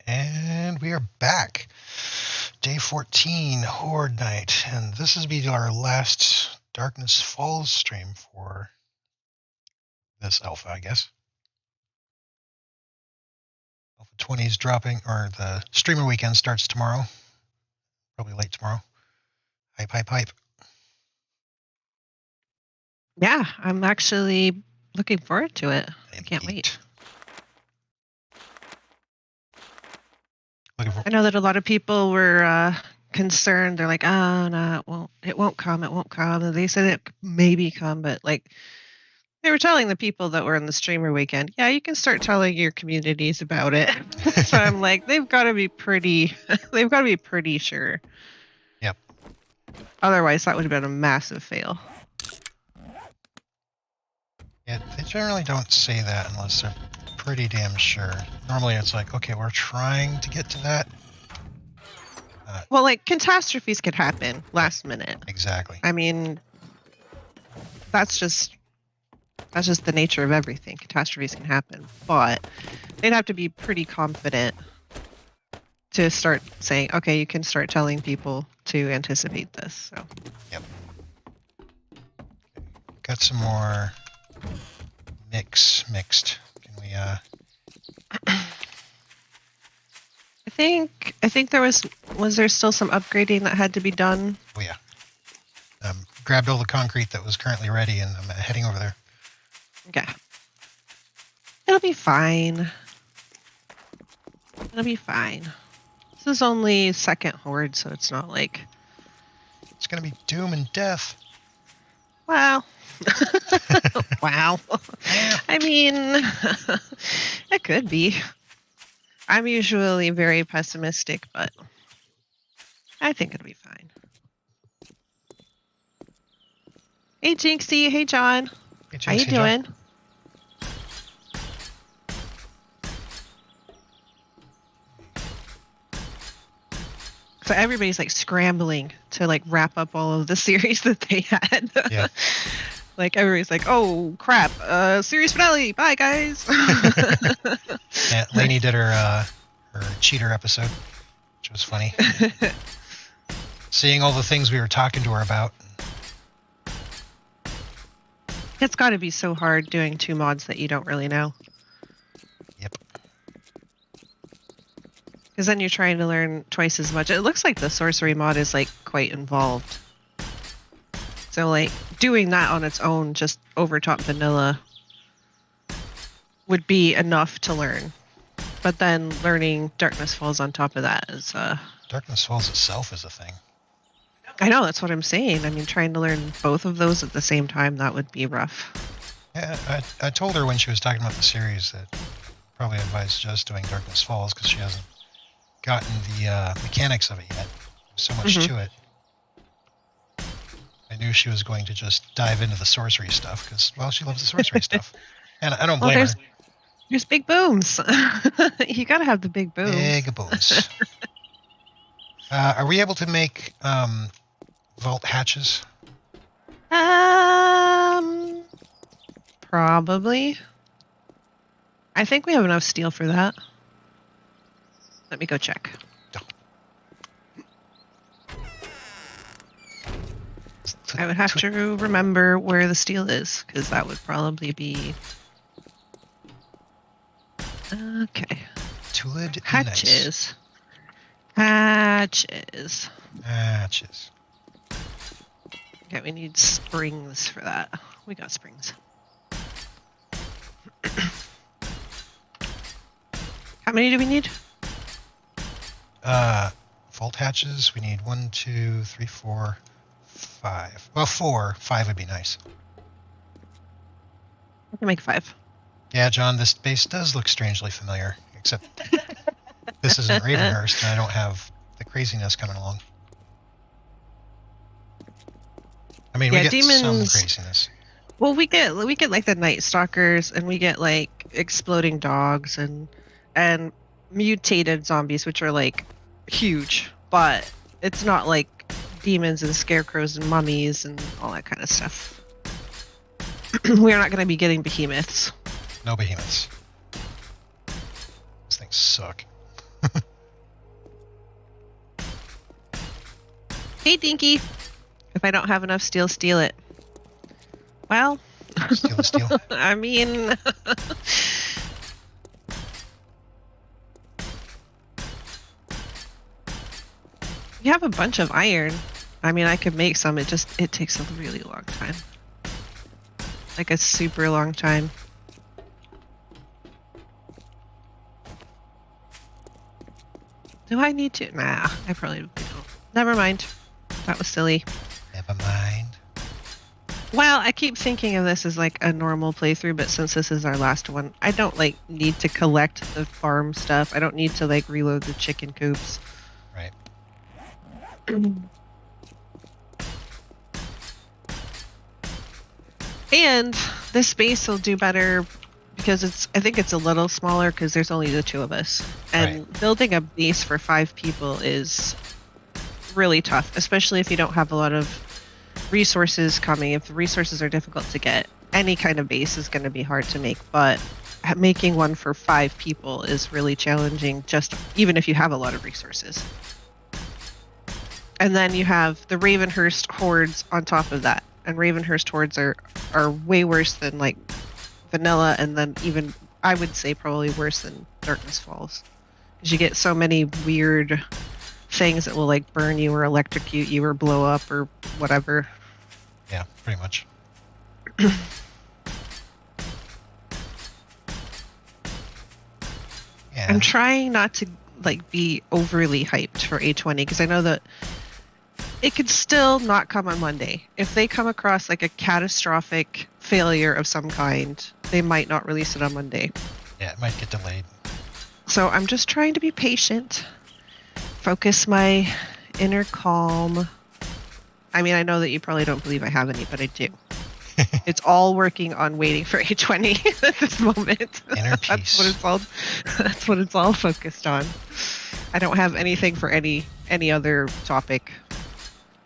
And we are back. Day 14, Horde Night. And this will be our last Darkness Falls stream for this alpha, I guess. Alpha 20 is dropping, or the streamer weekend starts tomorrow. Probably late tomorrow. Hype. Yeah, I'm actually looking forward to it. I can't wait. I know that a lot of people were concerned. They're like, oh, no, it won't come. And they said it maybe come, but like they were telling the people that were in the streamer weekend, yeah, you can start telling your communities about it. So I'm like, they've got to be pretty sure. Yep. Otherwise, that would have been a massive fail. Yeah, they generally don't say that unless they're pretty damn sure. Normally it's like, okay, we're trying to get to that. Well, like, catastrophes could happen last minute. Exactly. I mean, that's just the nature of everything. Catastrophes can happen. But they'd have to be pretty confident to start saying, okay, you can start telling people to anticipate this. So. Yep. Got some more mixed. Can we I think there was there still some upgrading that had to be done? Oh yeah. Grabbed all the concrete that was currently ready and I'm heading over there. Okay. It'll be fine. It'll be fine. This is only second horde, so it's not like it's gonna be doom and death. Wow. Wow. I mean, it could be. I'm usually very pessimistic, but I think it'll be fine. Hey, Jinxie. Hey, John. Hey, Jinxie, how you doing? John. So everybody's like scrambling to like wrap up all of the series that they had. Yeah. Like everybody's like, oh crap, series finale, bye guys. Yeah, Lainey did her cheater episode, which was funny. Seeing all the things we were talking to her about. It's got to be so hard doing two mods that you don't really know. Yep. Because then you're trying to learn twice as much. It looks like the sorcery mod is like quite involved. So like doing that on its own, just over top vanilla, would be enough to learn. But then learning Darkness Falls on top of that is Darkness Falls itself is a thing. I know, that's what I'm saying. I mean, trying to learn both of those at the same time, that would be rough. Yeah, I told her when she was talking about the series that probably advised just doing Darkness Falls because she hasn't gotten the mechanics of it yet. There's so much to it. I knew she was going to just dive into the sorcery stuff because, well, she loves the sorcery stuff. And I don't blame her. There's big booms. You gotta have the big booms. Big booms. Are we able to make vault hatches? Probably. I think we have enough steel for that. Let me go check. I would have to remember where the steel is, because that would probably be... Okay. Tulid Hatches. Nice. Hatches. Hatches. Okay, we need springs for that. We got springs. How many do we need? Vault hatches, we need 1, 2, 3, 4, 5. Well, 4. 5 would be nice. I can make 5. Yeah, John, this base does look strangely familiar, except this isn't Ravenhurst, and I don't have the craziness coming along. I mean, we get demons, some craziness. Well, we get like the Night Stalkers, and we get like exploding dogs and mutated zombies, which are like huge, but it's not like demons and scarecrows and mummies and all that kind of stuff. We're not going to be getting behemoths. No behemoths. These things suck. Hey, Dinky. If I don't have enough steel, steal it. Well, Steal the steel. I mean, you have a bunch of iron. I mean, I could make some. It takes a really long time. Like a super long time. Do I need to? Nah, I probably don't. Never mind. That was silly. Never mind. Well, I keep thinking of this as like a normal playthrough, but since this is our last one, I don't like need to collect the farm stuff. I don't need to like reload the chicken coops. Right. And this base will do better because I think it's a little smaller because there's only the two of us. And Right. building a base for 5 people is really tough, especially if you don't have a lot of resources coming. If the resources are difficult to get, any kind of base is going to be hard to make, but making one for 5 people is really challenging, just even if you have a lot of resources. And then you have the Ravenhurst hordes on top of that, and Ravenhurst hordes are way worse than like vanilla, and then even I would say probably worse than Darkness Falls, because you get so many weird things that will like burn you or electrocute you or blow up or whatever. Yeah, pretty much. Yeah. I'm trying not to like be overly hyped for A20 because I know that it could still not come on Monday. If they come across like a catastrophic failure of some kind, they might not release it on Monday. Yeah, it might get delayed. So I'm just trying to be patient, focus my inner calm. I mean, I know that you probably don't believe I have any, but I do. It's all working on waiting for A20 at this moment. Inner peace. That's what it's all focused on. I don't have anything for any other topic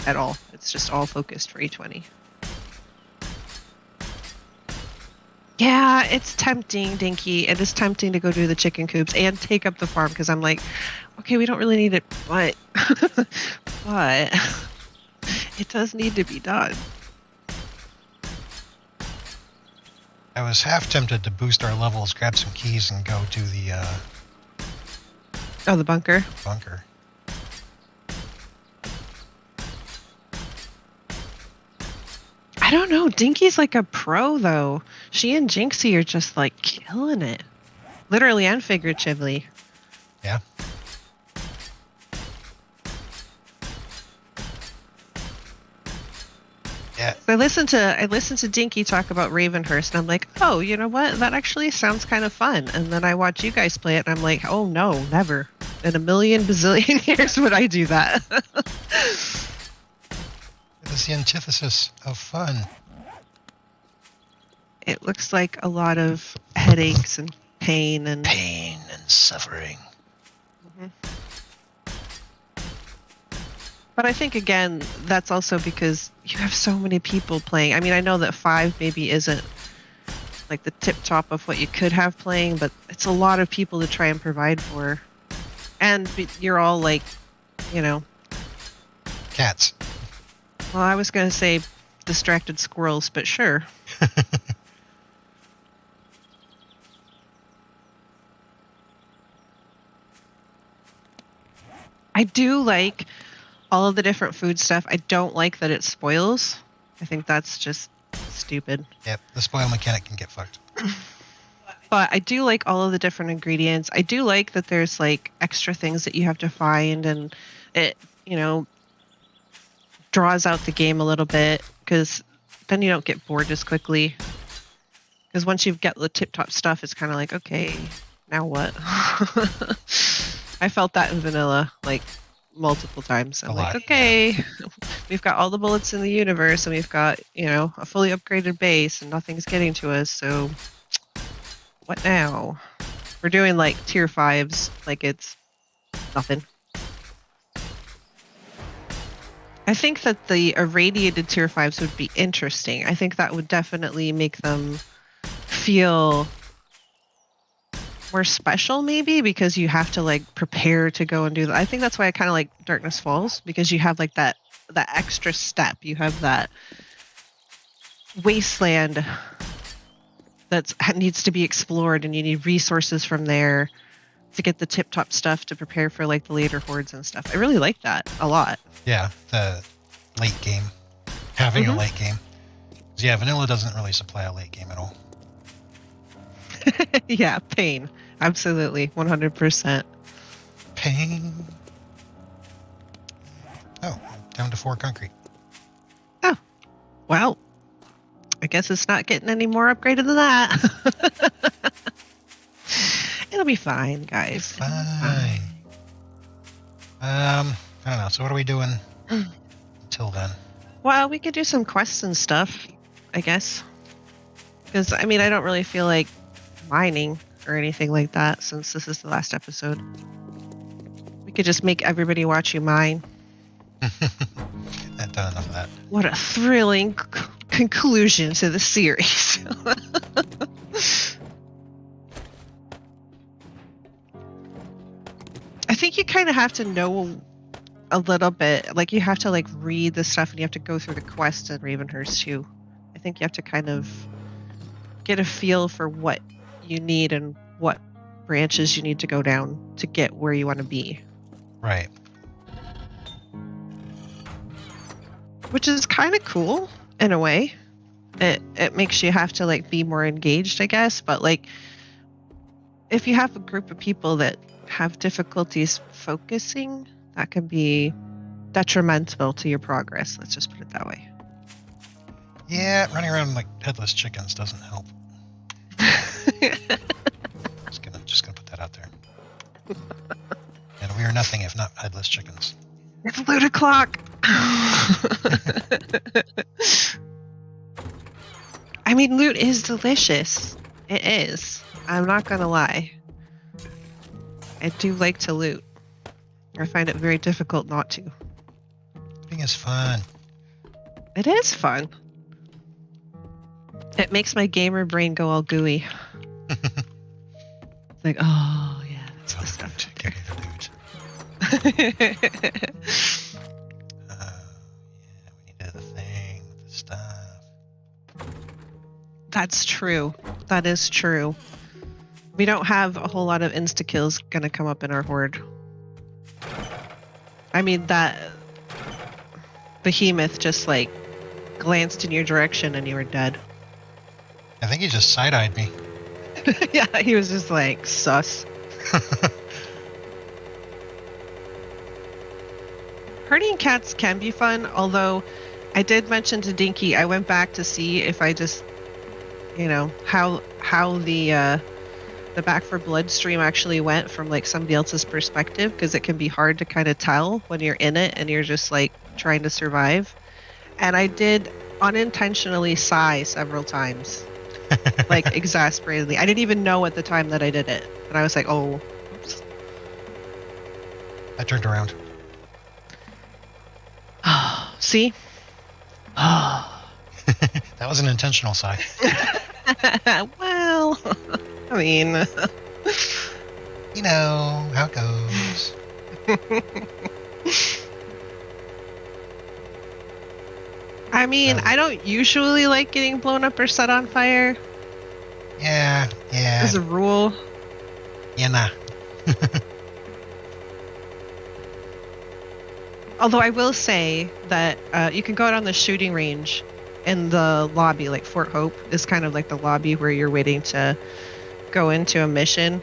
at all. It's just all focused for A20. Yeah, it's tempting, Dinky. It is tempting to go do the chicken coops and take up the farm because I'm like, okay, we don't really need it, but but it does need to be done. I was half tempted to boost our levels, grab some keys, and go to the the bunker. bunker. I don't know. Dinky's like a pro, though. She and Jinxie are just like killing it, literally and figuratively. Yeah. Yeah. I listened to Dinky talk about Ravenhurst, and I'm like, oh, you know what? That actually sounds kind of fun. And then I watch you guys play it, and I'm like, oh no, never in a million bazillion years would I do that. It is the antithesis of fun. It looks like a lot of headaches and pain and Suffering. Mm-hmm. But I think, again, that's also because you have so many people playing. I mean, I know that 5 maybe isn't like the tip top of what you could have playing, but it's a lot of people to try and provide for. And you're all like, you know... Cats. Well, I was going to say distracted squirrels, but sure. I do like all of the different food stuff. I don't like that it spoils. I think that's just stupid. Yep, the spoil mechanic can get fucked. But I do like all of the different ingredients. I do like that there's like extra things that you have to find, and it, you know, draws out the game a little bit because then you don't get bored as quickly. Because once you've got the tip-top stuff, it's kind of like, okay, now what? I felt that in vanilla like multiple times. I'm like, okay, we've got all the bullets in the universe, and we've got, you know, a fully upgraded base, and nothing's getting to us. So what now? We're doing like tier 5s, like it's nothing. I think that the irradiated tier 5s would be interesting. I think that would definitely make them feel more special, maybe, because you have to like prepare to go and do that. I think that's why I kind of like Darkness Falls, because you have like that that extra step. You have that wasteland that needs to be explored, and you need resources from there to get the tip-top stuff to prepare for like the later hordes and stuff. I really like that a lot. Yeah, the late game. Having a late game. Yeah, vanilla doesn't really supply a late game at all. Yeah, pain. Absolutely, 100%. Pain. Oh, down to 4 concrete. Oh, well, I guess it's not getting any more upgraded than that. It'll be fine, guys. Fine. I don't know. So what are we doing until then? Well, we could do some quests and stuff, I guess. Because, I mean, I don't really feel like mining or anything like that since this is the last episode. We could just make everybody watch you mine. I've done enough of that. What a thrilling conclusion to the series. I think you kind of have to know a little bit. Like, you have to, like, read the stuff, and you have to go through the quest in Ravenhurst, too. I think you have to kind of get a feel for what you need and what branches you need to go down to get where you want to be. Right. Which is kind of cool in a way. It makes you have to like be more engaged, I guess. But like, if you have a group of people that have difficulties focusing, that can be detrimental to your progress. Let's just put it that way. Yeah, running around like headless chickens doesn't help. just gonna put that out there. And we are nothing if not headless chickens. It's loot o'clock. I mean, loot is delicious. It is. I'm not gonna lie. I do like to loot. I find it very difficult not to. Looting is fun. It is fun. It makes my gamer brain go all gooey. Like, oh yeah, that's the stuff. Give me the loot. We needed the thing with the stuff. That's true. That is true. We don't have a whole lot of insta-kills gonna come up in our horde. I mean, that behemoth just like glanced in your direction and you were dead. I think he just side-eyed me. Yeah, he was just like, sus. Herding cats can be fun, although I did mention to Dinky, I went back to see if I just, you know, how the Back for Blood stream actually went from like somebody else's perspective, because it can be hard to kind of tell when you're in it and you're just like trying to survive. And I did unintentionally sigh several times, like exasperatedly. I didn't even know at the time that I did it, and I was like, oh, oops. I turned around. See? That was an intentional sigh. Well, I mean, you know how it goes. I mean, I don't usually like getting blown up or set on fire. Yeah. As a rule. Yeah, nah. Although I will say that you can go out on the shooting range in the lobby, like Fort Hope is kind of like the lobby where you're waiting to go into a mission.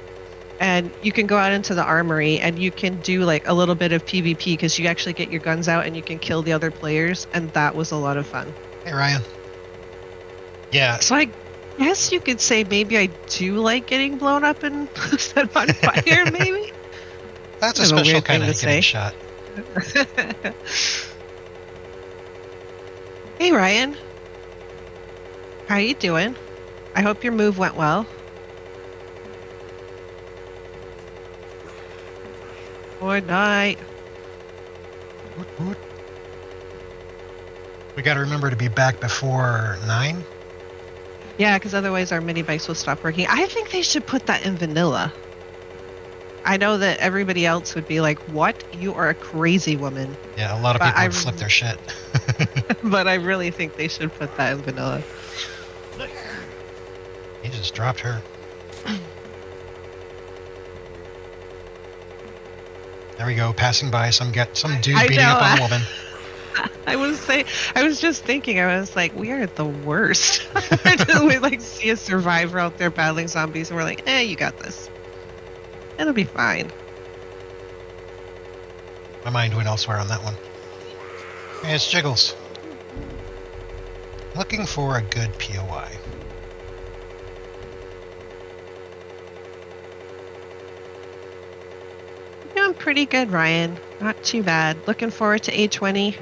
And you can go out into the armory and you can do like a little bit of PvP because you actually get your guns out and you can kill the other players. And that was a lot of fun. Hey, Ryan. Yeah. So I guess you could say maybe I do like getting blown up and set on fire, maybe? That's a special kind of getting shot. Hey, Ryan. How you doing? I hope your move went well. Good night. We got to remember to be back before 9. Yeah, because otherwise our mini bikes will stop working. I think they should put that in vanilla. I know that everybody else would be like, "What? You are a crazy woman." Yeah, a lot of But people would flip their shit. but I really think they should put that in vanilla. He just dropped her. There we go, passing by some dude I beating know. up on a woman. I was just thinking, I was like, we are the worst. We like see a survivor out there battling zombies, and we're like, you got this. It'll be fine. My mind went elsewhere on that one. Hey, it's Jiggles. Looking for a good POI. Doing pretty good, Ryan. Not too bad. Looking forward to A20.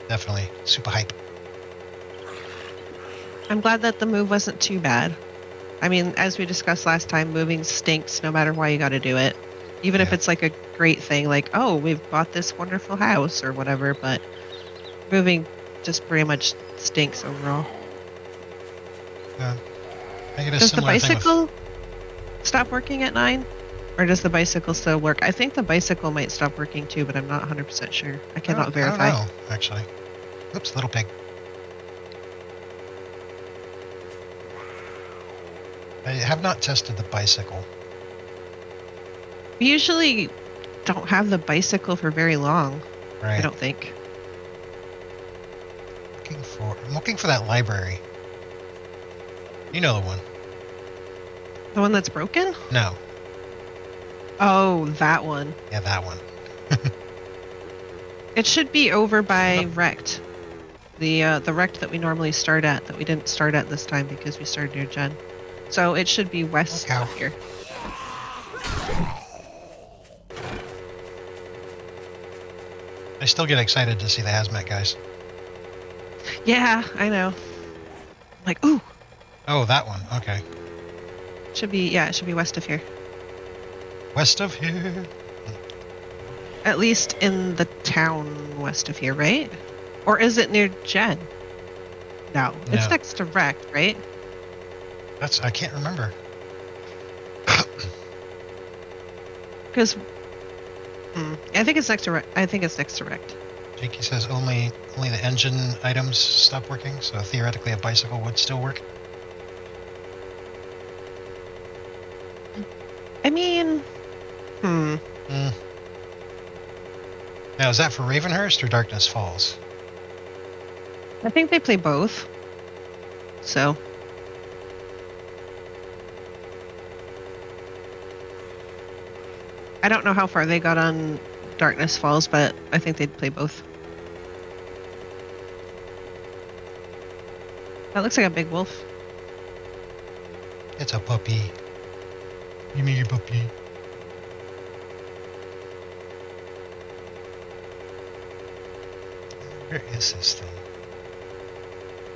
Definitely. Super hype. I'm glad that the move wasn't too bad. I mean, as we discussed last time, moving stinks no matter why you got to do it. Even if it's like a great thing, like, oh, we've bought this wonderful house or whatever, but moving just pretty much stinks overall. I get a does the similar bicycle stop working at 9? Or does the bicycle still work? I think the bicycle might stop working too, but I'm not 100% sure. I cannot verify. I don't know, actually. Oops, little pig. I have not tested the bicycle. We usually don't have the bicycle for very long. Right. I don't think. I'm looking for that library. You know the one. The one that's broken? No. Oh, that one. Yeah, that one. It should be over by Wrecked. The Wrecked that we normally start at, that we didn't start at this time because we started near Jen. So it should be west of here. I still get excited to see the hazmat guys. Yeah, I know. Like, ooh. Oh, that one. Okay. It should be west of here. West of here. At least in the town west of here, right? Or is it near Jen? No, it's next to Wrecked, right? I can't remember. Because I think it's next to Wrecked. Jakey says only the engine items stop working, so theoretically a bicycle would still work. I mean, Now, is that for Ravenhurst or Darkness Falls? I think they play both. So. I don't know how far they got on Darkness Falls, but I think they'd play both. That looks like a big wolf. It's a puppy. Give me your puppy. Where is this thing?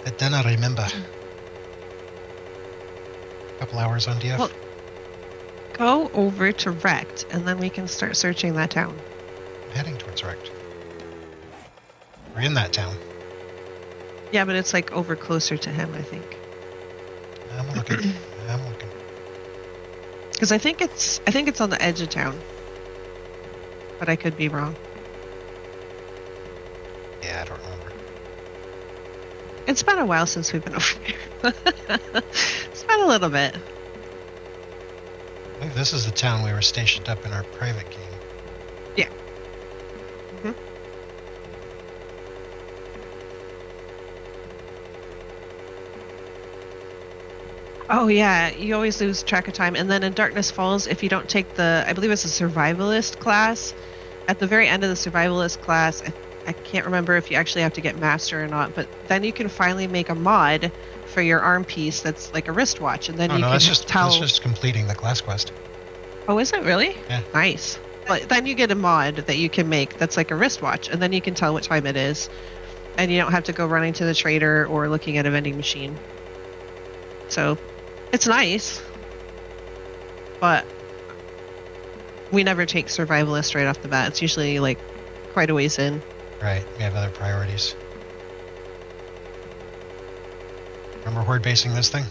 I do not remember. A couple hours on DF. Well, go over to Wrecked, and then we can start searching that town. I'm heading towards Wrecked. We're in that town. Yeah, but it's like over closer to him, I think. I'm looking. I'm looking. Because I think it's on the edge of town, but I could be wrong. Yeah, I don't remember. It's been a while since we've been over there. It's been a little bit. I believe this is the town we were stationed up in our private game. Yeah. Oh yeah, you always lose track of time. And then in Darkness Falls, if you don't take I believe it's a survivalist class, at the very end of the survivalist class, I can't remember if you actually have to get master or not, but then you can finally make a mod for your arm piece that's like a wristwatch, and then you can tell. That's just completing the class quest. Oh, is it really? Yeah. Nice. But then you get a mod that you can make that's like a wristwatch, and then you can tell what time it is, and you don't have to go running to the trader or looking at a vending machine. So, it's nice, but we never take survivalist right off the bat. It's usually like quite a ways in. Right, we have other priorities. Remember horde basing this thing?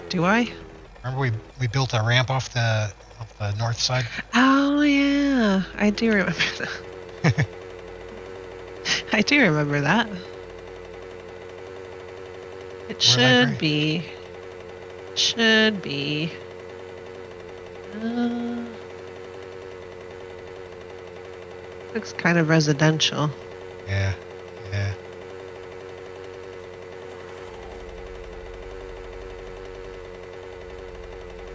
Do I? Remember we built a ramp off the north side? Oh yeah, I do remember that. I do remember that. It should library? be. Should be. Looks kind of residential. Yeah, yeah.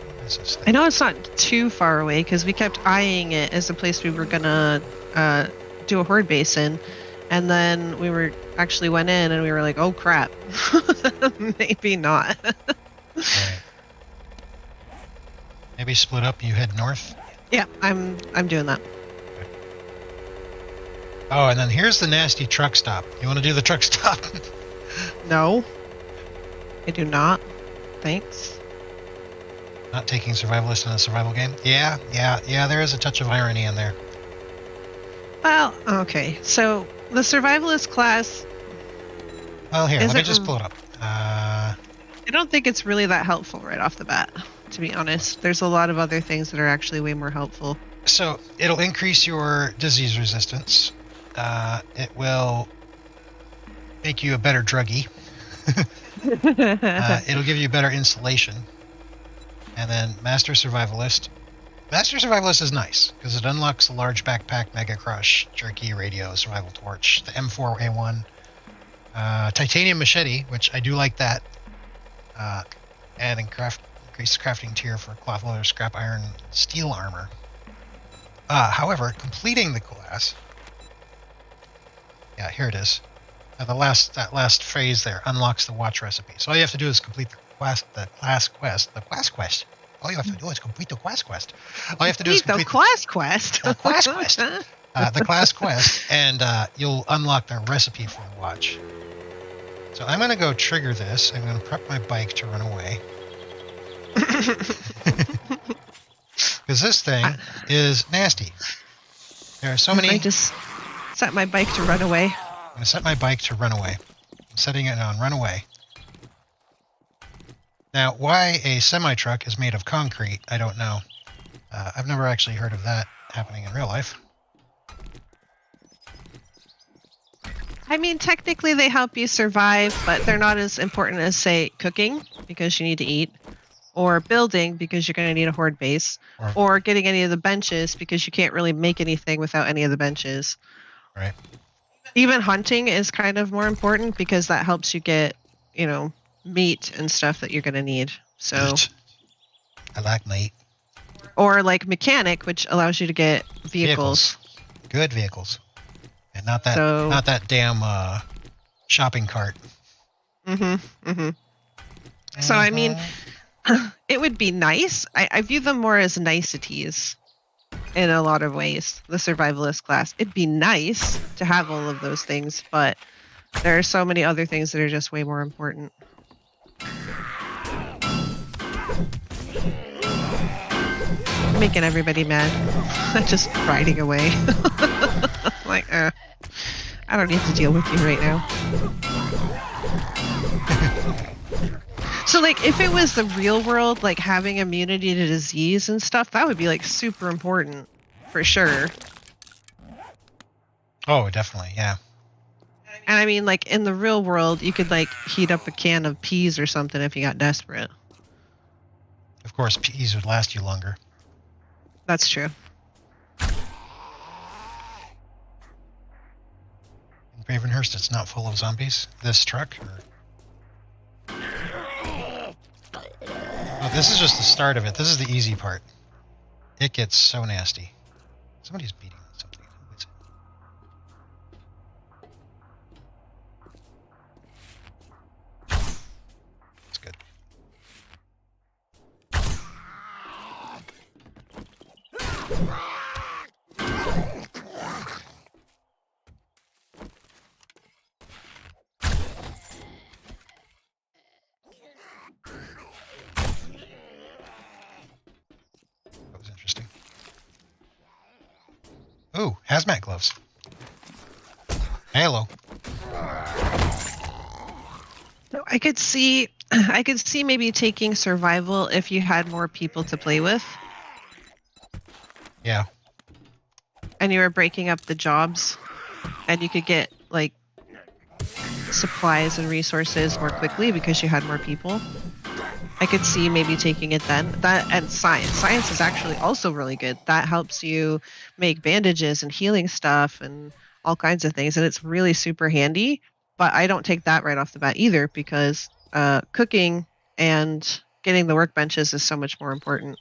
What is this thing? I know it's not too far away because we kept eyeing it as a place we were gonna do a horde base in, and then we actually went in and we were like, oh crap, maybe not. Right. Maybe split up. You head north. Yeah, I'm doing that. Oh, and then here's the nasty truck stop. You want to do the truck stop? No, I do not. Thanks. Not taking survivalist in a survival game? Yeah. There is a touch of irony in there. Well, okay. So the survivalist class, Well, here, let me just pull it up. I don't think it's really that helpful right off the bat, to be honest. There's a lot of other things that are actually way more helpful. So it'll increase your disease resistance. It will make you a better druggie. It'll give you better insulation. And then Master Survivalist. Master Survivalist is nice because it unlocks the large backpack, Mega Crush, Jerky, Radio, Survival Torch, the M4A1, Titanium Machete, which I do like that, and increase crafting tier for cloth leather, scrap iron, steel armor. However, completing the class. Yeah, here it is. That last phrase there unlocks the watch recipe. So all you have to do is complete the class quest. All you have to do is complete the class quest. All you have to do is complete the class quest. The class quest. The class quest, and you'll unlock the recipe for the watch. So I'm going to go trigger this. I'm going to prep my bike to run away. Because this thing is nasty. There are so many... I just set my bike to run away. I'm going to set my bike to run away. I'm setting it on run away. Now, why a semi-truck is made of concrete, I don't know. I've never actually heard of that happening in real life. I mean, technically they help you survive, but they're not as important as, say, cooking, because you need to eat, or building, because you're going to need a horde base, or getting any of the benches, because you can't really make anything without any of the benches. Right. Even hunting is kind of more important, because that helps you get, meat and stuff that you're going to need. So I like meat. Or like mechanic, which allows you to get vehicles. Good vehicles. And not that damn shopping cart. So I mean, it would be nice. I view them more as niceties in a lot of ways, the survivalist class. It'd be nice to have all of those things, but there are so many other things that are just way more important. Making everybody mad. Just riding away. Like, I don't need to deal with you right now. So, like, if it was the real world, like, having immunity to disease and stuff, that would be, like, super important. For sure. Oh, definitely, yeah. And I mean, like, in the real world, you could, like, heat up a can of peas or something if you got desperate. Of course, peas would last you longer. That's true. In Gravenhurst, it's not full of zombies? This truck? Oh, this is just the start of it. This is the easy part. It gets so nasty. Somebody's beating something. Who is it? That's good. That was interesting. Ooh, hazmat gloves. Hello. So I could see I could see maybe taking survival if you had more people to play with. Yeah. And you were breaking up the jobs, and you could get like supplies and resources more quickly because you had more people. I could see maybe taking it then. That and science. Science is actually also really good. That helps you make bandages and healing stuff and all kinds of things, and it's really super handy. But I don't take that right off the bat either because cooking and getting the workbenches is so much more important.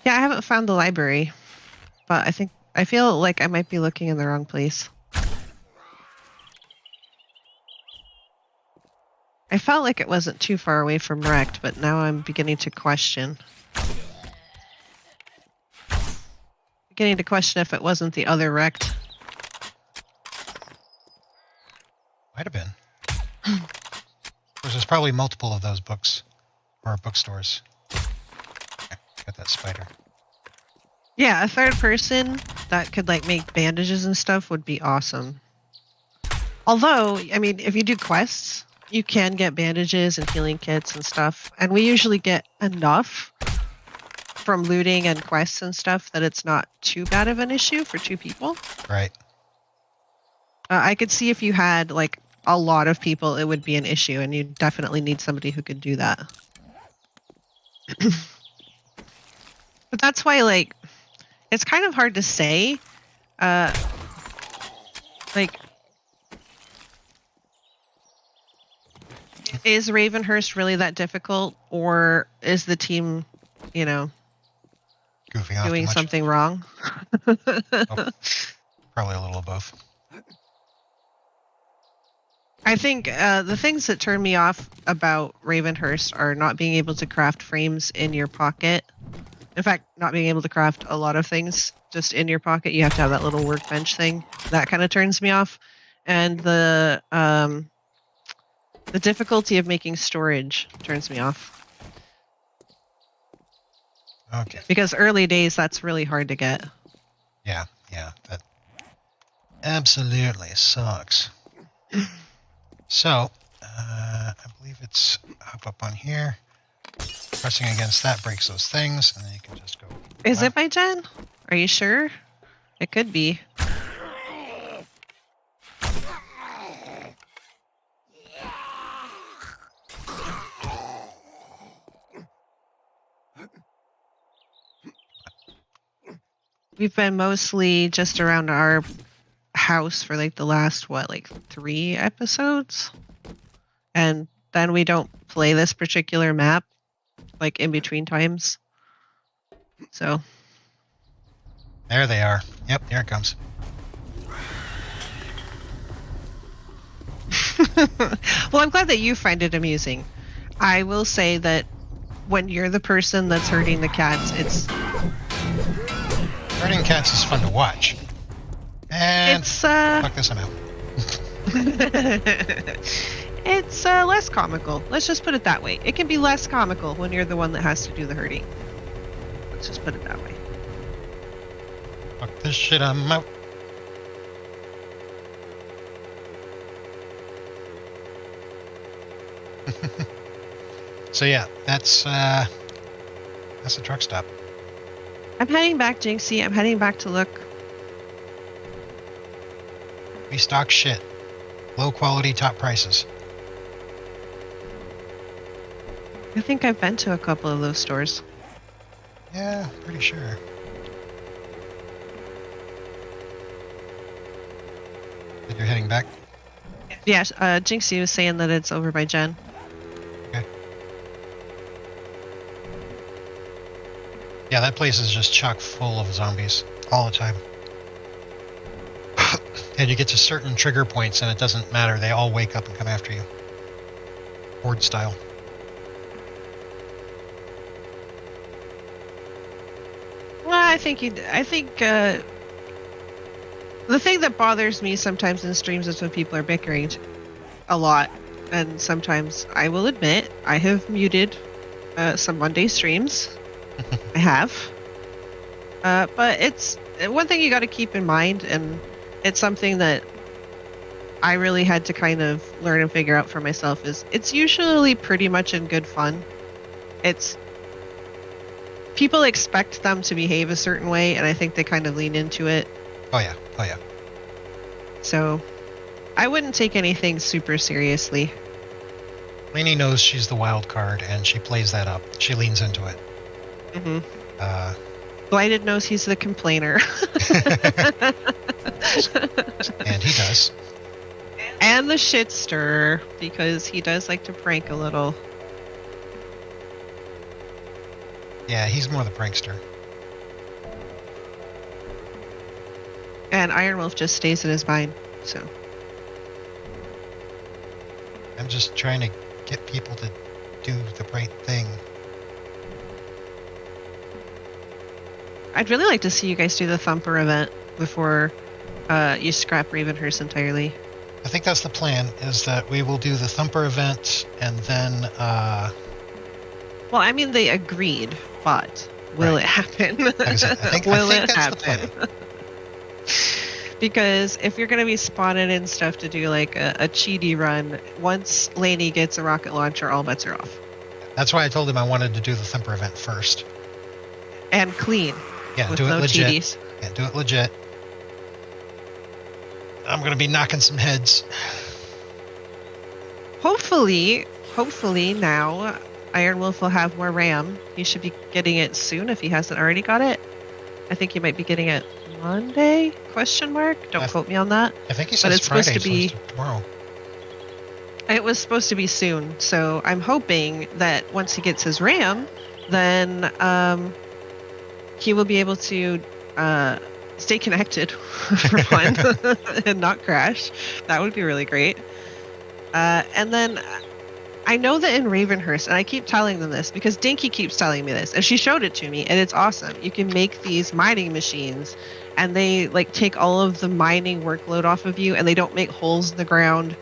Yeah, I haven't found the library, but I feel like I might be looking in the wrong place. I felt like it wasn't too far away from Wrecked, but now I'm beginning to question. Beginning to question if it wasn't the other Wrecked. Might have been. Of course, there's probably multiple of those books or bookstores. Okay, got that spider. Yeah, a third person that could like make bandages and stuff would be awesome. Although, I mean, if you do quests, you can get bandages and healing kits and stuff. And we usually get enough from looting and quests and stuff that it's not too bad of an issue for 2 people. Right. I could see if you had like a lot of people, it would be an issue, and you definitely need somebody who could do that. But that's why, like, it's kind of hard to say. Like, is Ravenhurst really that difficult, or is the team, you know, Goofing off doing too much. something wrong? Oh, probably a little of both. I think the things that turn me off about Ravenhurst are not being able to craft frames in your pocket. In fact, not being able to craft a lot of things just in your pocket. You have to have that little workbench thing. That kind of turns me off. And the difficulty of making storage turns me off. Okay. Because early days, that's really hard to get. Yeah, that absolutely sucks. So, I believe it's up on here. Pressing against that breaks those things, and then you can just go. Is it by Jen? Are you sure? It could be. We've been mostly just around our house for like the last, 3 episodes? And then we don't play this particular map, like in between times. So. There they are. Yep, here it comes. Well, I'm glad that you find it amusing. I will say that when you're the person that's hurting the cats, it's... Herding cats is fun to watch. And It's, fuck this, I'm out. It's less comical. Let's just put it that way. It can be less comical when you're the one that has to do the herding. Let's just put it that way. Fuck this shit, I'm out. So yeah, that's a truck stop. I'm heading back, Jinxie. I'm heading back to look. We stock shit. Low quality, top prices. I think I've been to a couple of those stores. Yeah, pretty sure. But you're heading back? Yeah, Jinxie was saying that it's over by Jen. Okay. Yeah, that place is just chock full of zombies all the time. And you get to certain trigger points and it doesn't matter. They all wake up and come after you. Horde style. Well, I think the thing that bothers me sometimes in streams is when people are bickering a lot. And sometimes I will admit I have muted some Monday streams. I have. But it's one thing you got to keep in mind, and it's something that I really had to kind of learn and figure out for myself is it's usually pretty much in good fun. It's people expect them to behave a certain way, and I think they kind of lean into it. Oh yeah. So I wouldn't take anything super seriously. Lainey knows she's the wild card, and she plays that up. She leans into it. Blighted knows he's the complainer. And he does. And the shit stirrer, because he does like to prank a little. Yeah, he's more the prankster. And Iron Wolf just stays in his vine, so. I'm just trying to get people to do the right thing. I'd really like to see you guys do the Thumper event before you scrap Ravenhurst entirely. I think that's the plan, is that we will do the Thumper event, and then... Well, I mean, they agreed, but will it happen? I think that's the plan. Because if you're going to be spawning in stuff to do like a cheaty run, once Lainey gets a rocket launcher, all bets are off. That's why I told him I wanted to do the Thumper event first. And clean. Yeah, with do it no legit. cheaties. Yeah, do it legit. I'm going to be knocking some heads. Hopefully now Iron Wolf will have more RAM. He should be getting it soon if he hasn't already got it. I think he might be getting it Monday? Question mark? Don't quote me on that. I think he But says it's Friday, supposed to be tomorrow. It was supposed to be soon, so I'm hoping that once he gets his RAM, then he will be able to stay connected for fun and not crash. That would be really great. And then I know that in Ravenhurst, and I keep telling them this because Dinky keeps telling me this, and she showed it to me, and it's awesome. You can make these mining machines, and they like take all of the mining workload off of you, and they don't make holes in the ground,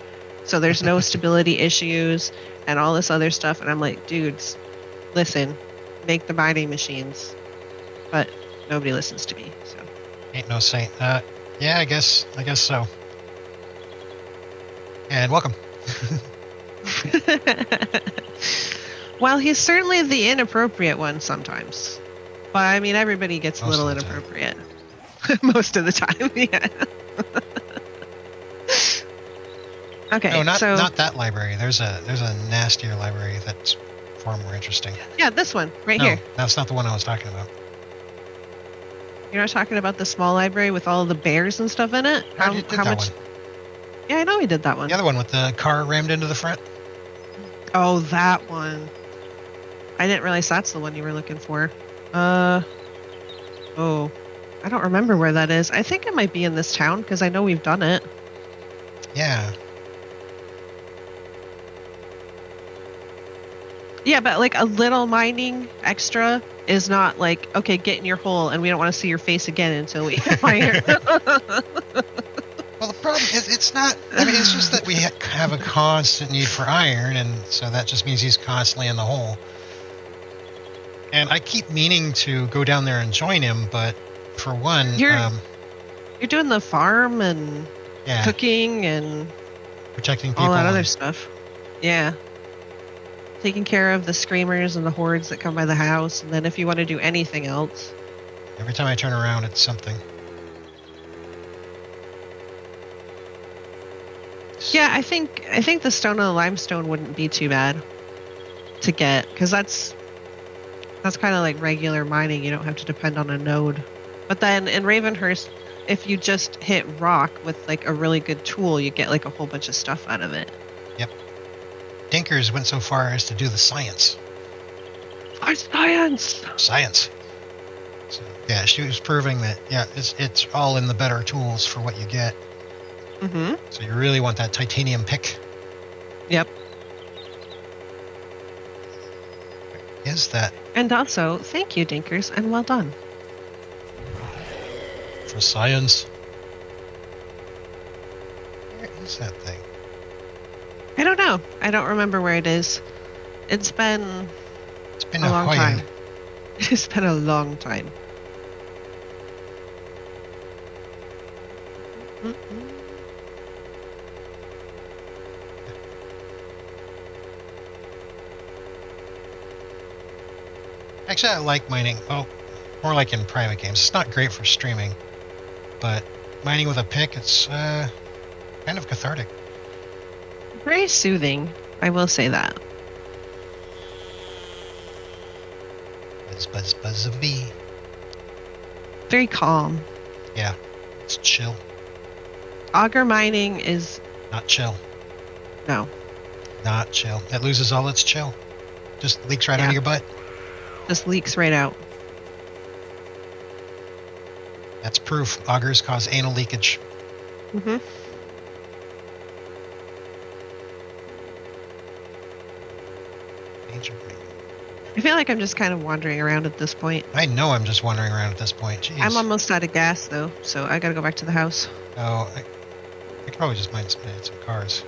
so there's no stability issues and all this other stuff. And I'm like, dudes, listen, make the mining machines, but nobody listens to me. So Ain't no saint. Yeah, I guess so. And welcome. Well, he's certainly the inappropriate one sometimes. But I mean, everybody gets a little inappropriate. Most of the time, yeah. Okay, no, not that library. There's a nastier library that's far more interesting. Yeah, this one right here. That's not the one I was talking about. You're not talking about the small library with all the bears and stuff in it? How much? One. Yeah, I know we did that one. The other one with the car rammed into the front. Oh, that one. I didn't realize that's the one you were looking for. Oh, I don't remember where that is. I think it might be in this town because I know we've done it. Yeah. Yeah, but like a little mining extra is not like, okay, get in your hole and we don't want to see your face again until we fire. Well, the problem is it's not, I mean, it's just that we have a constant need for iron, and so that just means he's constantly in the hole. And I keep meaning to go down there and join him, but for one... You're doing the farm and cooking and... protecting people. All that other stuff. Yeah. Taking care of the screamers and the hordes that come by the house, and then if you want to do anything else... Every time I turn around, it's something. Yeah, I think the stone and the limestone wouldn't be too bad to get, because that's kind of like regular mining. You don't have to depend on a node. But then in Ravenhurst, if you just hit rock with like a really good tool, you get like a whole bunch of stuff out of it. Yep. Dinkers went so far as to do the science. Science. So, yeah, she was proving that it's all in the better tools for what you get. Mm-hmm. So you really want that titanium pick. Yep. Is that? And also, thank you, Dinkers, and well done. For science. Where is that thing? I don't know. I don't remember where it is. It's been a long time. It's been a long time. Actually, I like mining. Well, more like in private games. It's not great for streaming, but mining with a pick, it's kind of cathartic. Very soothing. I will say that. Buzz, buzz, buzz of bee. Very calm. Yeah, it's chill. Auger mining is Not chill. no. Not chill. It loses all its chill. Just leaks right out of your butt. Just leaks right out. That's proof. Augers cause anal leakage. Mm-hmm. Danger. I feel like I'm just kind of wandering around at this point. I know I'm just wandering around at this point. Jeez. I'm almost out of gas though, so I gotta go back to the house. Oh, I could probably just mine some cars.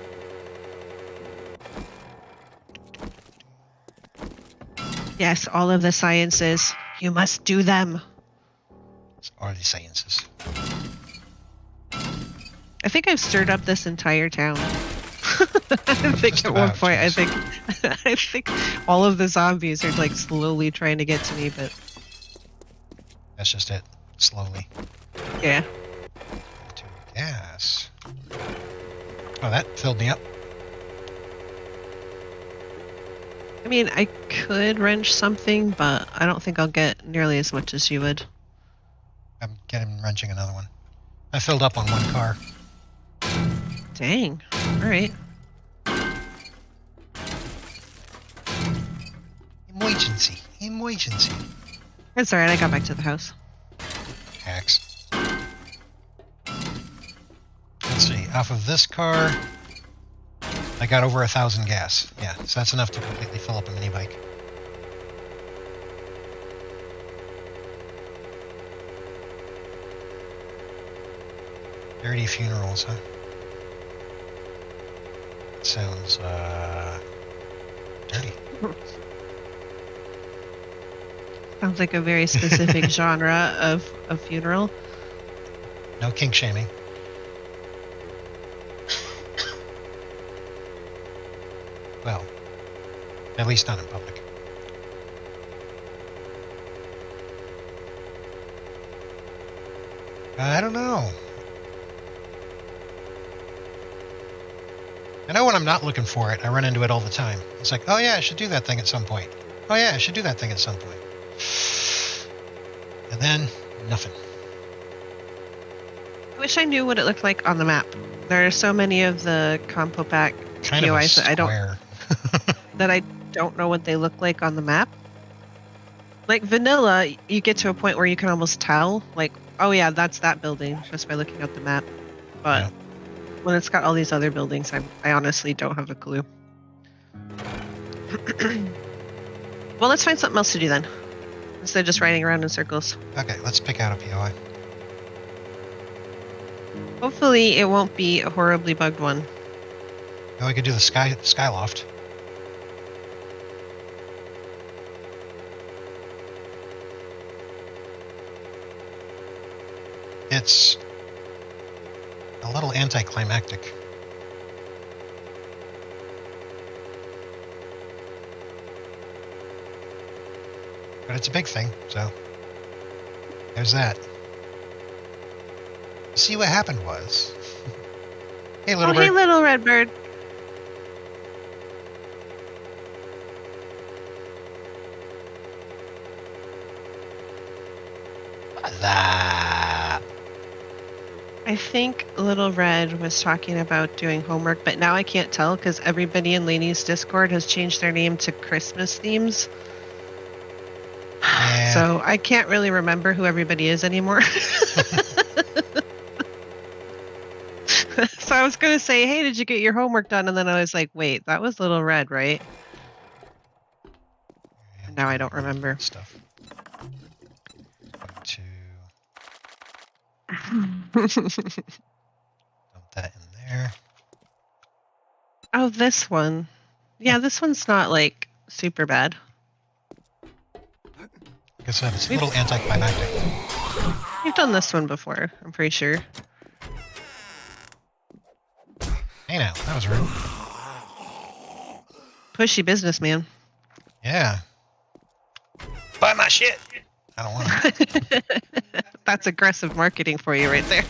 Yes, all of the sciences. You must do them. It's all the sciences. I think I've stirred up this entire town. I think Just at one about, point, jeez. I think all of the zombies are like slowly trying to get to me, but That's just it. Slowly. yeah. To gas. Oh, that filled me up. I mean, I could wrench something, but I don't think I'll get nearly as much as you would. I'm getting wrenching another one. I filled up on one car. Dang. All right. Emergency. Emergency. It's all right. I got back to the house. Hacks. Let's see. Off of this car, I got over 1,000 gas. Yeah, so that's enough to completely fill up a mini bike. Dirty funerals, huh? Sounds, dirty. Sounds like a very specific genre of funeral. No kink shaming. Well, at least not in public. I don't know. I know when I'm not looking for it, I run into it all the time. It's like, oh yeah, I should do that thing at some point. Oh yeah, I should do that thing at some point. And then, nothing. I wish I knew what it looked like on the map. There are so many of the compo pack Kind of a POIs that square. I don't know what they look like on the map. Like vanilla, you get to a point where you can almost tell, like, oh yeah, that's that building just by looking at the map. But Yeah. when it's got all these other buildings, I honestly don't have a clue. Well, let's find something else to do then, instead of just riding around in circles. Okay, let's pick out a POI. Hopefully, it won't be a horribly bugged one. Oh, we could do the Skyloft. It's a little anticlimactic. But it's a big thing, so there's that. See, what happened was... Hey, little Oh, bird. hey, little red bird. That. I think Little Red was talking about doing homework, but now I can't tell because everybody in Lainey's Discord has changed their name to Christmas themes. Yeah. So I can't really remember who everybody is anymore. So I was going to say, hey, did you get your homework done? And then I was like, wait, that was Little Red, right? And now I don't remember. Stuff. To dump that in there. Oh, this one. Yeah, this one's not like super bad. Like I said, it's a little anticlimactic. We've done this one before, I'm pretty sure. Hey now, that was rude. Pushy businessman. Yeah. Banana! got my shit. I don't want it. That's aggressive marketing for you right there.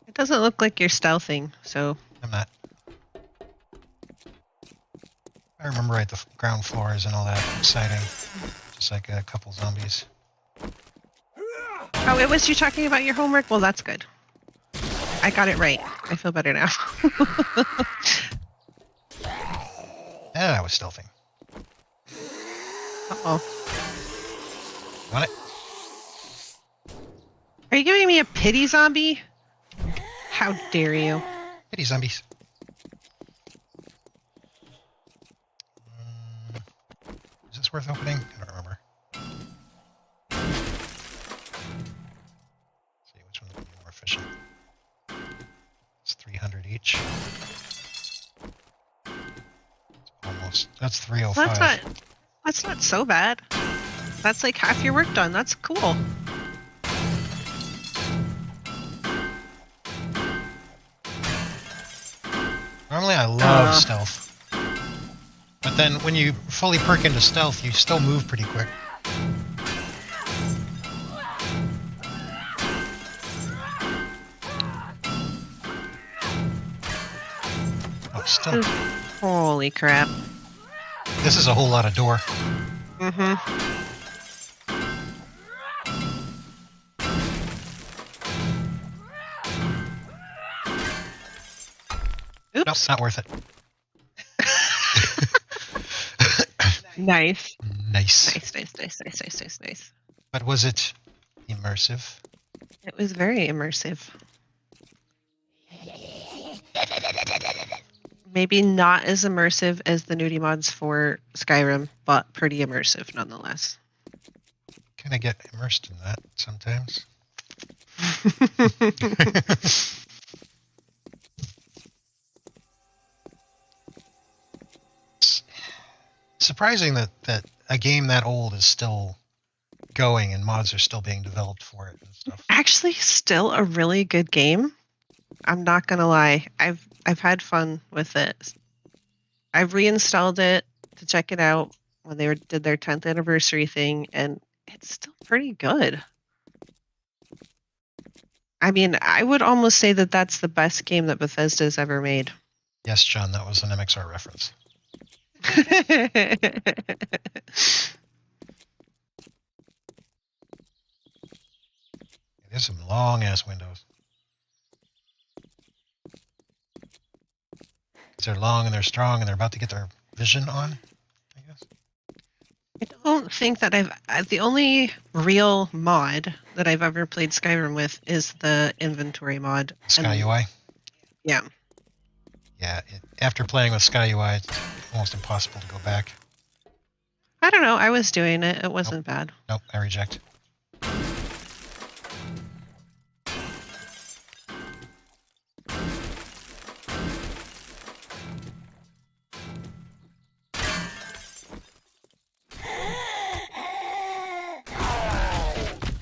It doesn't look like you're stealthing, so... I'm not. I remember right, the ground floor isn't all that exciting. Just like a couple zombies. Oh, it was you talking about your homework? Well, that's good. I got it right. I feel better now. And I was stealthing. Uh-oh. Want it? Are you giving me a pity zombie? How dare you? Pity zombies. Is this worth opening? I don't remember. Let's see which one would be more efficient. It's 300 each. It's almost. That's 305. That's not so bad. That's like half your work done. That's cool. Normally I love stealth. But then when you fully perk into stealth, you still move pretty quick. Oh, still. Holy crap. This is a whole lot of door. Mm-hmm. Oops. Nope, not worth it. Nice. Nice. Nice. But was it immersive? It was very immersive. Maybe not as immersive as the nudie mods for Skyrim, but pretty immersive nonetheless. Kind of get immersed in that sometimes. It's surprising that a game that old is still going and mods are still being developed for it and stuff. Actually, still a really good game. I'm not gonna lie. I've had fun with it. I've reinstalled it to check it out when they did their 10th anniversary thing, and it's still pretty good. I mean, I would almost say that that's the best game that Bethesda's ever made. Yes, John, that was an MXR reference. There's some long ass windows. They're long and they're strong and they're about to get their vision on, I guess. I don't think that the only real mod that I've ever played Skyrim with is the inventory mod. Sky UI? Yeah. Yeah, after playing with Sky UI, it's almost impossible to go back. I don't know. I was doing it. It wasn't bad. Nope, I reject.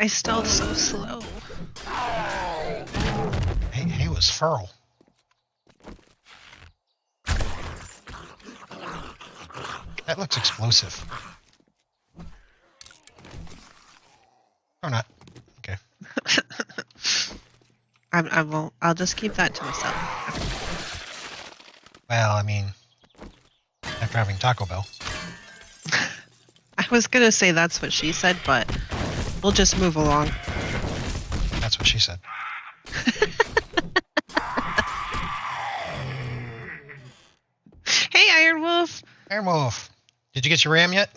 I stealth so slow. Hey, was Furl. That looks explosive. Or not. Okay. I won't. I'll just keep that to myself. Well, I mean, after having Taco Bell. I was gonna say that's what she said, but we'll just move along. That's what she said. Hey, Iron Wolf. Iron Wolf. Did you get your RAM yet?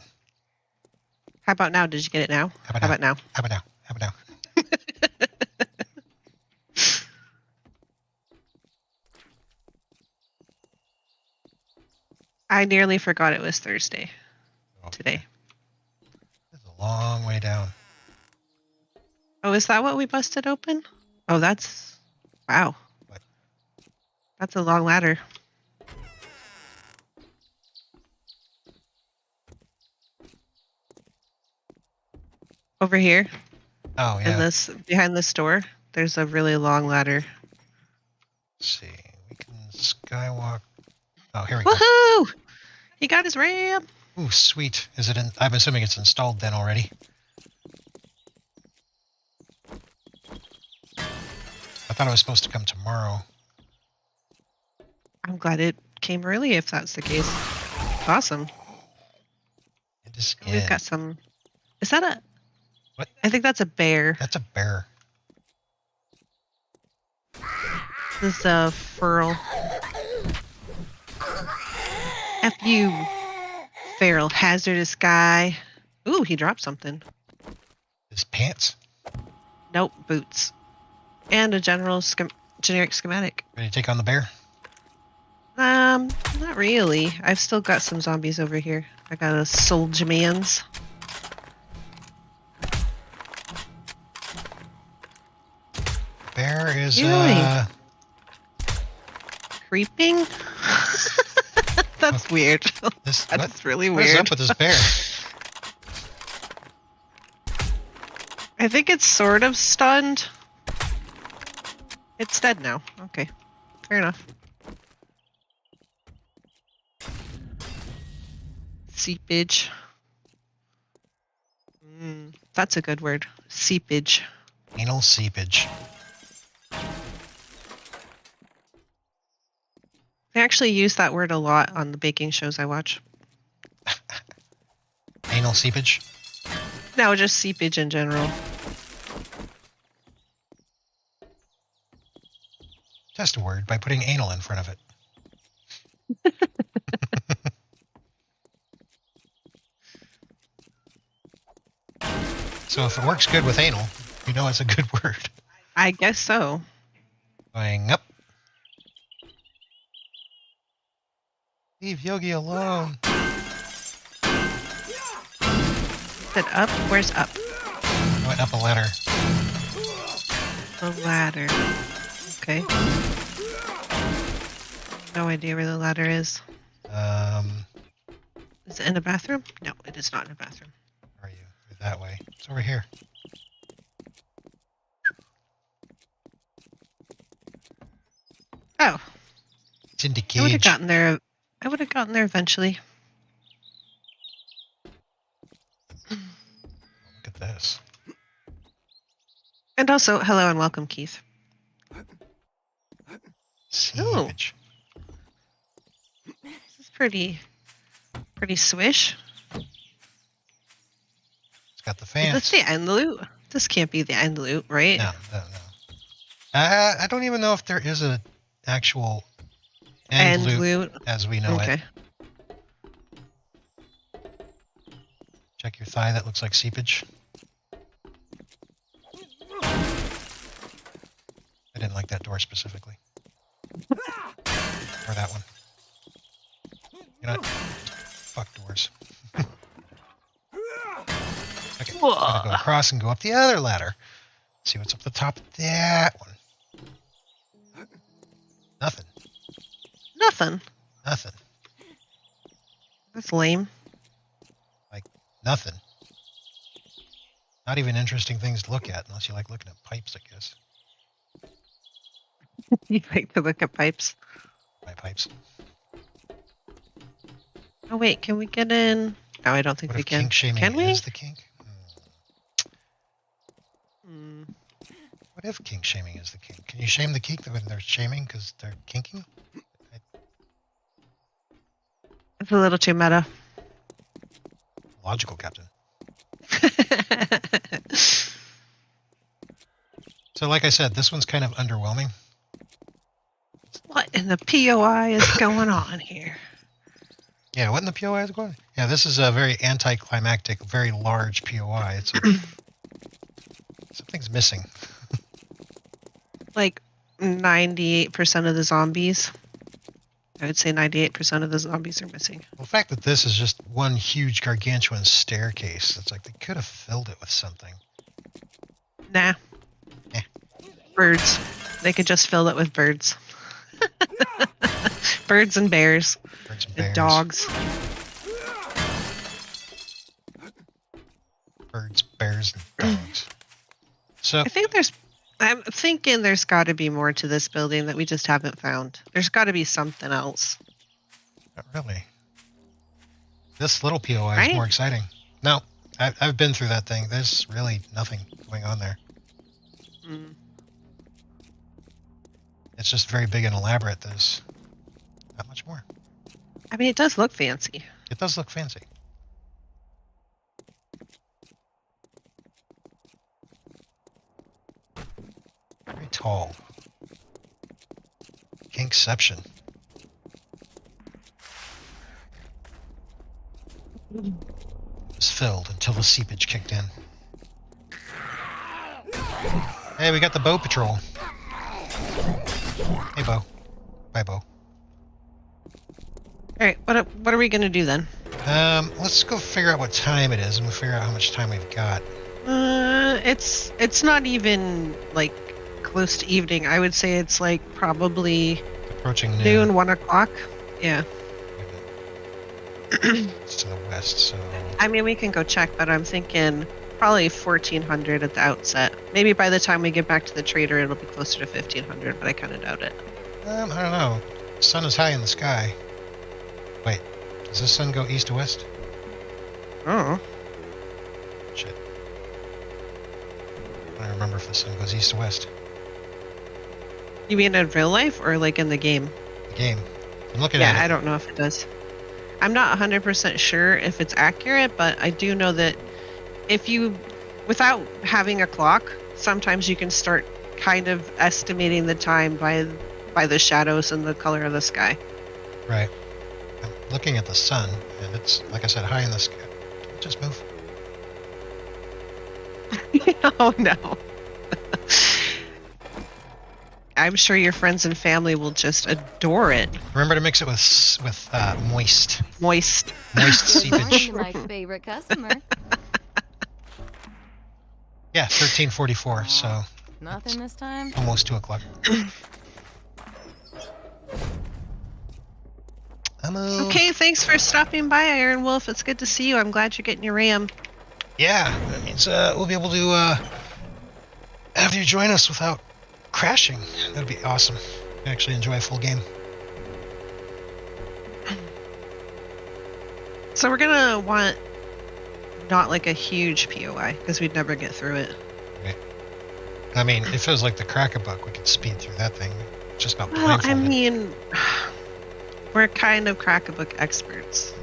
How about now? Did you get it now? How about now? How about now? How about now? I nearly forgot it was Thursday today. It's a long way down. Oh, is that what we busted open? Oh, that's... Wow. What? That's a long ladder. Over here. Oh, yeah. And behind this door, there's a really long ladder. Let's see. We can skywalk. Oh, here we go. Woohoo! He got his ram. Ooh, sweet. Is it in? I'm assuming it's installed then already. I thought it was supposed to come tomorrow. I'm glad it came early if that's the case. Awesome. It is in. We've got some. Is that a? What? I think that's a bear. That's a bear. This is a feral. F you, feral hazardous guy. Ooh, he dropped something. His pants. Nope, boots. And a generic schematic. Ready to take on the bear? Not really. I've still got some zombies over here. I got a soldier man's. Bear is creeping. That's weird. That's really weird. What is up with this bear? I think it's sort of stunned. It's dead now. Okay, fair enough. Seepage. That's a good word. Seepage. Anal seepage. They actually use that word a lot on the baking shows I watch. Anal seepage? No, just seepage in general. Test a word by putting anal in front of it. So if it works good with anal, you know it's a good word. I guess so. Going up. Leave Yogi alone. Is it up? Where's up? I went up a ladder. The ladder. Okay. No idea where the ladder is. Is it in a bathroom? No, it is not in a bathroom. Where are you? You're that way. It's over here. Oh. It's in the cage. I would have gotten there. I would have gotten there eventually. Look at this. And also, hello and welcome, Keith. Seepage. This is pretty swish. It's got the Is fans. this the end loot? This can't be the end loot, right? No. I don't even know if there is an actual end loot as we know it. Check your thigh. That looks like seepage. I didn't like that door specifically. Or that one. You know what? Fuck doors. Okay, I'm gonna go across and go up the other ladder. See what's up the top of that one. Nothing. Nothing. That's lame. Like, nothing. Not even interesting things to look at, unless you like looking at pipes, I guess. You like to look at pipes? My pipes. Oh wait, can we get in? No, I don't think What we if can. kink shaming Can we? is the kink? Hmm. What if kink shaming is the kink? Can you shame the kink when they're shaming because they're kinking? It's a little too meta. Logical, Captain. So like I said, this one's kind of underwhelming. What in the POI is going on here? Yeah, what in the POI is going on? Yeah, this is a very anticlimactic, very large POI. It's something's missing. Like 98% of the zombies. I would say 98% of the zombies are missing. Well, the fact that this is just one huge gargantuan staircase, it's like they could have filled it with something. Nah. Eh. Birds. They could just fill it with birds. Birds and bears. Birds and And bears. dogs. Birds, bears, and dogs. So I'm thinking there's got to be more to this building that we just haven't found. There's got to be something else. not really. This little POI is Right? more exciting. No, I've been through that thing. There's really nothing going on there. Mm. It's just very big and elaborate. There's not much more. I mean, it does look fancy. It does look fancy. Very tall. Kinkception. It was filled until the seepage kicked in. Hey, we got the bow patrol. Hey, Bo. Bye, Bo. All right, what are we gonna do then? Let's go figure out what time it is, and we'll figure out how much time we've got. It's not even like close to evening. I would say it's like probably Approaching noon, 1 o'clock. Yeah. It's to the west, so... I mean, we can go check, but I'm thinking probably 1400 at the outset. Maybe by the time we get back to the trader, it'll be closer to 1500, but I kind of doubt it. I don't know. The sun is high in the sky. Wait, does the sun go east to west? Oh. Shit. I don't remember if the sun goes east to west. You mean in real life or like in the game? The game. I'm looking at it. Yeah, I don't know if it does. I'm not 100% sure if it's accurate, but I do know that if you, without having a clock, sometimes you can start kind of estimating the time by the shadows and the color of the sky. Right. I'm looking at the sun, and it's, like I said, high in the sky. Can it just move? Oh no. I'm sure your friends and family will just adore it. Remember to mix it with moist Moist. seepage. You're my favorite customer. Yeah, 1344, so Nothing this time. almost 2 o'clock. Okay, thanks for stopping by, Iron Wolf. It's good to see you. I'm glad you're getting your RAM. Yeah, that means we'll be able to have you join us without crashing. That'd be awesome. Actually enjoy a full game. So we're gonna want not like a huge POI because we'd never get through it. Right. I mean, if it was like the Crack-a-Buck, we could speed through that thing. Just about Well, I blindfolded. mean, we're kind of Crack-a-Book experts.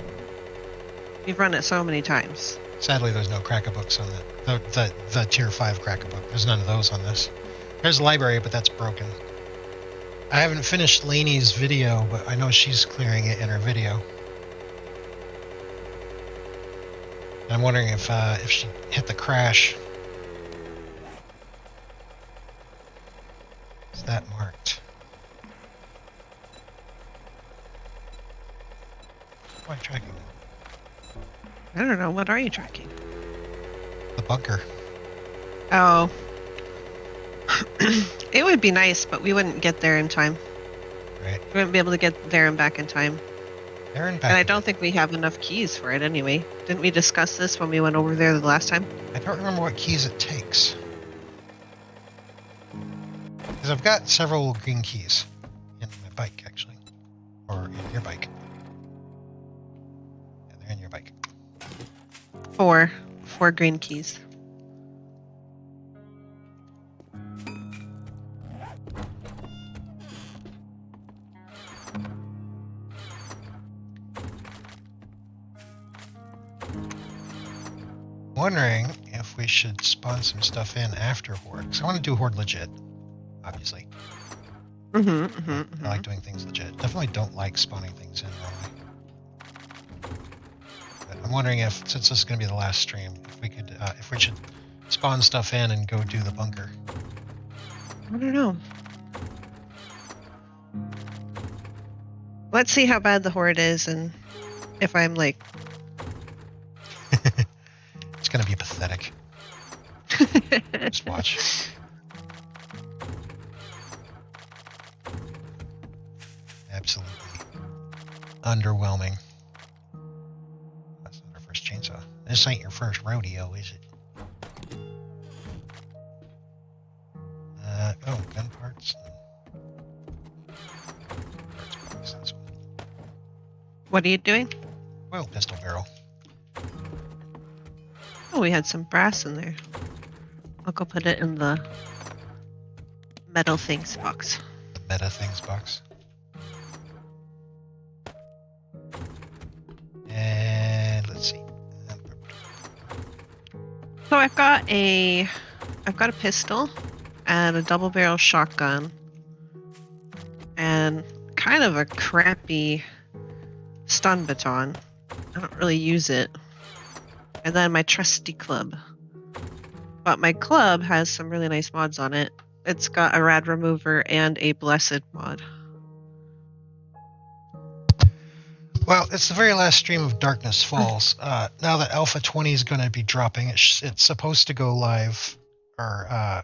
We've run it so many times. Sadly, there's no Crack-a-Books on the Tier 5 Crack-a-Book. There's none of those on this. There's a library, but that's broken. I haven't finished Lainey's video, but I know she's clearing it in her video. And I'm wondering if she hit the crash. Is that marked? What am I tracking? I don't know. What are you tracking? The bunker. Oh. It would be nice, but we wouldn't get there in time. Right. We wouldn't be able to get there and back in time. There and back. And I don't think we have enough keys for it anyway. Didn't we discuss this when we went over there the last time? I don't remember what keys it takes. Because I've got several green keys in my bike, actually. Or in your bike. Yeah, they're in your bike. 4 green keys. Wondering if we should spawn some stuff in after Horde. Because I want to do Horde legit, obviously. I like doing things legit. Definitely don't like spawning things in normally. But I'm wondering if, since this is going to be the last stream, if we could, if we should spawn stuff in and go do the bunker. I don't know. Let's see how bad the Horde is and if I'm like... It's going to be pathetic. Just watch. Absolutely underwhelming. That's not our first chainsaw. This ain't your first rodeo, is it? Oh, gun parts. Parts box, that's one. What are you doing? Oil pistol barrel. Oh, we had some brass in there. I'll go put it in the metal things box. The meta things box. And let's see. So I've got a pistol and a double barrel shotgun and kind of a crappy stun baton. I don't really use it. And then my trusty club. But my club has some really nice mods on it. It's got a rad remover and a blessed mod. Well, it's the very last stream of Darkness Falls. Now that Alpha 20 is going to be dropping, it's supposed to go live, or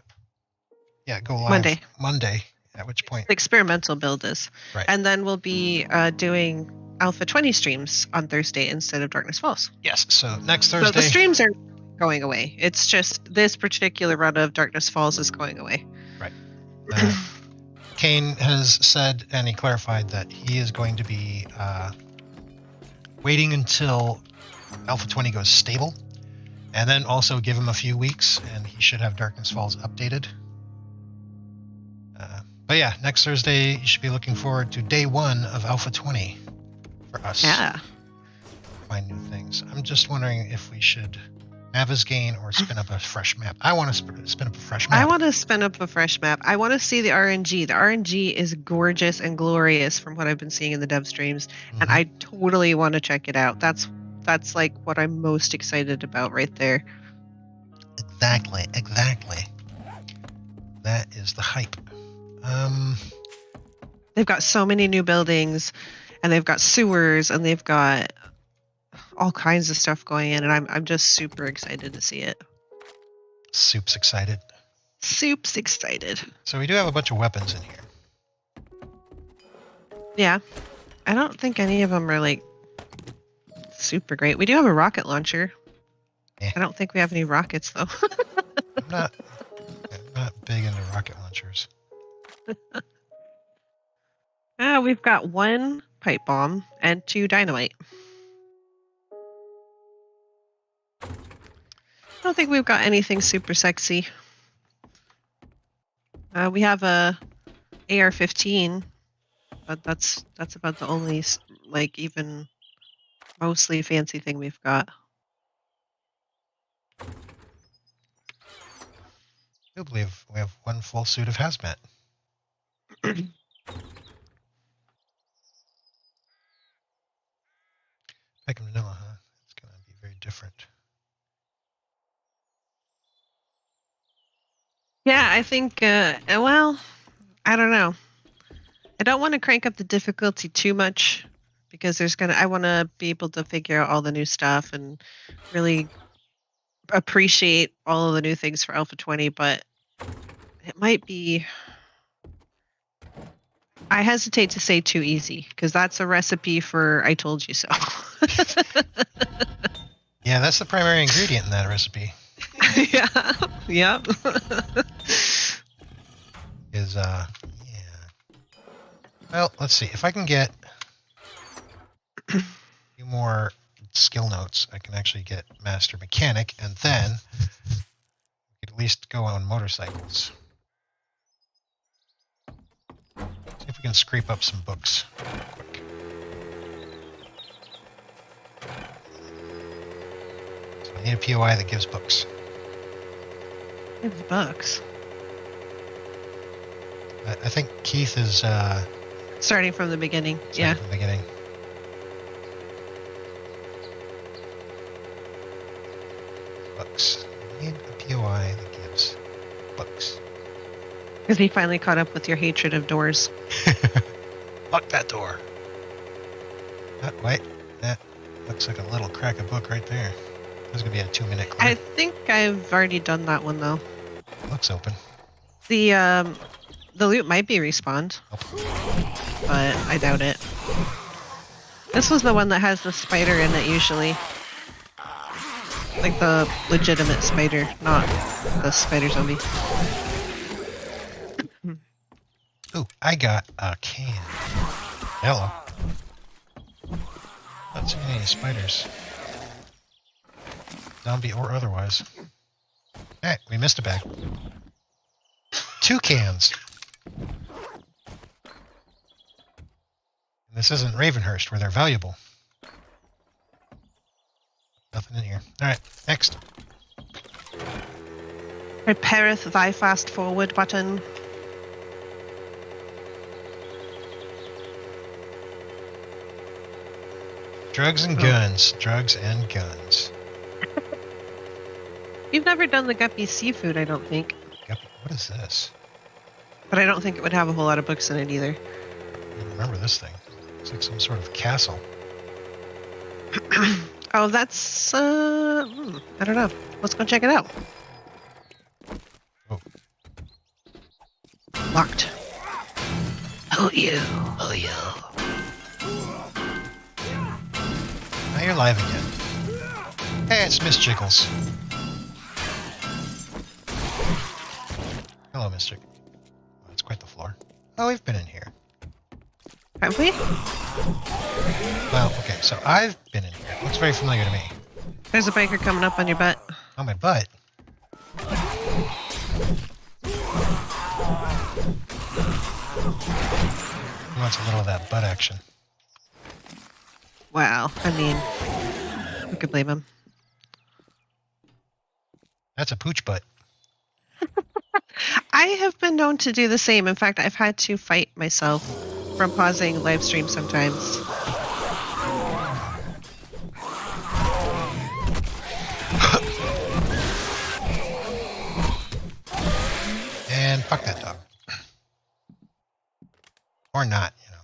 go live Monday. At which point The experimental build is. Right. And then we'll be doing Alpha 20 streams on Thursday instead of Darkness Falls. Yes. So next Thursday. So the streams are going away. It's just this particular run of Darkness Falls is going away. Right. Kane has said, and he clarified that he is going to be waiting until Alpha 20 goes stable, and then also give him a few weeks, and he should have Darkness Falls updated. But yeah, next Thursday, you should be looking forward to day 1 of Alpha 20 for us. Yeah. Find new things. I'm just wondering if we should Navigain or spin up a fresh map. I want to spin up a fresh map. I want to spin up a fresh map. I want to see the RNG. The RNG is gorgeous and glorious from what I've been seeing in the dev streams, and I totally want to check it out. That's like what I'm most excited about right there. Exactly. That is the hype. They've got so many new buildings, and they've got sewers, and they've got all kinds of stuff going in, and I'm just super excited to see it. Soup's excited. Soup's excited. So we do have a bunch of weapons in here. Yeah. I don't think any of them are like super great. We do have a rocket launcher. Yeah. I don't think we have any rockets though. I'm not big into rocket launchers. We've got 1 pipe bomb and 2 dynamite. I don't think we've got anything super sexy. We have a AR-15, but that's about the only like even mostly fancy thing we've got. I believe we have 1 full suit of hazmat. Back in vanilla, huh? It's going to be very different. Yeah, I think, well, I don't know. I don't want to crank up the difficulty too much because I want to be able to figure out all the new stuff and really appreciate all of the new things for Alpha 20, but it might be, I hesitate to say too easy because that's a recipe for I told you so. Yeah, that's the primary ingredient in that recipe. Yeah. Yep. Yeah. Well, let's see. If I can get a few more skill notes, I can actually get Master Mechanic, and then we could at least go on motorcycles. See if we can scrape up some books real quick. So I need a POI that gives books. It's bucks. I think Keith is Starting from the beginning. Yeah. from the beginning. Books. I need a POI that gives books. Because he finally caught up with your hatred of doors. Lock that door. Wait, that looks like a little crack of book right there. There's gonna be a 2-minute clip. I think I've already done that one though. Looks open. The loot might be respawned, but I doubt it. This was the one that has the spider in it usually. Like the legitimate spider, not the spider zombie. Ooh, I got a can. Hello. Not seeing any spiders. Zombie or otherwise. Hey, we missed a bag. 2 cans. And this isn't Ravenhurst, where they're valuable. Nothing in here. Alright, next. Repaireth thy fast forward button. Drugs and guns. Drugs and guns. You've never done the Guppy seafood, I don't think. Guppy, what is this? But I don't think it would have a whole lot of books in it either. I don't remember this thing. It's like some sort of castle. Oh, that's, I don't know. Let's go check it out. Oh. Locked. Oh, you. Oh, you. Now you're live again. Hey, it's Miss Jiggles. Hello, Mister. Oh, it's quite the floor. Oh, we've been in here. Have we? Well, okay, so I've been in here. It looks very familiar to me. There's a biker coming up on your butt. On my butt. He wants a little of that butt action. Wow. I mean, who could blame him? That's a pooch butt. I have been known to do the same. In fact, I've had to fight myself from pausing live stream sometimes. And fuck that dog. Or not, you know,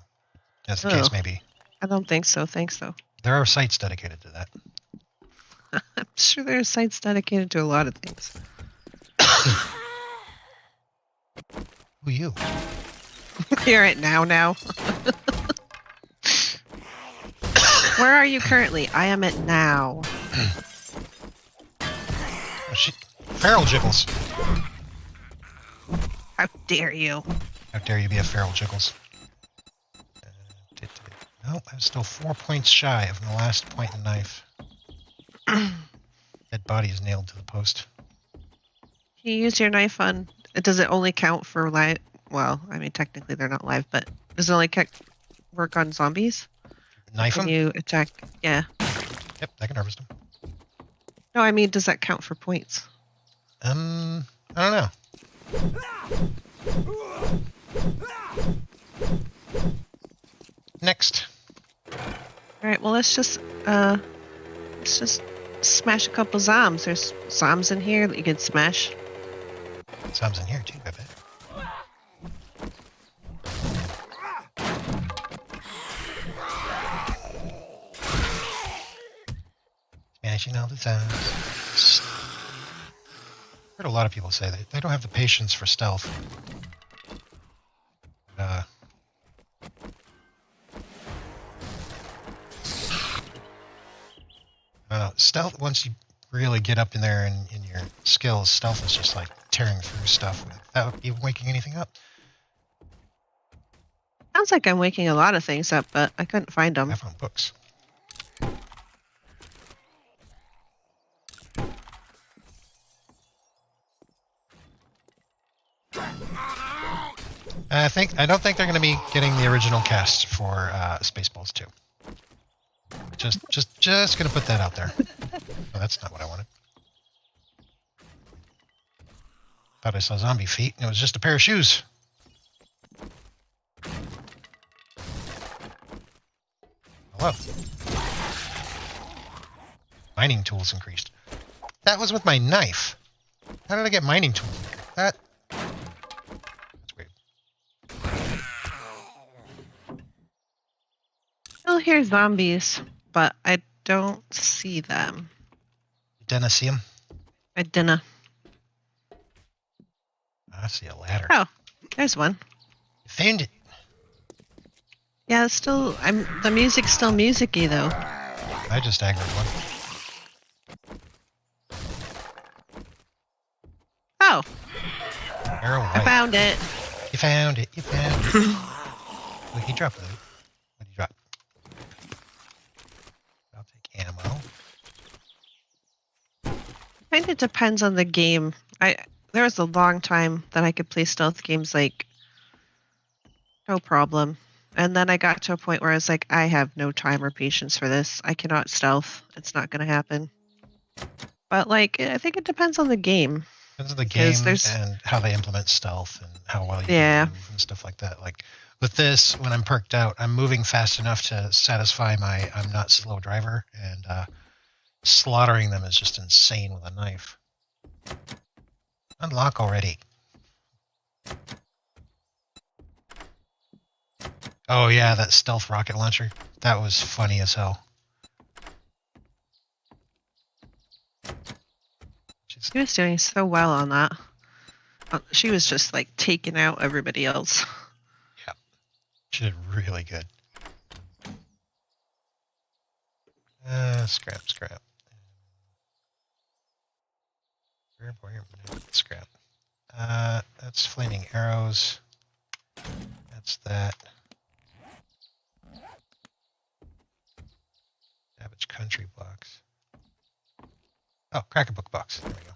as the case may be. I don't think so. Thanks, though. There are sites dedicated to that. I'm sure there are sites dedicated to a lot of things. Who you? You're at now. Where are you currently? I am at now. Oh, feral Jiggles. How dare you? How dare you be a feral Jiggles? No, I'm still 4 points shy of my last point in knife. Dead body is nailed to the post. Can you use your knife on... Does it only count for live... Well, I mean, technically they're not live, but does it only work on zombies? Knife them? Can you attack... Yeah. Yep, I can harvest them. No, I mean, does that count for points? I don't know. Next. Alright, well, let's just smash a couple zombs. There's zombs in here that you can smash. Some's in here too, I bet. Smashing all the zombies. Heard a lot of people say that they don't have the patience for stealth. Stealth, once you really get up in there in your skills, stealth is just like tearing through stuff without even waking anything up. Sounds like I'm waking a lot of things up, but I couldn't find them. I found books. I don't think they're going to be getting the original cast for Spaceballs 2. Just going to put that out there. Oh, that's not what I wanted. Thought I saw zombie feet, and it was just a pair of shoes. Hello. Mining tools increased. That was with my knife. How did I get mining tools? That's weird. Still hear zombies, but I don't see them. Didn't see them? I dinna. I see a ladder. Oh, there's one. Found it. Yeah, it's still. The music's still musicy though. I just aggroed one. Oh, Arrow I light. found it. You found it. You found it. Wait, he dropped it. What did he drop? Kind of depends on the game. There was a long time that I could play stealth games like no problem. And then I got to a point where I was like, I have no time or patience for this. I cannot stealth. It's not going to happen. But like, I think it depends on the game. Depends on the Because game there's- and how they implement stealth and how well you Yeah. can move and stuff like that. Like with this, when I'm perked out, I'm moving fast enough to satisfy my I'm not slow driver, and slaughtering them is just insane with a knife. Unlock already. Oh yeah, that stealth rocket launcher. That was funny as hell. She was doing so well on that. She was just like taking out everybody else. Yeah, she did really good. Scrap. Scrap. That's flaming arrows. That's that. Savage country box. Oh, cracker book box. There we go.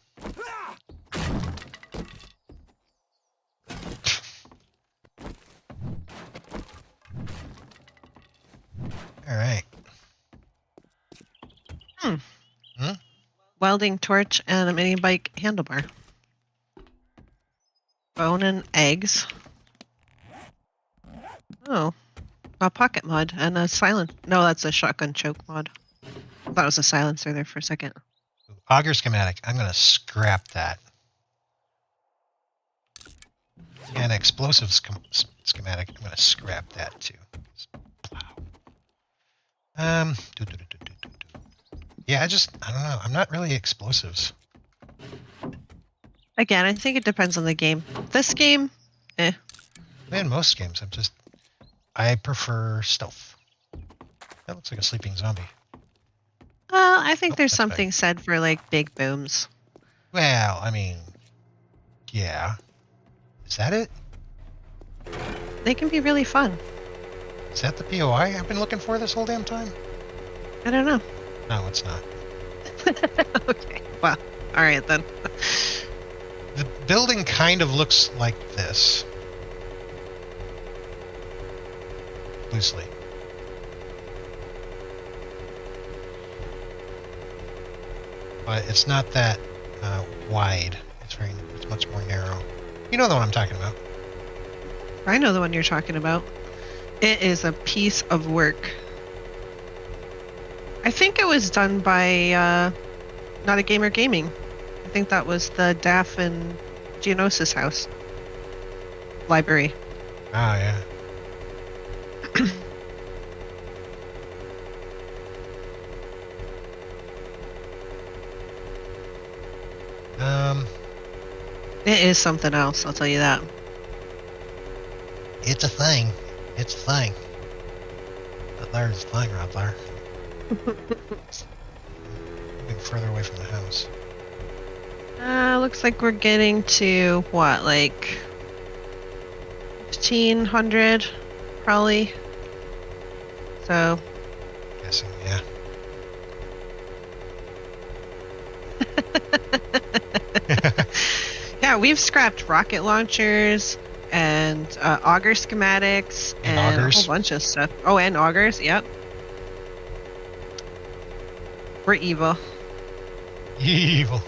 All right. Welding torch and a mini bike handlebar. Bone and eggs. Oh. A pocket mod and a silent. No, that's a shotgun choke mod. I thought it was a silencer there for a second. Auger schematic. I'm going to scrap that. And explosive schematic. I'm going to scrap that too. Yeah, I don't know. I'm not really explosives. Again, I think it depends on the game. This game, In most games, I prefer stealth. That looks like a sleeping zombie. I think Oh, there's that's something said for like big booms. Well, I mean, yeah. Is that it? They can be really fun. Is that the POI I've been looking for this whole damn time? I don't know. No, it's not. Okay. Well, all right then. The building kind of looks like this. Loosely. But it's not that wide. It's much more narrow. You know the one I'm talking about. I know the one you're talking about. It is a piece of work. I think it was done by Not a Gamer Gaming. I think that was the DAF and Geonosis house. Library. Ah, yeah. It is something else, I'll tell you that. It's a thing. It's a thing. But there's a thing right there. Moving further away from the house. Looks like we're getting to what, like 1500 probably. So Guessing, yeah. yeah, we've scrapped rocket launchers and auger schematics And and augers. a whole bunch of stuff. Oh, and augers, yep. We're evil. Evil.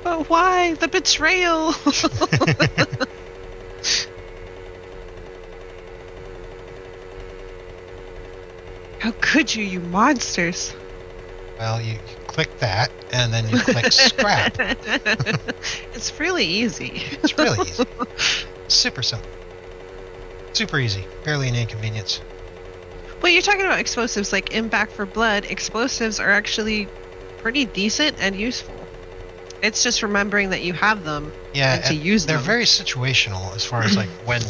But why? The betrayal! How could you monsters? Well, you click that, and then you click scrap. It's really easy. It's really easy. Super simple. Super easy. Barely an inconvenience. Well, you're talking about explosives, like in Back for Blood, explosives are actually pretty decent and useful. It's just remembering that you have them Yeah, and to use they're them. very situational as far as like when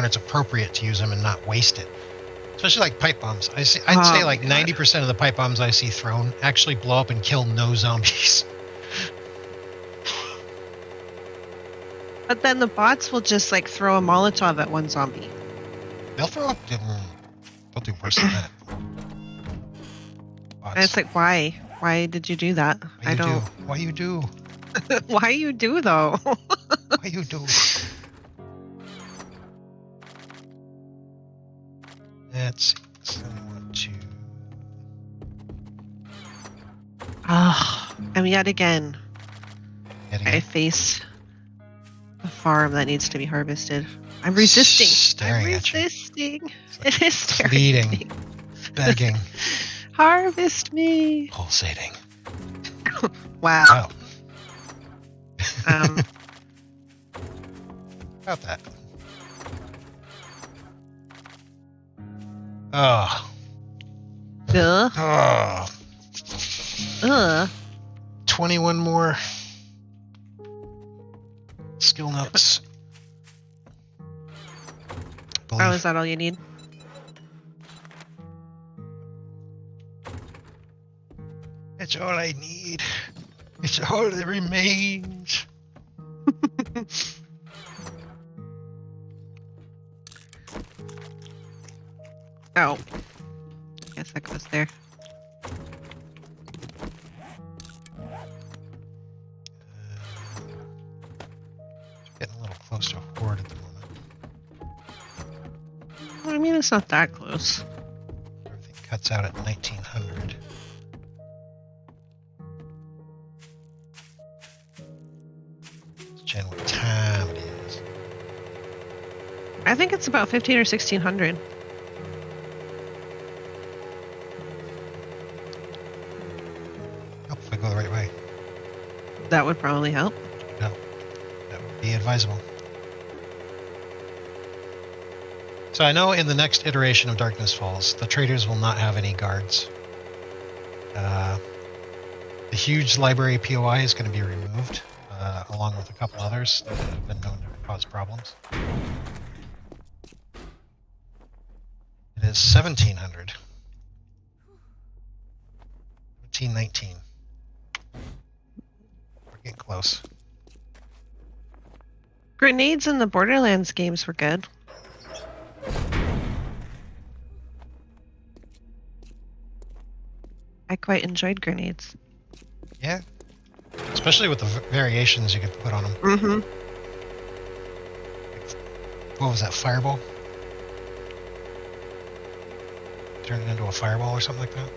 it's appropriate to use them and not waste it. Especially like pipe bombs. I'd say Oh like my God. 90% of the pipe bombs I see thrown actually blow up and kill no zombies. But then the bots will just like throw a Molotov at one zombie. They'll do worse than that. pots. And it's like, why? Why did you do that? Why you do? Why you do? Why you do though? Why you do? Let's see. So I want to. Ah, and yet again, Yet I again. face a farm that needs to be harvested. I'm resisting. Staring I'm at you. resisting. It is staring Pleading. at me. Begging. Harvest me. Pulsating. Wow. Wow. Um, About that. Oh. ugh. Oh. Ugh. 21 more skill notes. Oh, is that all you need? It's all I need. It's all that remains. Oh. Guess that goes there. Getting a little close to Horde at the moment. I mean, it's not that close. Everything cuts out at 1900. Jen, what time it is? I think it's about 15 or 1600. Hope if I go the right way. That would probably help. No, that would be advisable. So I know in the next iteration of Darkness Falls, the traders will not have any guards. The huge library POI is going to be removed, along with a couple others that have been known to cause problems. It is 1700. 1719. We're getting close. Grenades in the Borderlands games were good. I quite enjoyed grenades. Yeah. Especially with the variations you could put on them. Mm-hmm. What was that, fireball? Turn it into a fireball or something like that?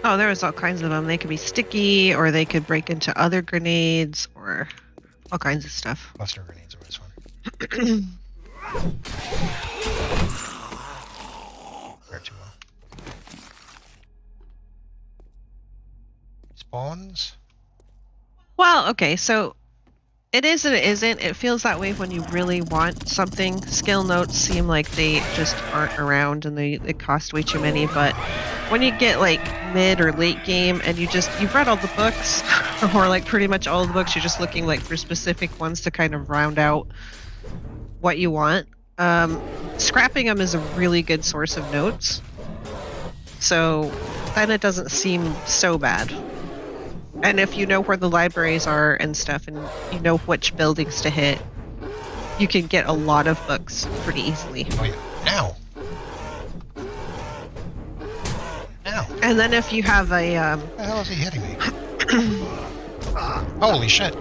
Oh, there was all kinds of them. They could be sticky, or they could break into other grenades, or all kinds of stuff. Cluster grenades are always fun. Fare too well. Spawns? Well, okay, so it is and it isn't. It feels that way when you really want something. Skill notes seem like they just aren't around and they cost way too many, but when you get like mid or late game and you've read all the books or like pretty much all the books, you're just looking like for specific ones to kind of round out what you want. Scrapping them is a really good source of notes. So then it doesn't seem so bad. And if you know where the libraries are and stuff and you know which buildings to hit, you can get a lot of books pretty easily. Oh yeah. Ow! Ow! And then if you have a What the hell is he hitting me? Holy shit!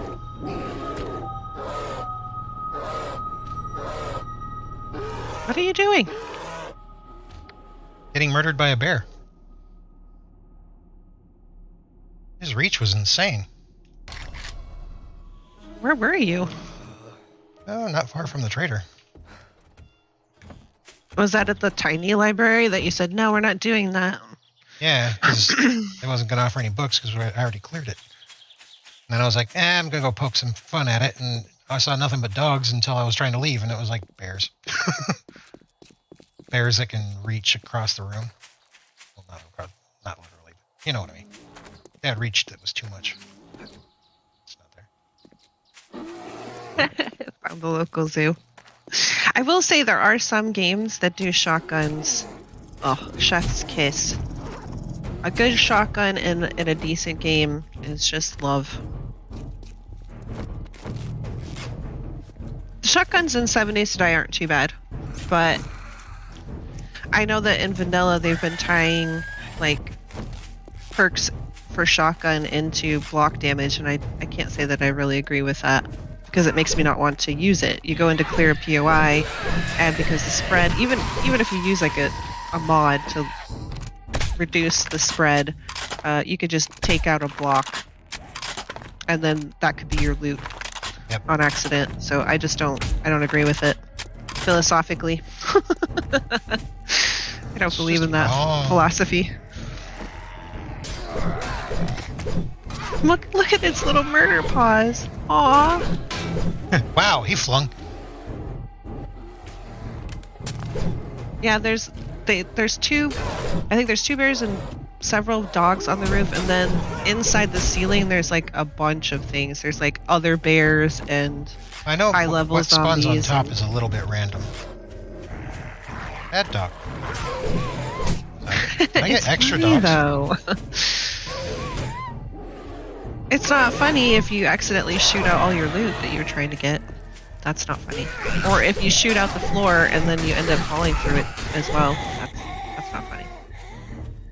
what are you doing? Getting murdered by a bear. His reach was insane. Where were you? Oh, not far from the trader. Was that at the tiny library that you said, no, we're not doing that? Yeah, because I wasn't going to offer any books because I already cleared it. And then I was like, I'm going to go poke some fun at it. And I saw nothing but dogs until I was trying to leave, and it was like bears. Bears that can reach across the room. Well, not literally, but you know what I mean. They had reach that was too much. It's not there. Found the local zoo. I will say there are some games that do shotguns. Oh, chef's kiss. A good shotgun in a decent game is just love. The shotguns in 7 Days to Die aren't too bad, but I know that in vanilla they've been tying like perks for shotgun into block damage, and I can't say that I really agree with that because it makes me not want to use it. You go into clear a POI, and because the spread, even if you use like a mod to reduce the spread, you could just take out a block, and then that could be your loot on accident. So I don't agree with it philosophically. I don't believe in that philosophy. Look at its little murder paws. Aww. Wow, he flung. Yeah, there's two. I think there's two bears and several dogs on the roof, and then inside the ceiling there's like a bunch of things. There's like other bears and I know high level what spawns on zombies top is a little bit random. Bad dog. Can I get extra funny, dogs? Though. It's not funny if you accidentally shoot out all your loot that you're trying to get. That's not funny. Or if you shoot out the floor and then you end up falling through it as well. That's not funny.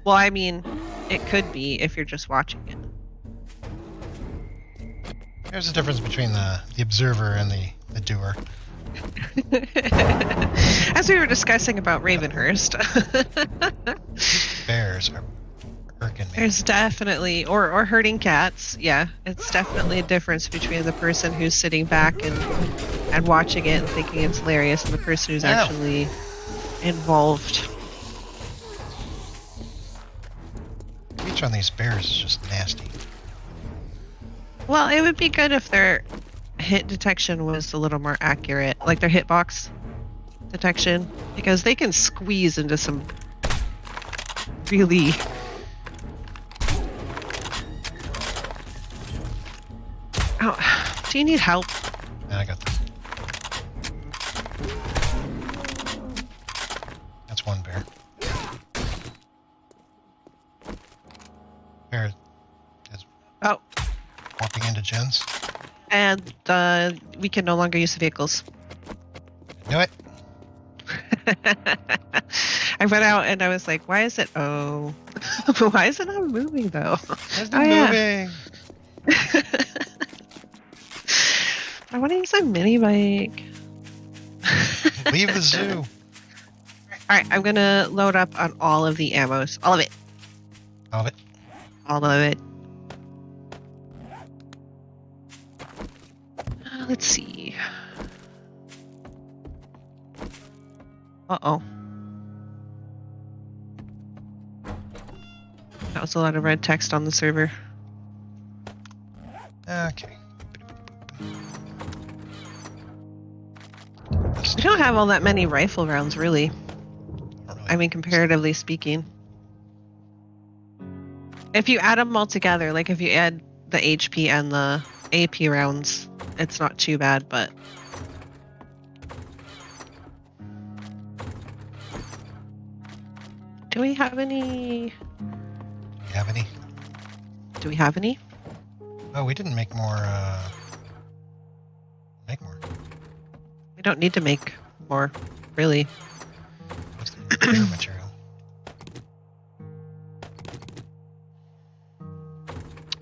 Well, I mean, it could be if you're just watching it. There's a difference between the observer and the doer. As we were discussing about Ravenhurst. Bears are irking me. There's definitely, or herding cats, yeah. It's definitely a difference between the person who's sitting back and watching it and thinking it's hilarious and the person who's actually involved. Each on these bears is just nasty. Well, it would be good if their hit detection was a little more accurate, like their hitbox detection, because they can squeeze into some really do you need help? Yeah, I got this. That's one bear. Bear is walking into gens. And we can no longer use the vehicles. Knew it. I went out and I was like, why is it? Oh, why is it not moving though? It's not moving. I want to use a mini bike. Leave the zoo. Alright, I'm gonna load up on all of the ammos. All of it. All of it. All of it. Let's see. Uh-oh. That was a lot of red text on the server. Okay. We don't have all that many rifle rounds, really. I mean, comparatively speaking. If you add them all together, like if you add the HP and the AP rounds, it's not too bad, but... Do we have any? Do we have any? Oh, we didn't make more, We don't need to make more, really. What's the repair material?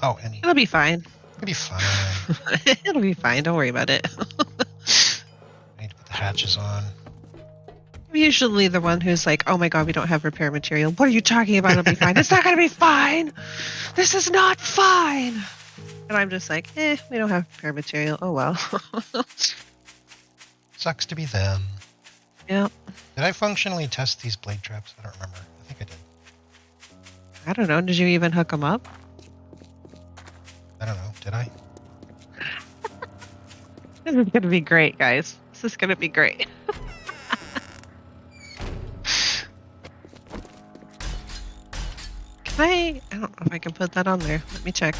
Oh, any. It'll be fine. It'll be fine. It'll be fine. Don't worry about it. I need to put the hatches on. I'm usually the one who's like, oh my god, we don't have repair material. What are you talking about? It'll be fine. It's not going to be fine. This is not fine. And I'm just like, we don't have repair material. Oh well. Sucks to be them. Yep. Did I functionally test these blade traps? I don't remember. I think I did. I don't know. Did you even hook them up? I don't know. Did I? This is going to be great, guys. This is going to be great. I don't know if I can put that on there. Let me check.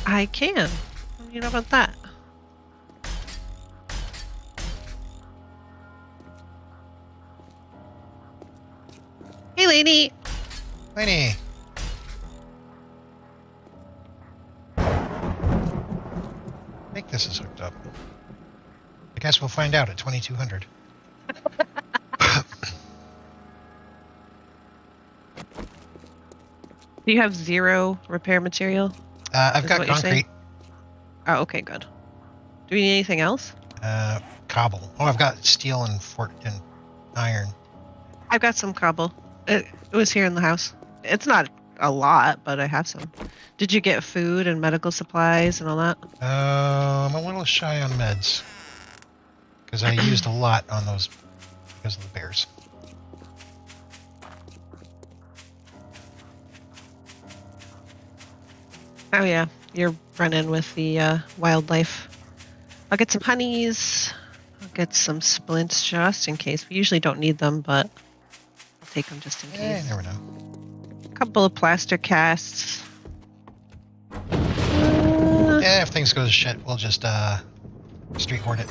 I can. What do you know about that? Hey, lady. Lady. I think this is hooked up. I guess we'll find out at 2200. Do you have 0 repair material? I've Is got what you're saying? concrete. Oh, okay, good. Do we need anything else? Cobble. Oh, I've got steel and iron. I've got some cobble. It was here in the house. It's not a lot, but I have some. Did you get food and medical supplies and all that? I'm a little shy on meds. Because I used a lot on those because of the bears. Oh yeah, you're running with the wildlife. I'll get some honeys. I'll get some splints just in case. We usually don't need them, but I'll take them just in case. You never know. A couple of plaster casts. Yeah, if things go to shit, we'll just street horde it.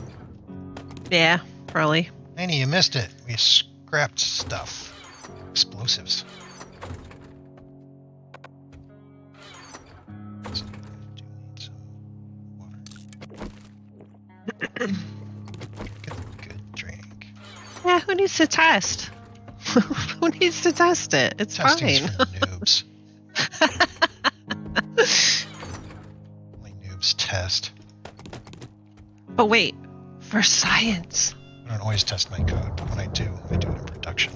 Yeah, probably. Annie, you missed it. We scrapped stuff. Explosives. So, do need some water. Get a good drink. Yeah, who needs to test? Who needs to test it? It's Testing's fine. for noobs. Only noobs test. But wait, for science. I don't always test my code, but when I do it in production.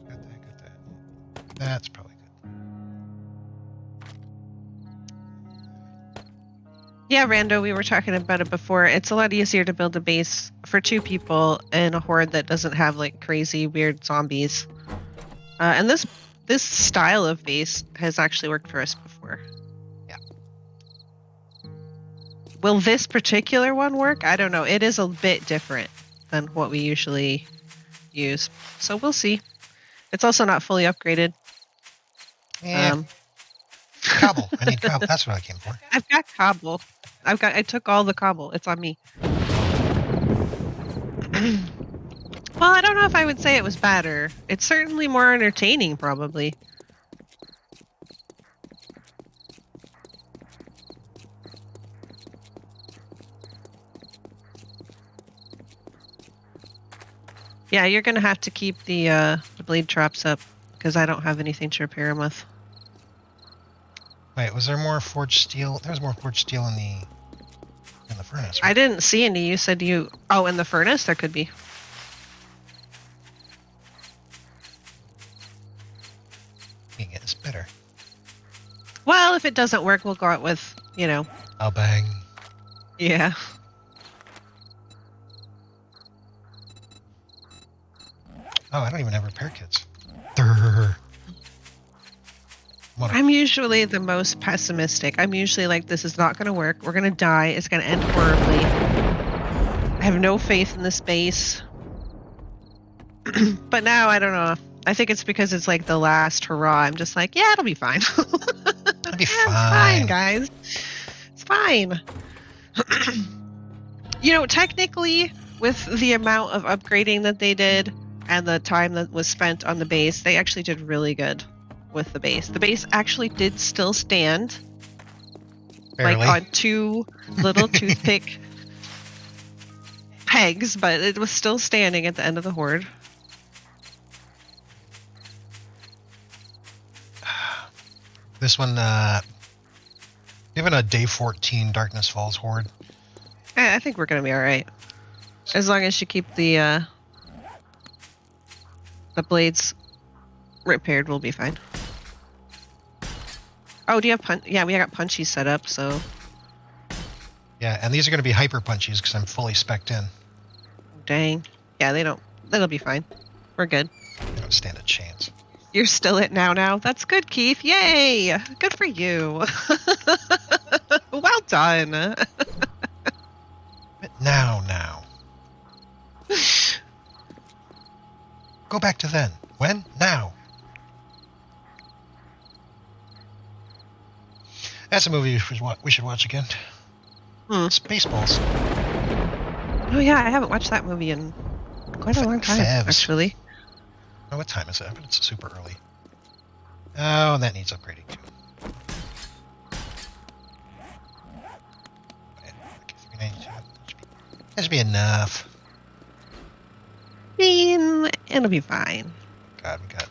Got that. That's probably good. Yeah, Rando, we were talking about it before. It's a lot easier to build a base for 2 people in a horde that doesn't have like crazy weird zombies. And this style of base has actually worked for us before. Yeah. Will this particular one work? I don't know. It is a bit different than what we usually use. So we'll see. It's also not fully upgraded. Yeah. Cobble. I need cobble. That's what I came for. I've got cobble. I took all the cobble. It's on me. Well, I don't know if I would say it was better. It's certainly more entertaining, probably. Yeah, you're gonna have to keep the blade traps up because I don't have anything to repair them with. Wait, was there more forged steel? There was more forged steel in the furnace. Right? I didn't see any. You said you... Oh, in the furnace? There could be. You can get this better. Well, if it doesn't work, we'll go out with, you know... I'll bang. Yeah. Oh, I don't even have repair kits. Durr. I'm usually the most pessimistic. I'm usually like, this is not going to work. We're going to die. It's going to end horribly. I have no faith in this base. But now, I don't know. I think it's because it's like the last hurrah. I'm just like, yeah, it'll be fine. It'll be It's fine. fine, guys. It's fine. You know, technically, with the amount of upgrading that they did and the time that was spent on the base, they actually did really good with the base. The base actually did still stand. Barely. Like on 2 little toothpick pegs, but it was still standing at the end of the horde. This one, given a day 14 Darkness Falls horde. I think we're gonna be all right, as long as you keep the blades repaired. We'll be fine. Oh, do you have yeah, we got punchy set up, so. Yeah, and these are going to be hyper punchies because I'm fully spec'd in. Dang. Yeah, they'll be fine. We're good. They don't stand a chance. You're still at now. That's good, Keith. Yay! Good for you. Well done. But now. Go back to then. When? Now. That's a movie we should watch again. Spaceballs. Oh yeah, I haven't watched that movie in quite a long time, actually. Oh, what time is it? But it's super early. Oh, and that needs upgrading too. That should be enough. I mean, it'll be fine. God, we got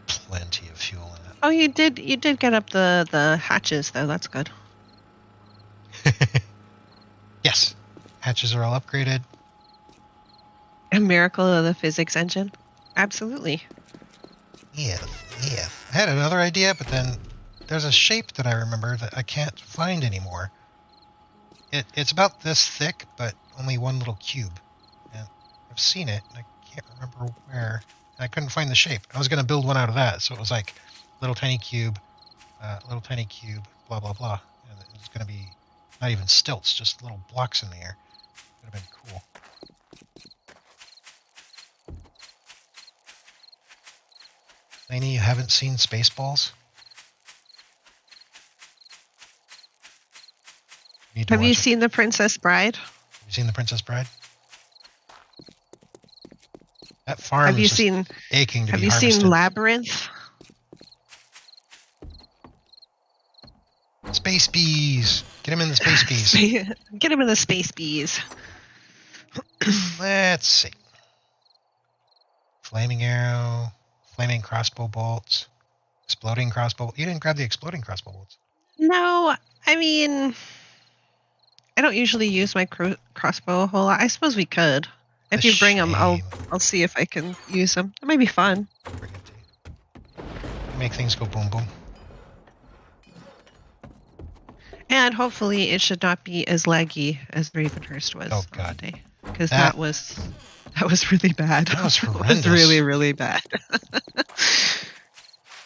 plenty of fuel Oh, you did get up the hatches though. That's good. Yes. Hatches are all upgraded. A miracle of the physics engine. Absolutely. Yeah. I had another idea, but then there's a shape that I remember that I can't find anymore. It's about this thick, but only one little cube. And I've seen it, and I can't remember where. And I couldn't find the shape. I was going to build one out of that, so it was like little tiny cube, blah, blah, blah. And it was going to be not even stilts, just little blocks in the air. Would have been cool. Lainey, you haven't seen Spaceballs? Have you seen The Princess Bride? Have you seen The Princess Bride? That farm Have you is just seen aching to Have be you harvested. seen Labyrinth? Space bees! Get him in the space bees. Get him in the space bees. Let's see. Flaming arrow, flaming crossbow bolts, exploding crossbow. You didn't grab the exploding crossbow bolts. No, I mean, I don't usually use my crossbow a whole lot. I suppose we could. If you bring them, I'll see if I can use them. It might be fun. Bring it to you. Make things go boom boom. And hopefully it should not be as laggy as Ravenhurst was. Oh God, because that was really bad. That was horrendous. It was really, really bad. It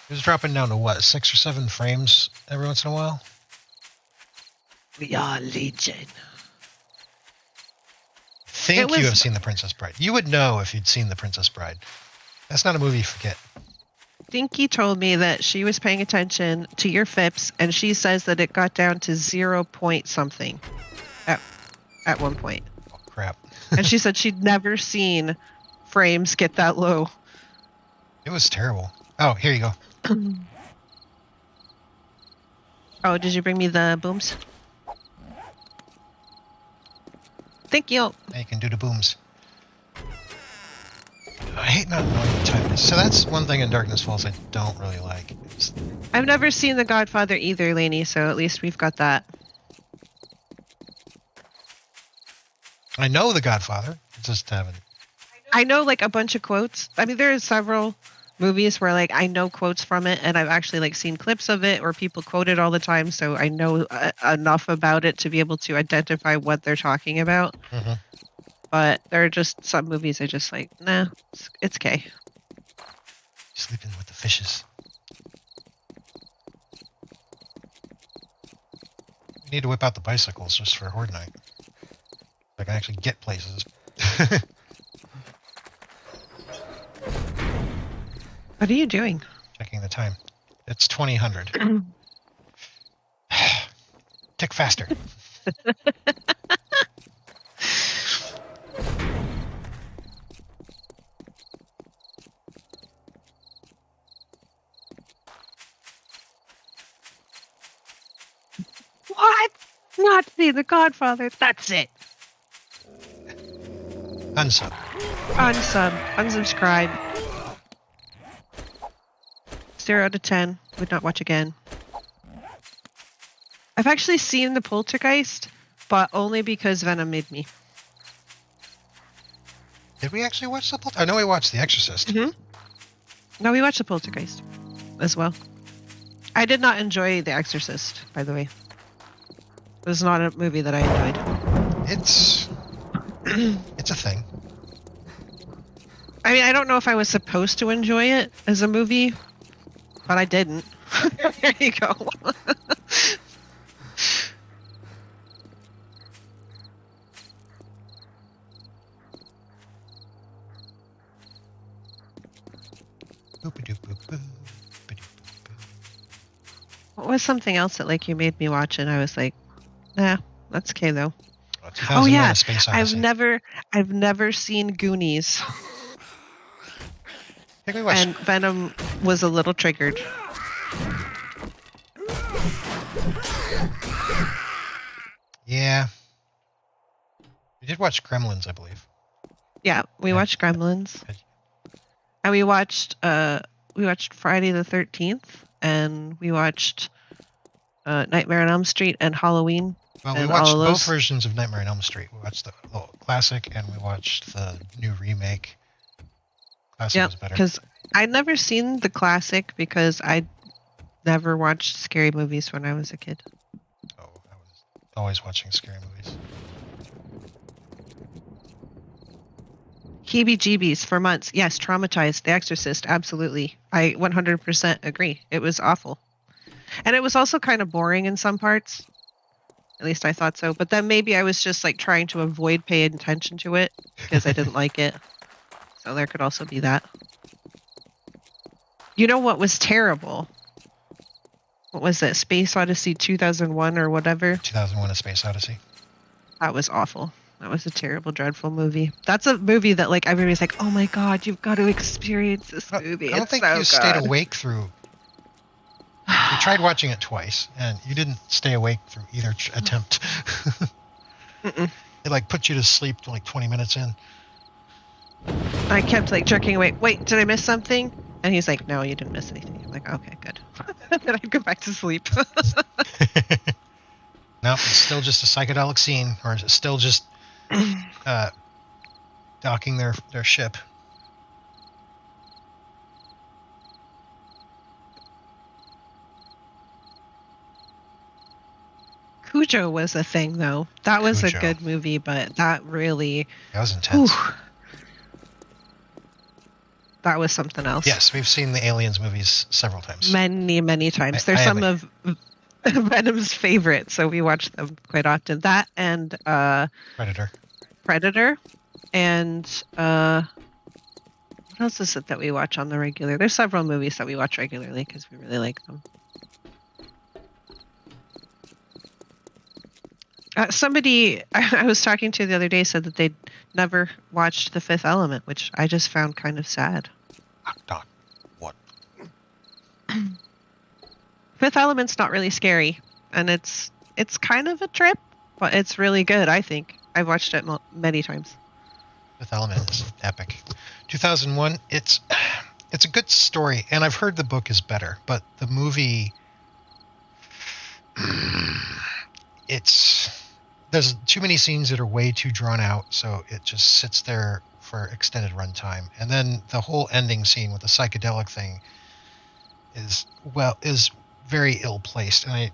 was dropping down to what, 6 or 7 frames every once in a while? We are Legion. I think you have seen The Princess Bride. You would know if you'd seen The Princess Bride. That's not a movie you forget. Dinky told me that she was paying attention to your FIPS, and she says that it got down to 0 point something at one point. Oh, crap. And she said she'd never seen frames get that low. It was terrible. Oh, here you go. Oh, did you bring me the booms? Thank you. Now you can do the booms. I hate not knowing what time it is. So that's one thing in Darkness Falls I don't really like. I've never seen The Godfather either, Lainey, so at least we've got that. I know The Godfather. I just haven't. I know like a bunch of quotes. I mean, there are several movies where like I know quotes from it, and I've actually like seen clips of it or people quote it all the time, so I know enough about it to be able to identify what they're talking about. Mm-hmm. But there are just some movies I just like, nah, it's okay. Sleeping with the fishes. We need to whip out the bicycles just for Horde night. I can actually get places. What are you doing? Checking the time. It's 2000. Tick faster. What? Not see The Godfather. That's it. Unsub. Unsubscribe. 0 out of 10. Would not watch again. I've actually seen The Poltergeist, but only because Venom made me. Did we actually watch the Poltergeist? I know we watched The Exorcist. Mm-hmm. No, we watched The Poltergeist as well. I did not enjoy The Exorcist, by the way. It was not a movie that I enjoyed. It's a thing. I mean, I don't know if I was supposed to enjoy it as a movie, but I didn't. There you go. What was something else that like you made me watch and I was like, nah, that's okay though. Oh yeah, I've never seen Goonies. I think we watched... And Venom was a little triggered. Yeah. We did watch Gremlins, I believe. Yeah, we watched Gremlins. And we watched Friday the 13th, and we watched Nightmare on Elm Street and Halloween. Well, we and watched all of both those. versions of Nightmare on Elm Street. We watched the classic and we watched the new remake. Classic Yeah, was better. because I'd never seen the classic because I never watched scary movies when I was a kid. Oh, I was always watching scary movies. Heebie-jeebies for months. Yes, traumatized. The Exorcist, absolutely. I 100% agree. It was awful. And it was also kind of boring in some parts. At least I thought so. But then maybe I was just like trying to avoid paying attention to it because I didn't like it. So there could also be that. You know what was terrible? What was it? Space Odyssey 2001 or whatever? 2001: A Space Odyssey. That was awful. That was a terrible, dreadful movie. That's a movie that like everybody's like, "Oh my god, you've got to experience this movie." I don't It's think so you stayed good." awake through. We tried watching it twice, and you didn't stay awake through either attempt. Mm-mm. It like put you to sleep like 20 minutes in. I kept like jerking away. Wait, did I miss something? And he's like, "No, you didn't miss anything." I'm like, "Okay, good." Then I'd go back to sleep. No, it's still just a psychedelic scene, or is it still just docking their ship? Cujo was a thing, though. That was Cujo. a good movie, but that really, That was intense. whew, that was something else. Yes, we've seen the Aliens movies several times. Many, many times. They're I some haven't. of Venom's favorites, so we watch them quite often. That and Predator. and what else is it that we watch on the regular? There's several movies that we watch regularly because we really like them. Somebody I was talking to the other day said that they'd never watched The Fifth Element, which I just found kind of sad. What? Fifth Element's not really scary, and it's kind of a trip, but it's really good, I think. I've watched it many times. Fifth Element is epic. 2001. It's a good story, and I've heard the book is better, but the movie, there's too many scenes that are way too drawn out, so it just sits there for extended runtime. And then the whole ending scene with the psychedelic thing is very ill placed, and I've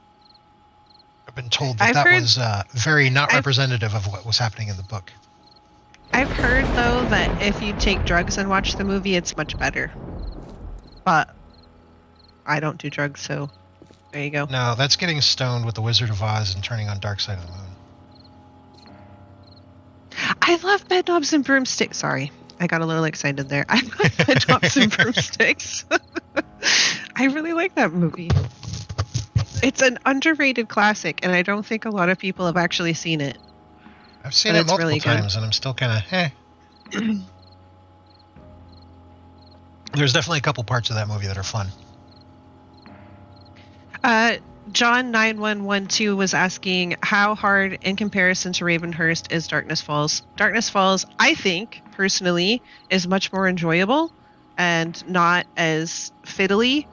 been told that was very not representative of what was happening in the book. I've heard though that if you take drugs and watch the movie, it's much better. But I don't do drugs, so there you go. No, that's getting stoned with the Wizard of Oz and turning on Dark Side of the Moon. I love Bedknobs and Broomsticks. Sorry, I got a little excited there. I love Bedknobs and Broomsticks. I really like that movie. It's an underrated classic, and I don't think a lot of people have actually seen it. I've seen it multiple really times, and I'm still kind of, There's definitely a couple parts of that movie that are fun. John 9112 was asking how hard in comparison to Ravenhurst is Darkness Falls. Darkness Falls, I think, personally, is much more enjoyable and not as fiddly,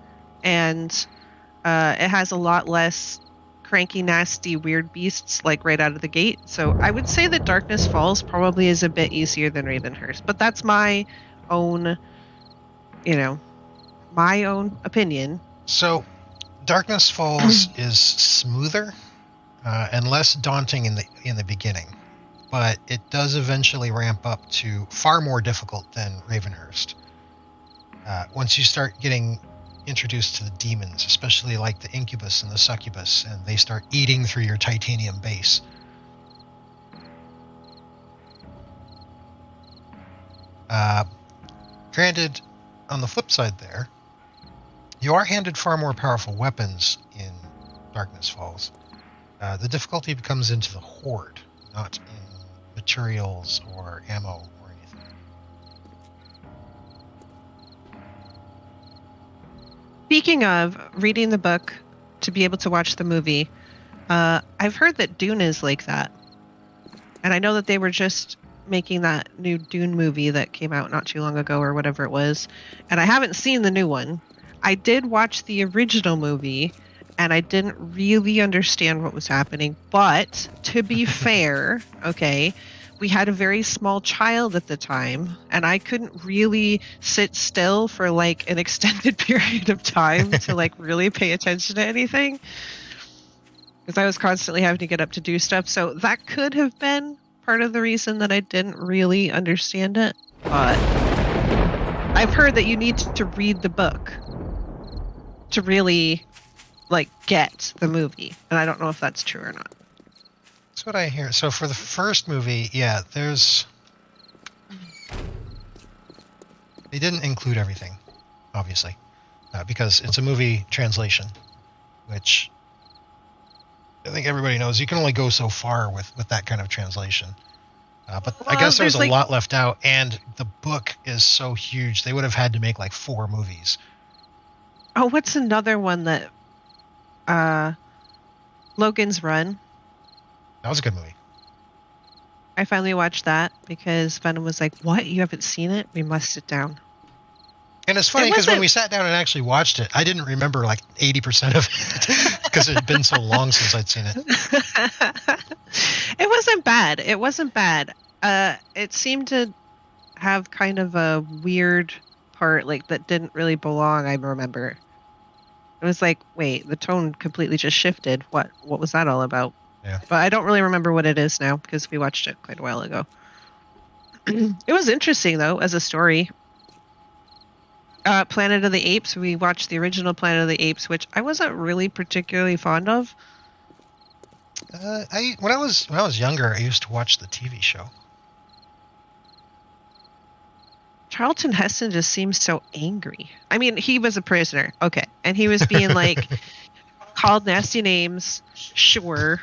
and it has a lot less cranky, nasty, weird beasts like right out of the gate. So I would say that Darkness Falls probably is a bit easier than Ravenhurst, but that's my own, my own opinion. So Darkness Falls is smoother and less daunting in the beginning, but it does eventually ramp up to far more difficult than Ravenhurst. Once you start getting introduced to the demons, especially like the incubus and the succubus, and they start eating through your titanium base. Granted, on the flip side there, you are handed far more powerful weapons in Darkness Falls. The difficulty comes into the Horde, not in materials or ammo or anything. Speaking of reading the book to be able to watch the movie, I've heard that Dune is like that. And I know that they were just making that new Dune movie that came out not too long ago or whatever it was. And I haven't seen the new one. I did watch the original movie, and I didn't really understand what was happening. But to be fair, okay, we had a very small child at the time, and I couldn't really sit still for like an extended period of time to like really pay attention to anything, because I was constantly having to get up to do stuff. So that could have been part of the reason that I didn't really understand it. But I've heard that you need to read the book to really like get the movie, and I don't know if that's true or not. That's what I hear. So for the first movie, yeah, they didn't include everything, obviously, because it's a movie translation, which I think everybody knows you can only go so far with that kind of translation. But I guess there was a lot left out, and the book is so huge, they would have had to make like 4 movies. Oh, what's another one that Logan's Run? That was a good movie. I finally watched that because Venom was like, "What? You haven't seen it? We must sit down." And it's funny because when we sat down and actually watched it, I didn't remember like 80% of it because it had been so long since I'd seen it. It wasn't bad. It wasn't bad. It seemed to have kind of a weird part, like that didn't really belong. I remember. It was like, wait, the tone completely just shifted. What was that all about? Yeah. But I don't really remember what it is now because we watched it quite a while ago. It was interesting though as a story. Planet of the Apes. We watched the original Planet of the Apes, which I wasn't really particularly fond of. When I was younger, I used to watch the TV show. Charlton Heston just seems so angry. I mean, he was a prisoner, okay, and he was being like called nasty names, sure,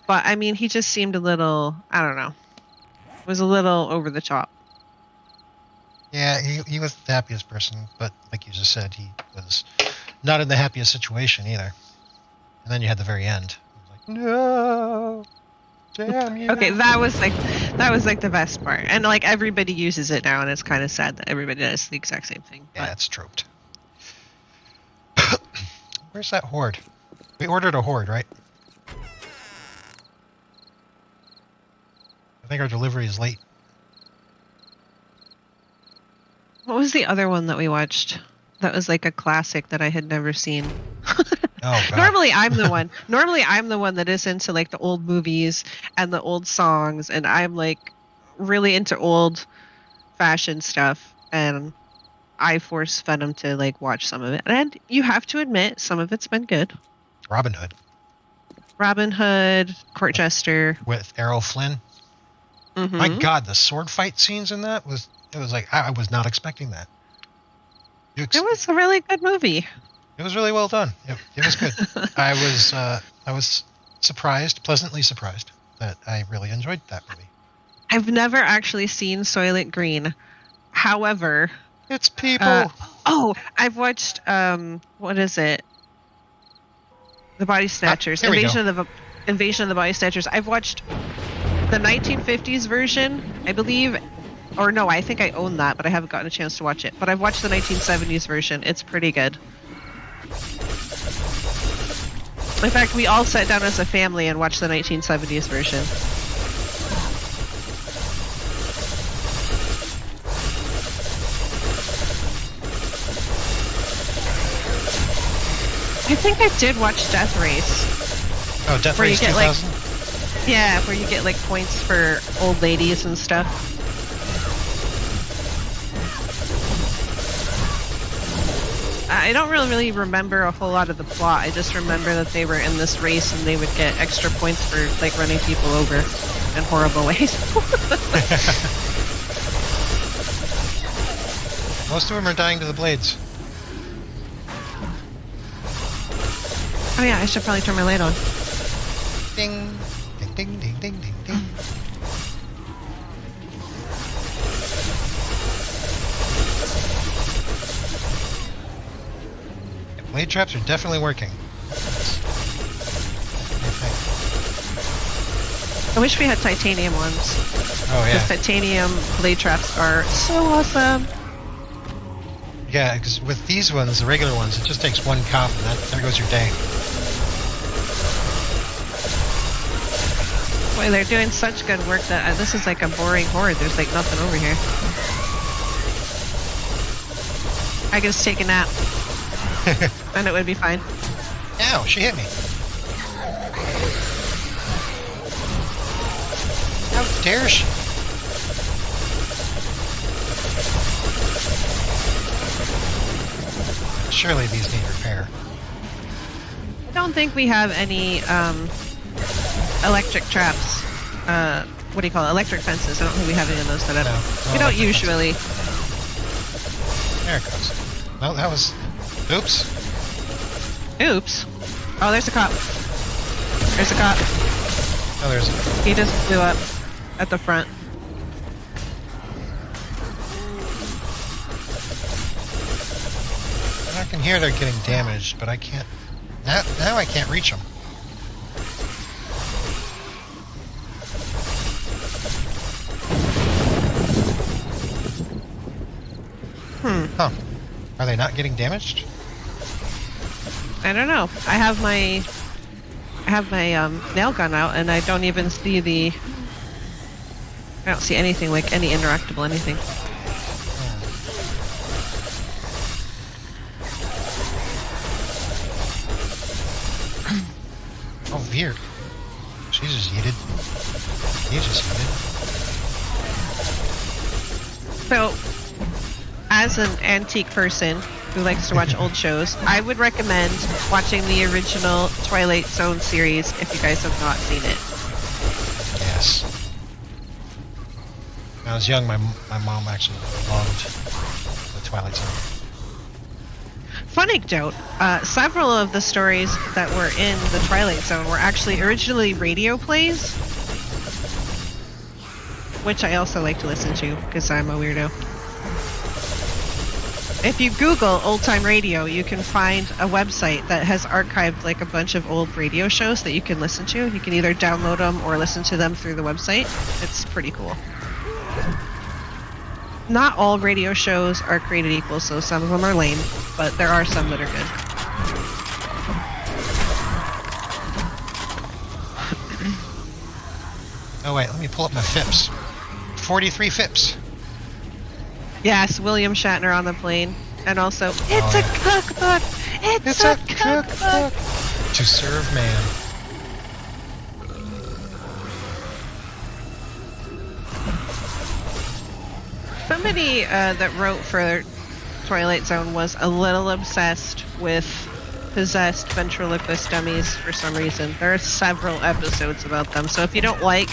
but I mean, he just seemed a little, I don't know, was a little over the top. Yeah, he was the happiest person, but like you just said, he was not in the happiest situation either. And then you had the very end. It was like, no, damn you. Okay, that was like the best part, and like everybody uses it now, and it's kind of sad that everybody does the exact same thing. Yeah, but. it's troped. Where's that Horde? We ordered a Horde, right? I think our delivery is late. What was the other one that we watched? That was like a classic that I had never seen. Oh, God. Normally I'm the one that is into like the old movies and the old songs, and I'm like really into old fashioned stuff, and I force Venom to like watch some of it. And you have to admit some of it's been good. Robin Hood, Court Jester. with Errol Flynn. Mm-hmm. My God, the sword fight scenes in that was like I was not expecting that. It was a really good movie. It was really well done. It was good. I was surprised, pleasantly surprised, that I really enjoyed that movie. I've never actually seen Soylent Green. However, it's people. I've watched what is it? The Body Snatchers. Invasion of the Body Snatchers. I've watched the 1950s version, I believe. Or no, I think I own that, but I haven't gotten a chance to watch it. But I've watched the 1970s version. It's pretty good. In fact, we all sat down as a family and watched the 1970s version. I think I did watch Death Race. Oh, Death Race 2000? Yeah, where you get like points for old ladies and stuff. I don't really remember a whole lot of the plot. I just remember that they were in this race and they would get extra points for like running people over in horrible ways. Most of them are dying to the blades. Oh yeah, I should probably turn my light on. Ding, ding, ding, ding, ding, ding, ding. Blade traps are definitely working. I wish we had titanium ones. Oh yeah. Because titanium blade traps are so awesome. Yeah, because with these ones, the regular ones, it just takes one cop and there goes your day. Boy, they're doing such good work that this is like a boring horde. There's like nothing over here. I could just take a nap. And it would be fine. Ow, she hit me. How dare she? Surely these need repair. I don't think we have any electric traps. What do you call it? Electric fences. I don't think we have any of those set up. No, We don't usually. There it goes. No, that was... Oops. Oops. Oh, there's a cop. There's a cop. Oh, there's... He just blew up at the front. I can hear they're getting damaged, but I can't... Now I can't reach them. Huh. Are they not getting damaged? I don't know. I have my nail gun out, and I don't even see the. I don't see anything like any interactable anything. Oh, weird. She's just yeeted. He's just yeeted. So, as an antique person who likes to watch old shows, I would recommend watching the original Twilight Zone series if you guys have not seen it. Yes. When I was young, my mom actually loved the Twilight Zone. Fun anecdote, several of the stories that were in the Twilight Zone were actually originally radio plays, which I also like to listen to because I'm a weirdo. If you Google old time radio, you can find a website that has archived like a bunch of old radio shows that you can listen to. You can either download them or listen to them through the website. It's pretty cool. Not all radio shows are created equal, so some of them are lame, but there are some that are good. Oh wait, let me pull up my FIPS. 43 FIPS. Yes, William Shatner on the plane. And also, it's a cookbook! It's a cookbook! To serve man. Somebody that wrote for Twilight Zone was a little obsessed with possessed ventriloquist dummies for some reason. There are several episodes about them, so if you don't like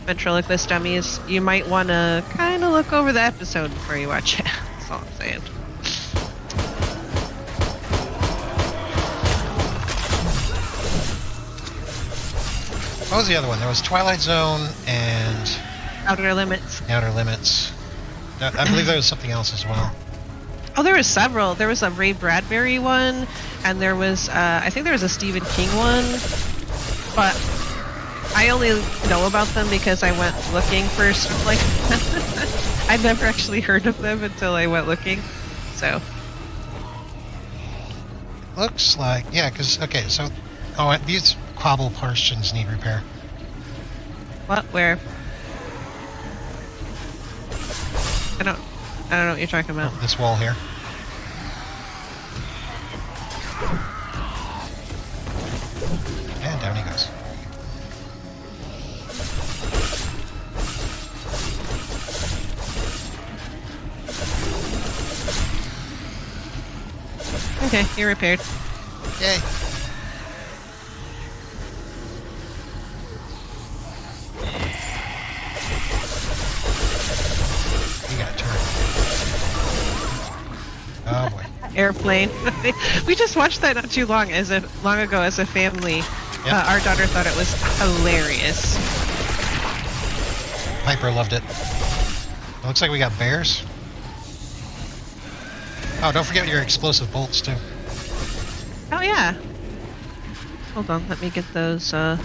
ventriloquist dummies, you might want to kind of look over the episode before you watch it. That's all I'm saying. What was the other one? There was Twilight Zone and Outer Limits. Outer Limits. I believe there was something else as well. Oh, there was several. There was a Ray Bradbury one, and there was, I think there was a Stephen King one, but I only know about them because I went looking for stuff like that. I'd never actually heard of them until I went looking, so. Looks like, yeah, because, okay, so, oh, these cobble portions need repair. What? Where? I don't know what you're talking about. Oh, this wall here. And down he goes. Okay, you're repaired. Yay. You got a turret. Oh boy. Airplane. We just watched that not too long ago as a family. Yep. Our daughter thought it was hilarious. Piper loved it. It looks like we got bears. Oh, don't forget your explosive bolts too. Oh yeah. Hold on, let me get those. Oh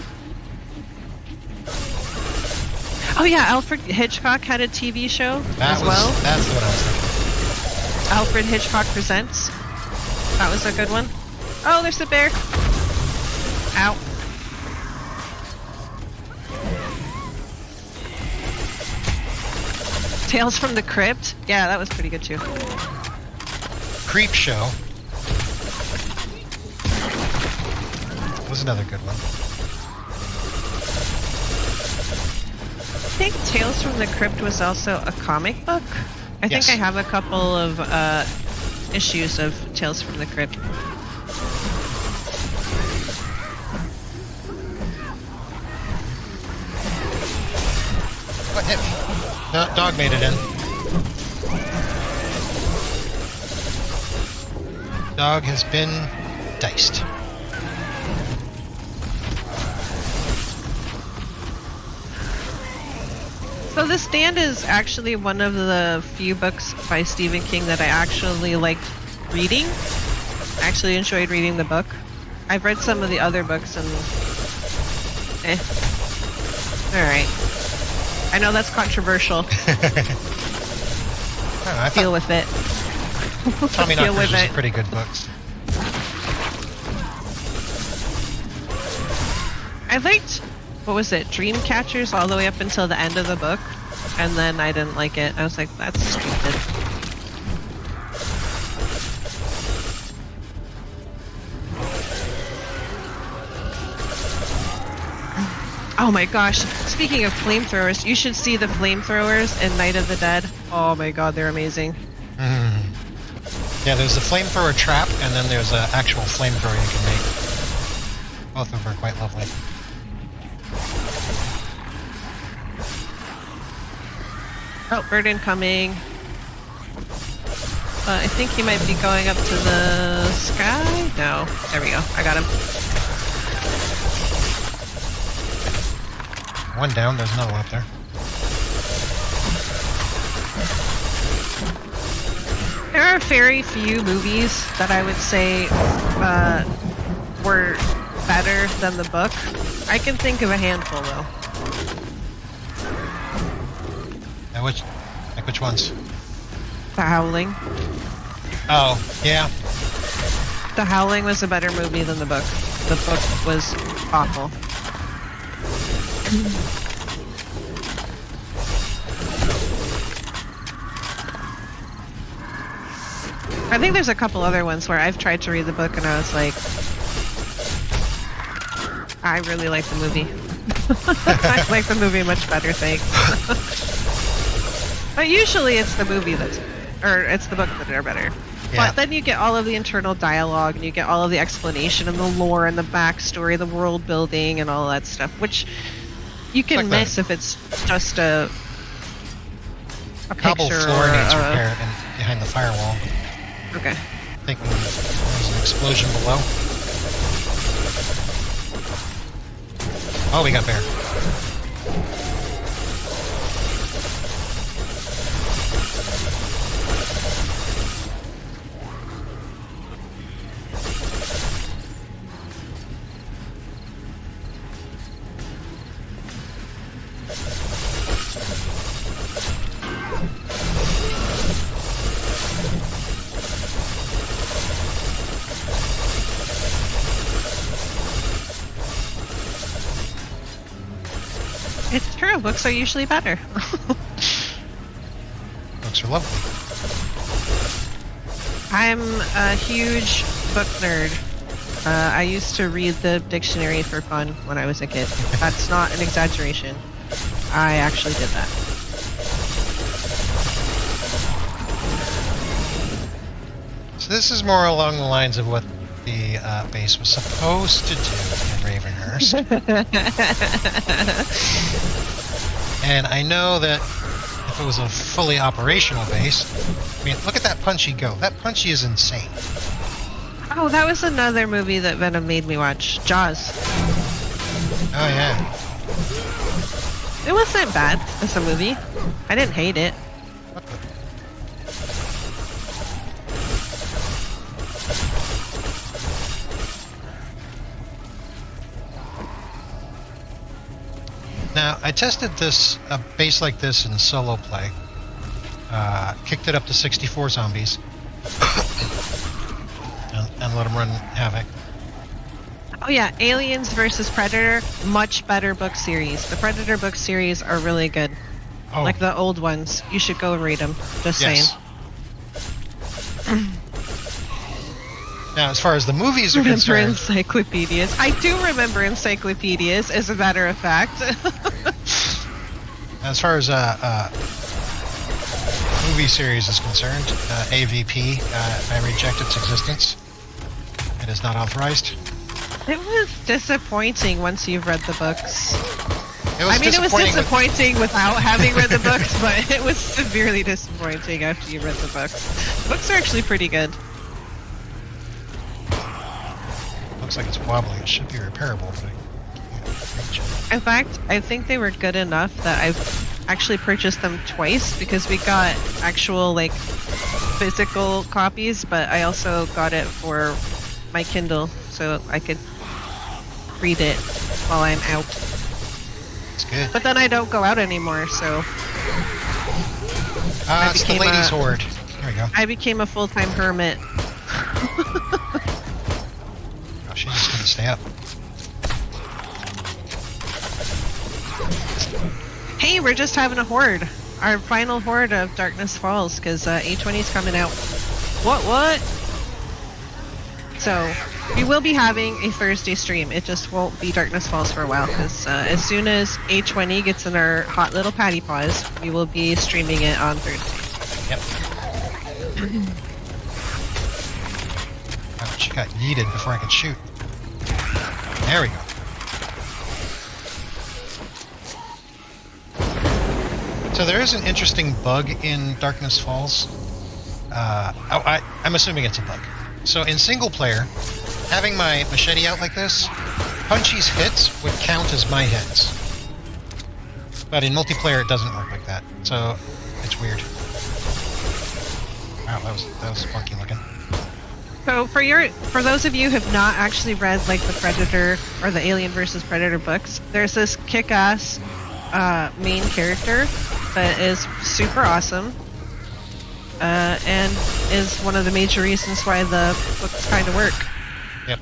yeah, Alfred Hitchcock had a TV show as well. That's what I was Alfred Hitchcock Presents. That was a good one. Oh, there's the bear. Ow. Tales from the Crypt. Yeah, that was pretty good too. Creep Show was another good one. I think Tales from the Crypt was also a comic book. I Yes. think I have a couple of issues of Tales from the Crypt. What hit me? No, dog made it in. Dog has been diced. So The Stand is actually one of the few books by Stephen King that I actually liked reading. I actually enjoyed reading the book. I've read some of the other books and Alright. I know that's controversial. I Deal with it. Tommy Deal Knockers with was it. a pretty good books. I liked, what was it, Dreamcatchers all the way up until the end of the book, and then I didn't like it. I was like, that's stupid. Oh my gosh, speaking of flamethrowers, you should see the flamethrowers in Night of the Dead. Oh my god, they're amazing. Yeah, there's the flamethrower trap, and then there's an actual flamethrower you can make. Both of them are quite lovely. Oh, bird incoming. I think he might be going up to the sky? No. There we go. I got him. One down, there's another one up there. There are very few movies that I would say were better than the book. I can think of a handful, though. Which ones? The Howling. Oh, yeah. The Howling was a better movie than the book. The book was awful. I think there's a couple other ones where I've tried to read the book and I was like, I really like the movie. I like the movie much better, thanks. But usually it's the movie it's the book that are better. Yeah. But then you get all of the internal dialogue and you get all of the explanation and the lore and the backstory, the world building and all that stuff, which you can miss if it's just a Cobble picture floor or needs repair behind the firewall. Okay. Thinking there's an explosion below. Oh, we got bear. It's true. Books are usually better. Books are lovely. I'm a huge book nerd. I used to read the dictionary for fun when I was a kid. That's not an exaggeration. I actually did that. So this is more along the lines of what the base was supposed to do in Ravenhurst. And I know that if it was a fully operational base, I mean, look at that Punchy go. That Punchy is insane. Oh, that was another movie that Venom made me watch. Jaws. Oh, yeah. It wasn't bad as a movie. I didn't hate it. What the? Now, I tested a base like this in solo play. Kicked it up to 64 zombies. and let them run havoc. Oh yeah, Aliens versus Predator, much better book series. The Predator book series are really good. Oh, Like the old ones. You should go read them. Just saying. Now, as far as the movies are Remember concerned, encyclopedias. I do remember encyclopedias, as a matter of fact. as far as movie series is concerned, AVP, I reject its existence. It is not authorized. It was disappointing once you've read the books. It was It was with- disappointing without having read the books, but it was severely disappointing after you read the books. The books are actually pretty good. Looks like it's wobbly. It should be repairable, but I can't reach it. In fact, I think they were good enough that I've actually purchased them twice because we got actual like physical copies, but I also got it for my Kindle so I could read it while I'm out. It's good. But then I don't go out anymore, so It's the became ladies' a- horde. There we go. I became a full-time hermit. Oh, she's just gonna stay up. Hey, we're just having a horde. Our final horde of Darkness Falls, because A20 is coming out. What? So, we will be having a Thursday stream. It just won't be Darkness Falls for a while, because as soon as A20 gets in our hot little patty paws, we will be streaming it on Thursday. Yep. Oh, she got yeeted before I could shoot. There we go. So there is an interesting bug in Darkness Falls. I'm assuming it's a bug. So in single player, having my machete out like this, Punchy's hits would count as my hits. But in multiplayer, it doesn't work like that. So it's weird. Wow, that was funky looking. So for those of you who have not actually read like the Predator or the Alien versus Predator books, there's this kick-ass main character that is super awesome and is one of the major reasons why the books kind of work. Yep.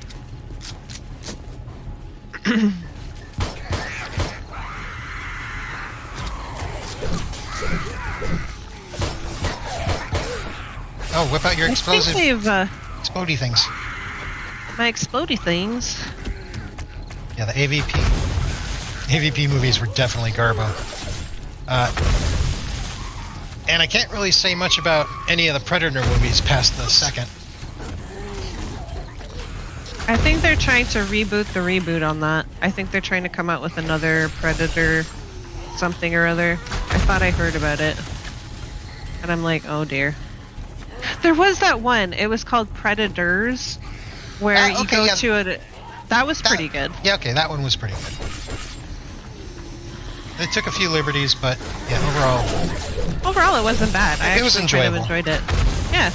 Oh, whip out your I explosive think they've explodey things. my explodey things. Yeah, the AVP movies were definitely garbo. And I can't really say much about any of the Predator movies past the second. I think they're trying to reboot the reboot on that. I think they're trying to come out with another Predator something or other. I thought I heard about it. And I'm like, oh dear. There was that one. It was called Predators, where you go to it. That was pretty good. Yeah, okay, that one was pretty good. They took a few liberties, but yeah, Overall, it wasn't bad. I It was actually kind of enjoyable. enjoyed it. Yeah.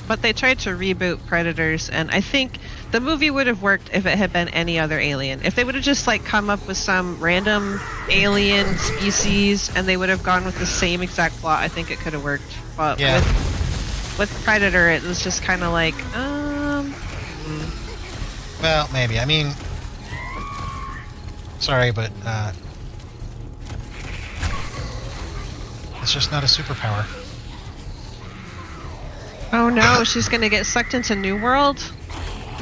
But they tried to reboot Predators, and I think the movie would have worked if it had been any other alien. If they would have just like come up with some random alien species and they would have gone with the same exact plot, I think it could have worked. But Yeah. with Predator, it was just kind of like, well, maybe. I mean, sorry, but it's just not a superpower. oh no, she's gonna get sucked into New World?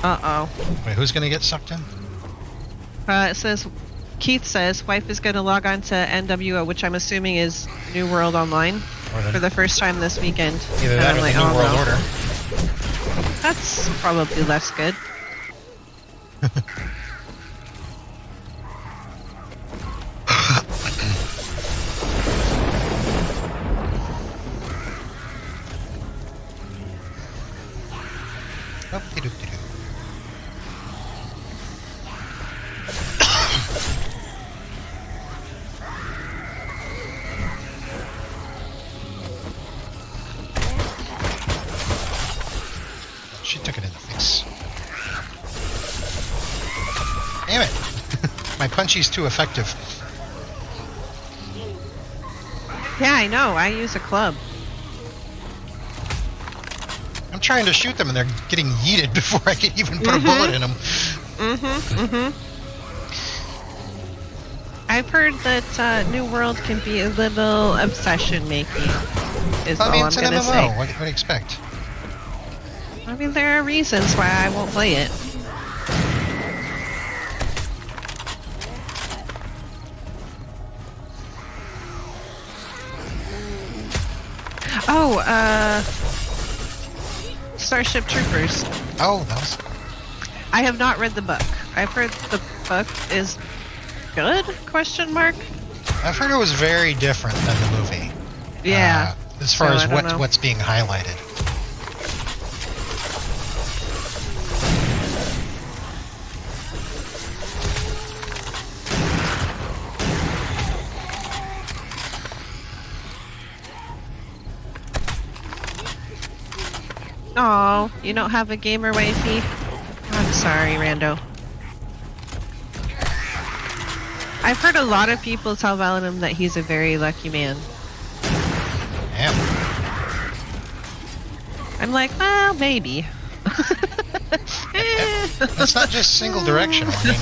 Uh-oh. Wait, who's gonna get sucked in? It says, Keith says, wife is gonna log on to NWO, which I'm assuming is New World Online, Or for the first time this weekend. either And that I'm or like, the New oh, World no. Order. That's probably less good. Oh, dee-doo-dee-doo. She took it in the face. Damn it! My punchy's too effective. Yeah, I know. I use a club. I'm trying to shoot them and they're getting yeeted before I can even put a bullet in them. I've heard that New World can be a little obsession making. Is all I'm it's an gonna MMO. say. What do you expect? I mean, there are reasons why I won't play it. Oh, Starship Troopers. Oh, that was... I have not read the book. I've heard the book is good? Question mark. I've heard it was very different than the movie. Yeah. As far So as I don't know. what's being highlighted. Oh, you don't have a gamer wifey? I'm sorry, Rando. I've heard a lot of people tell Valenum that he's a very lucky man. Damn. I'm like, well, maybe. It's not just single directional. I mean,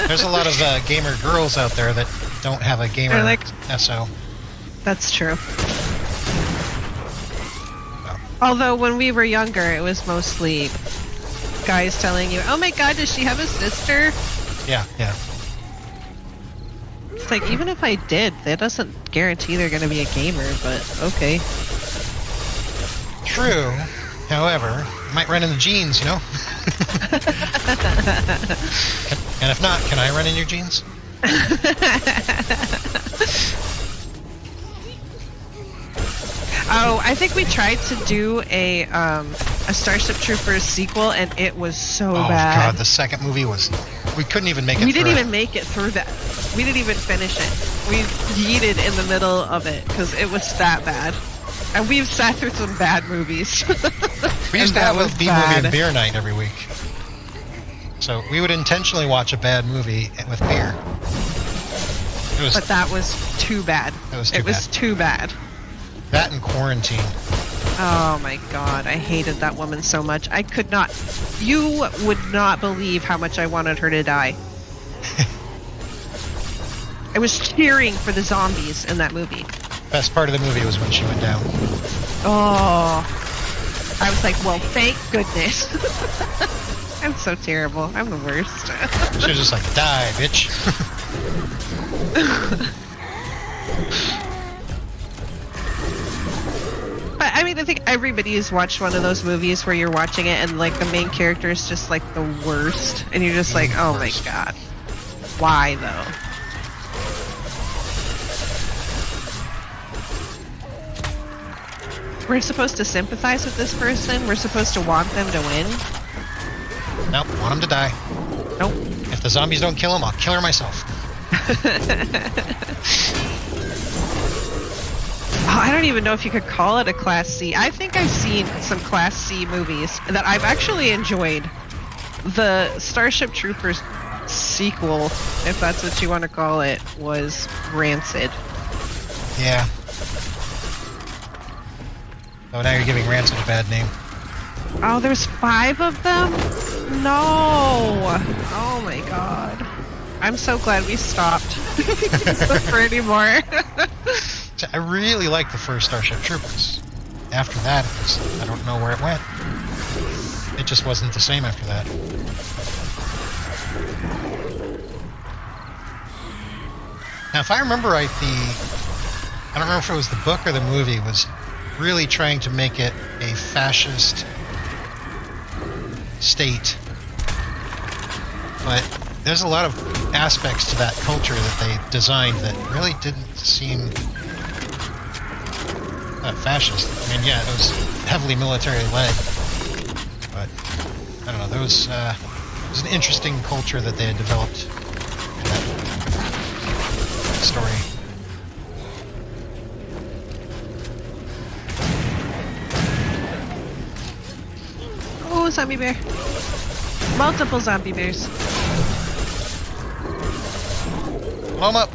there's a lot of gamer girls out there that don't have a gamer They're like- SO. That's true. Although when we were younger, it was mostly guys telling you, "Oh my God, does she have a sister?" Yeah. It's like, even if I did, that doesn't guarantee they're going to be a gamer. But okay. True. However, you might run in the jeans, you know? And if not, can I run in your jeans? Oh, I think we tried to do a Starship Troopers sequel, and it was so Oh bad. god, the second movie was... We couldn't even make it We through. didn't even make it through that. We didn't even finish it. We yeeted in the middle of it because it was that bad. And we've sat through some bad movies. We used to And that have a was B-movie bad. and beer night every week. So we would intentionally watch a bad movie with beer. It was But that was too bad. It was too bad. too bad. That and quarantine. Oh my god, I hated that woman so much. I could not. You would not believe how much I wanted her to die. I was cheering for the zombies in that movie. Best part of the movie was when she went down. Oh. I was like, well, thank goodness. I'm so terrible. I'm the worst. She was just like, die, bitch. But I mean, I think everybody has watched one of those movies where you're watching it and like the main character is just like the worst, and you're just like, oh my god, why though? We're supposed to sympathize with this person. We're supposed to want them to win. Nope, want him to die. Nope. If the zombies don't kill him, I'll kill her myself. Oh, I don't even know if you could call it a Class C. I think I've seen some Class C movies that I've actually enjoyed. The Starship Troopers sequel, if that's what you want to call it, was rancid. Yeah. Oh, now you're giving Rancid a bad name. Oh, there's 5 of them? No! Oh my god. I'm so glad we stopped. For anymore. I really liked the first Starship Troopers. After that, it was, I don't know where it went. It just wasn't the same after that. Now, if I remember right, I don't remember if it was the book or the movie, was really trying to make it a fascist state. But there's a lot of aspects to that culture that they designed that really didn't seem fascist. I mean, yeah, it was heavily military led, but I don't know. There was it was an interesting culture that they had developed in that story. Oh, zombie bear. Multiple zombie bears. Blow 'em up.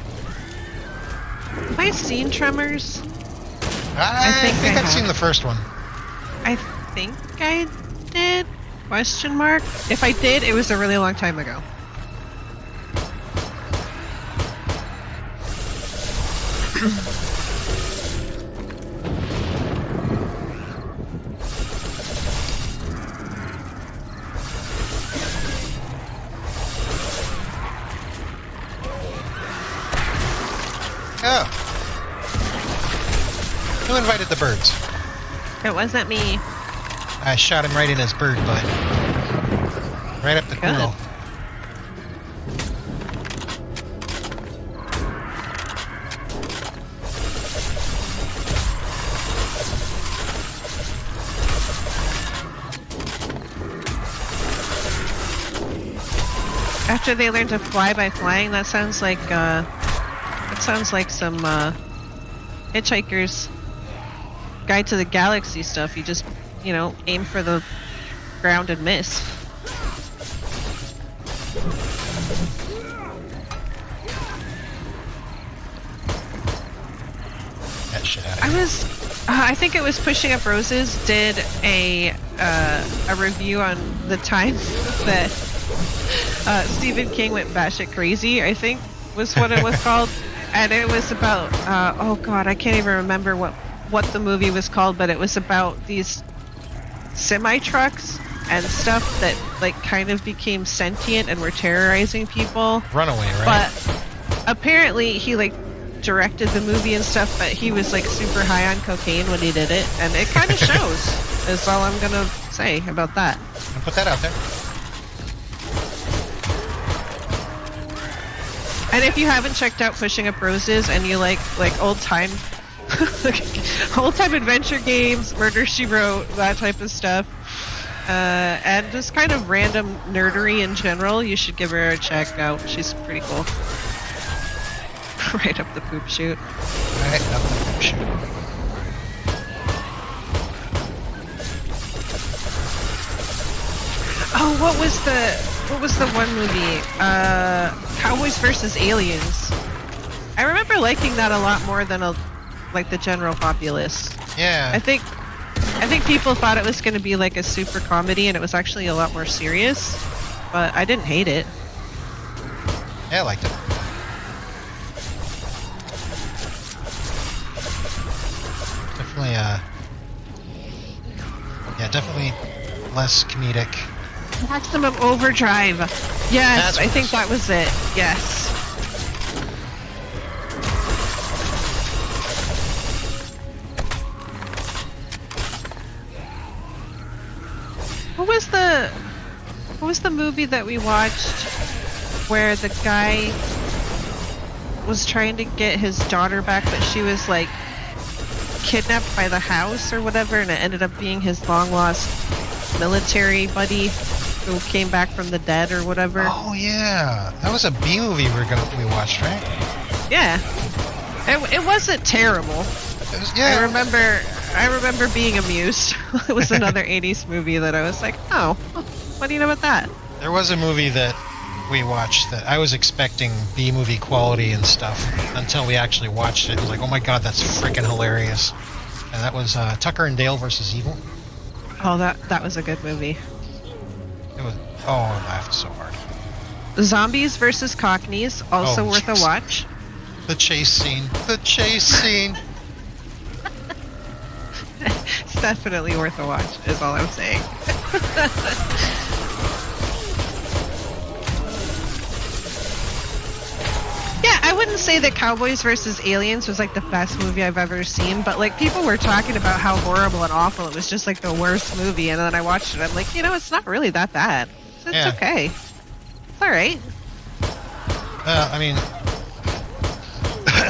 Have I seen Tremors? I think I've have. seen the first one. I think I did? Question mark? If I did, it was a really long time ago. Oh. Who invited the birds? It wasn't me. I shot him right in his bird butt. Right up the Good. culo. After they learn to fly by flying, that sounds like some Hitchhiker's Guide to the Galaxy stuff. You just, aim for the ground and miss. That shit out of here. I think it was Pushing Up Roses did a review on the time that Stephen King went batshit crazy, I think was what it was called. And it was about, oh god, I can't even remember what the movie was called, but it was about these semi-trucks and stuff that kind of became sentient and were terrorizing people. Runaway, right? But apparently he directed the movie and stuff, but he was super high on cocaine when he did it, and it kind of shows. Is all I'm gonna say about that. I'll put that out there. And if you haven't checked out Pushing Up Roses and you like old time adventure games, Murder She Wrote, that type of stuff, and just kind of random nerdery in general, you should give her a check out. She's pretty cool. Right up the poop chute. Right up the poop chute. Oh, what was the one movie? Cowboys versus Aliens. I remember liking that a lot more than the general populace. Yeah. I think people thought it was going to be a super comedy, and it was actually a lot more serious. But I didn't hate it. Yeah, I liked it. Definitely less comedic. Maximum Overdrive. Yes, I think it. that was it. Yes. What was the movie that we watched where the guy was trying to get his daughter back, but she was kidnapped by the house or whatever, and it ended up being his long lost military buddy who came back from the dead or whatever? Oh yeah, that was a B movie we watched, right? Yeah. It wasn't terrible. It was, yeah. I remember being amused. It was another 80s movie that I was like, oh, what do you know about that? There was a movie that we watched that I was expecting B movie quality and stuff until we actually watched it. It was like, oh my god, that's freaking hilarious. And that was Tucker and Dale versus Evil. Oh, that was a good movie. It was. Oh, I laughed so hard. Zombies versus Cockneys, also worth a watch. The chase scene. The chase scene. It's definitely worth a watch, is all I'm saying. Yeah, I wouldn't say that Cowboys versus Aliens was the best movie I've ever seen, but people were talking about how horrible and awful it was, just the worst movie, and then I watched it, I'm like, it's not really that bad. It's okay. It's alright. I mean,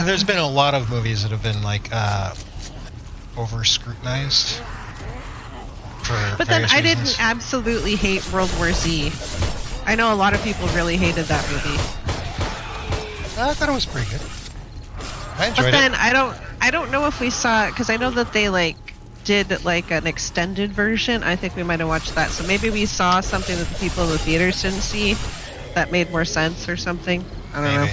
there's been a lot of movies that have been over scrutinized. But then I reasons. didn't absolutely hate World War Z. I know a lot of people really hated that movie. I thought it was pretty good. I enjoyed but then it. I don't know if we saw it, because I know that they did an extended version. I think we might have watched that, so maybe we saw something that the people in the theaters didn't see that made more sense or something. I don't know.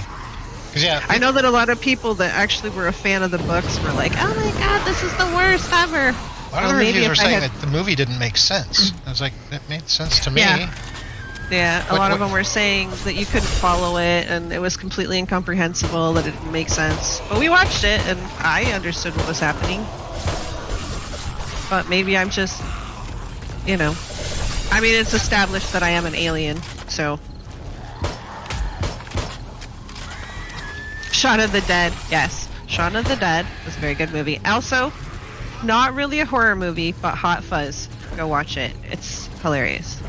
'Cause, yeah, I know that a lot of people that actually were a fan of the books were like, "Oh my god, this is the worst ever." a lot of the reviews were saying that the movie didn't make sense. I was like, it made sense to me. Yeah, a lot of them were saying that you couldn't follow it and it was completely incomprehensible, that it didn't make sense. But we watched it and I understood what was happening. But maybe I'm just, you know, I mean, it's established that I am an alien, so. Shaun of the Dead, yes. Shaun of the Dead was a very good movie. Also, not really a horror movie, but Hot Fuzz. Go watch it. It's hilarious.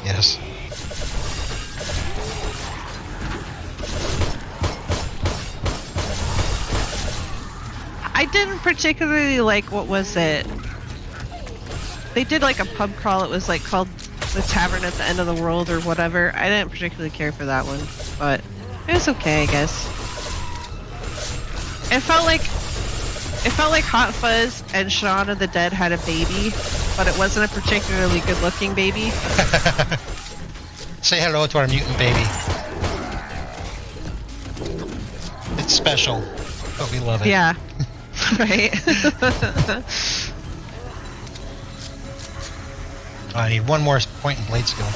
Yes. I didn't particularly like, what was it? They did like a pub crawl. It was like called The Tavern at the End of the World or whatever. I didn't particularly care for that one, but it was okay, I guess. It felt like Hot Fuzz and Shaun of the Dead had a baby, but it wasn't a particularly good-looking baby. Say hello to our mutant baby. It's special, but we love it. Yeah. Right. I need one more point and blade skill.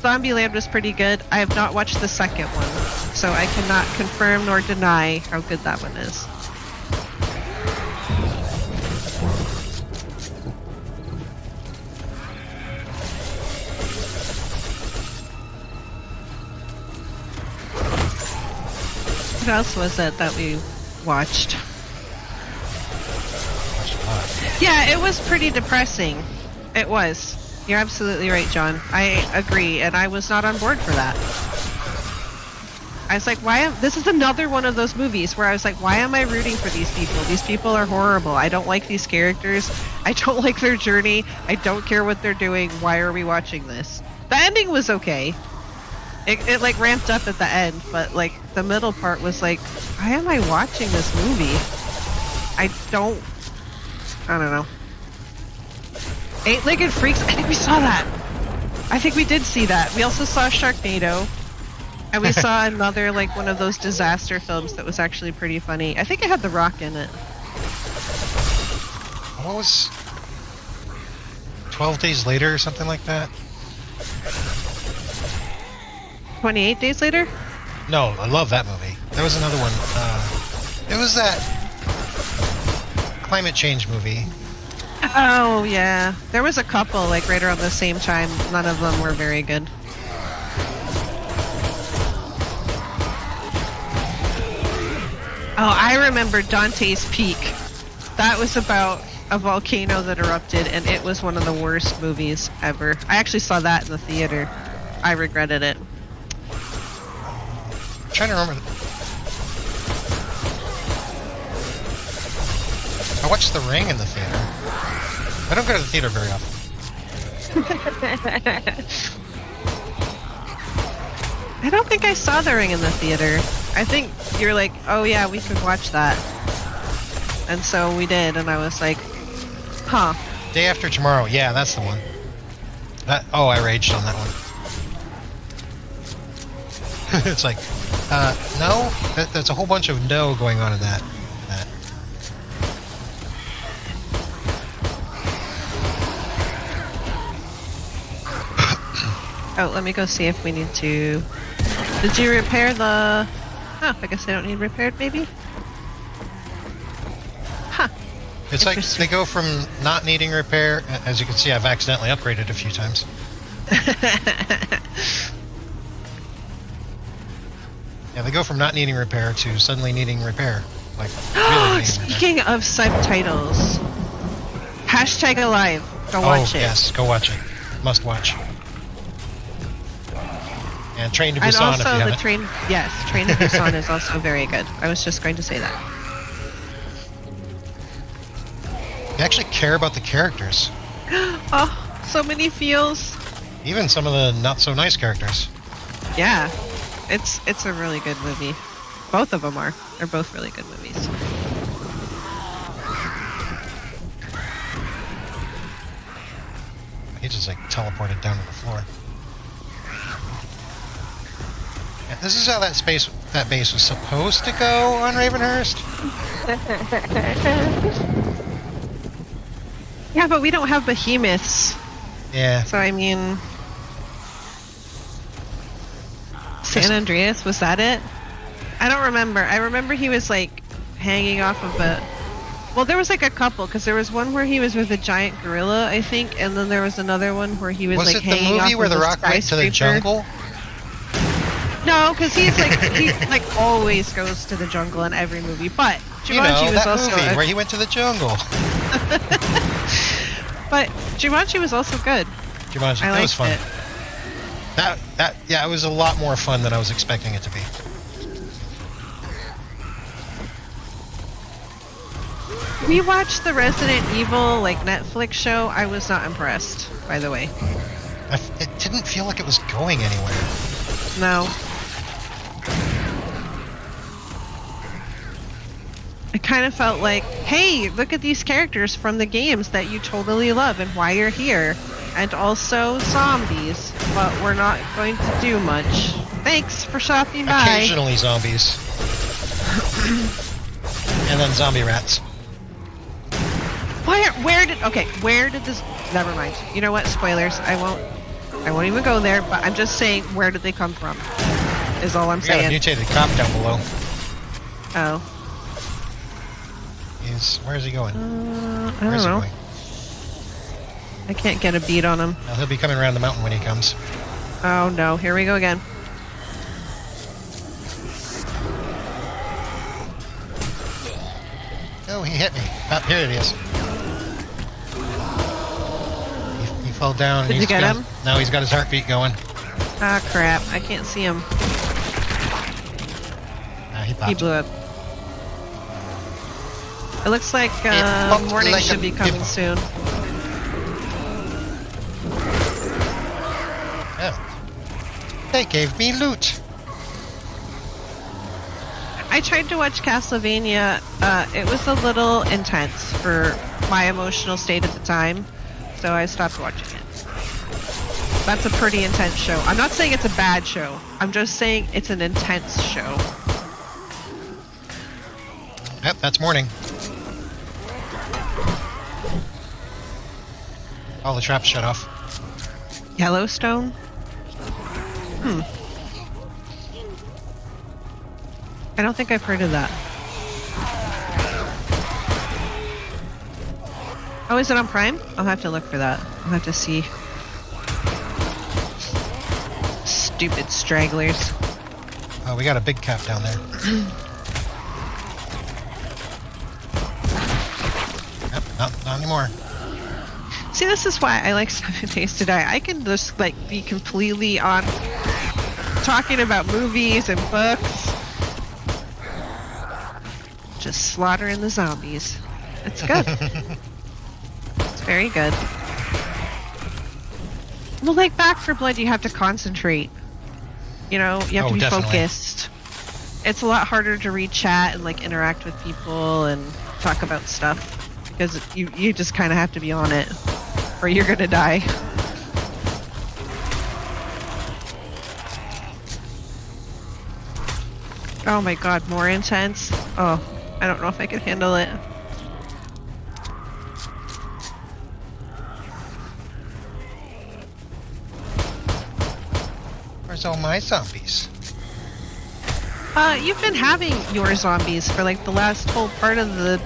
Zombieland was pretty good. I have not watched the second one, so I cannot confirm nor deny how good that one is. What else was it that we watched? Yeah, it was pretty depressing. It was. You're absolutely right, John. I agree, and I was not on board for that. I was like, this is another one of those movies where I was like, why am I rooting for these people? These people are horrible. I don't like these characters. I don't like their journey. I don't care what they're doing. Why are we watching this? The ending was okay. It like ramped up at the end, but like the middle part was like, why am I watching this movie? I don't know. Eight-legged freaks. I think we saw that. I think we did see that. We also saw Sharknado, and we saw another like one of those disaster films that was actually pretty funny. I think it had The Rock in it. What was 12 Days Later or something like that? 28 Days Later? No, I love that movie. There was another one. It was that climate change movie. Oh, yeah. There was a couple, like, right around the same time. None of them were very good. Oh, I remember Dante's Peak. That was about a volcano that erupted, and it was one of the worst movies ever. I actually saw that in the theater. I regretted it. I'm trying to remember. I watched The Ring in the theater. I don't go to the theater very often. I don't think I saw The Ring in the theater. I think you're like, oh yeah, we could watch that. And so we did, and I was like, huh. Day After Tomorrow. Yeah, that's the one. I raged on that one. It's like, no? There's a whole bunch of no going on in that. Oh, let me go see if we need to... Did you repair the... Oh, I guess they don't need repaired, maybe? Huh. It's like they go from not needing repair, as you can see I've accidentally upgraded a few times. Yeah, they go from not needing repair to suddenly needing repair. Like, really needing Speaking of subtitles, #alive. Go watch it. Oh, yes, go watch it. Must watch. And Train to Busan if you haven't. Train to Busan is also very good. I was just going to say that. You actually care about the characters. Oh, so many feels. Even some of the not so nice characters. Yeah, it's a really good movie. Both of them are. They're both really good movies. just like teleported down to the floor. Yeah, this is how that base was supposed to go on Ravenhurst. Yeah, but we don't have behemoths. Yeah. So I mean, San Andreas, was that it? I don't remember. I remember he was like hanging off of a. Well, there was like a couple, because there was one where he was with a giant gorilla, I think, and then there was another one where he was like hanging off. Was it the movie where of the a rock went to the jungle? No, because he like always goes to the jungle in every movie. But Jumanji was also movie where he went to the jungle. But Jumanji was also good. Jumanji, that was fun. Yeah, it was a lot more fun than I was expecting it to be. We watched the Resident Evil like Netflix show. I was not impressed, by the way. It didn't feel like it was going anywhere. No. It kind of felt like, hey, look at these characters from the games that you totally love and why you're here. And also zombies, but we're not going to do much. Thanks for stopping by. Occasionally zombies. And then zombie rats. Where did this, never mind. You know what, spoilers, I won't even go there, but I'm just saying, where did they come from? Is all I'm saying. We got a mutated cop down below. Oh. Where is he going? I don't know. I can't get a beat on him. Well, he'll be coming around the mountain when he comes. Oh no, here we go again. Oh, he hit me. Oh, here it is. He fell down. Did you get him? Now he's got his heartbeat going. Ah, crap. I can't see him. He blew up. It looks like morning should be coming soon. Oh. They gave me loot. I tried to watch Castlevania. It was a little intense for my emotional state at the time, so I stopped watching it. That's a pretty intense show. I'm not saying it's a bad show. I'm just saying it's an intense show. Yep, that's morning. All the traps shut off. Yellowstone? I don't think I've heard of that. Oh, is it on Prime? I'll have to look for that. I'll have to see. Stupid stragglers. Oh, we got a big cap down there. Yep, not anymore. See, this is why I like 7 Days to Die. I can just like be completely on talking about movies and books. Just slaughtering the zombies. It's good. It's very good. Well, like Back 4 Blood, you have to concentrate. You know, you have to be focused. It's a lot harder to read chat and like interact with people and talk about stuff because you just kind of have to be on it, or you're gonna die. Oh my god, more intense. Oh, I don't know if I can handle it. Where's all my zombies? You've been having your zombies for like the last whole part of the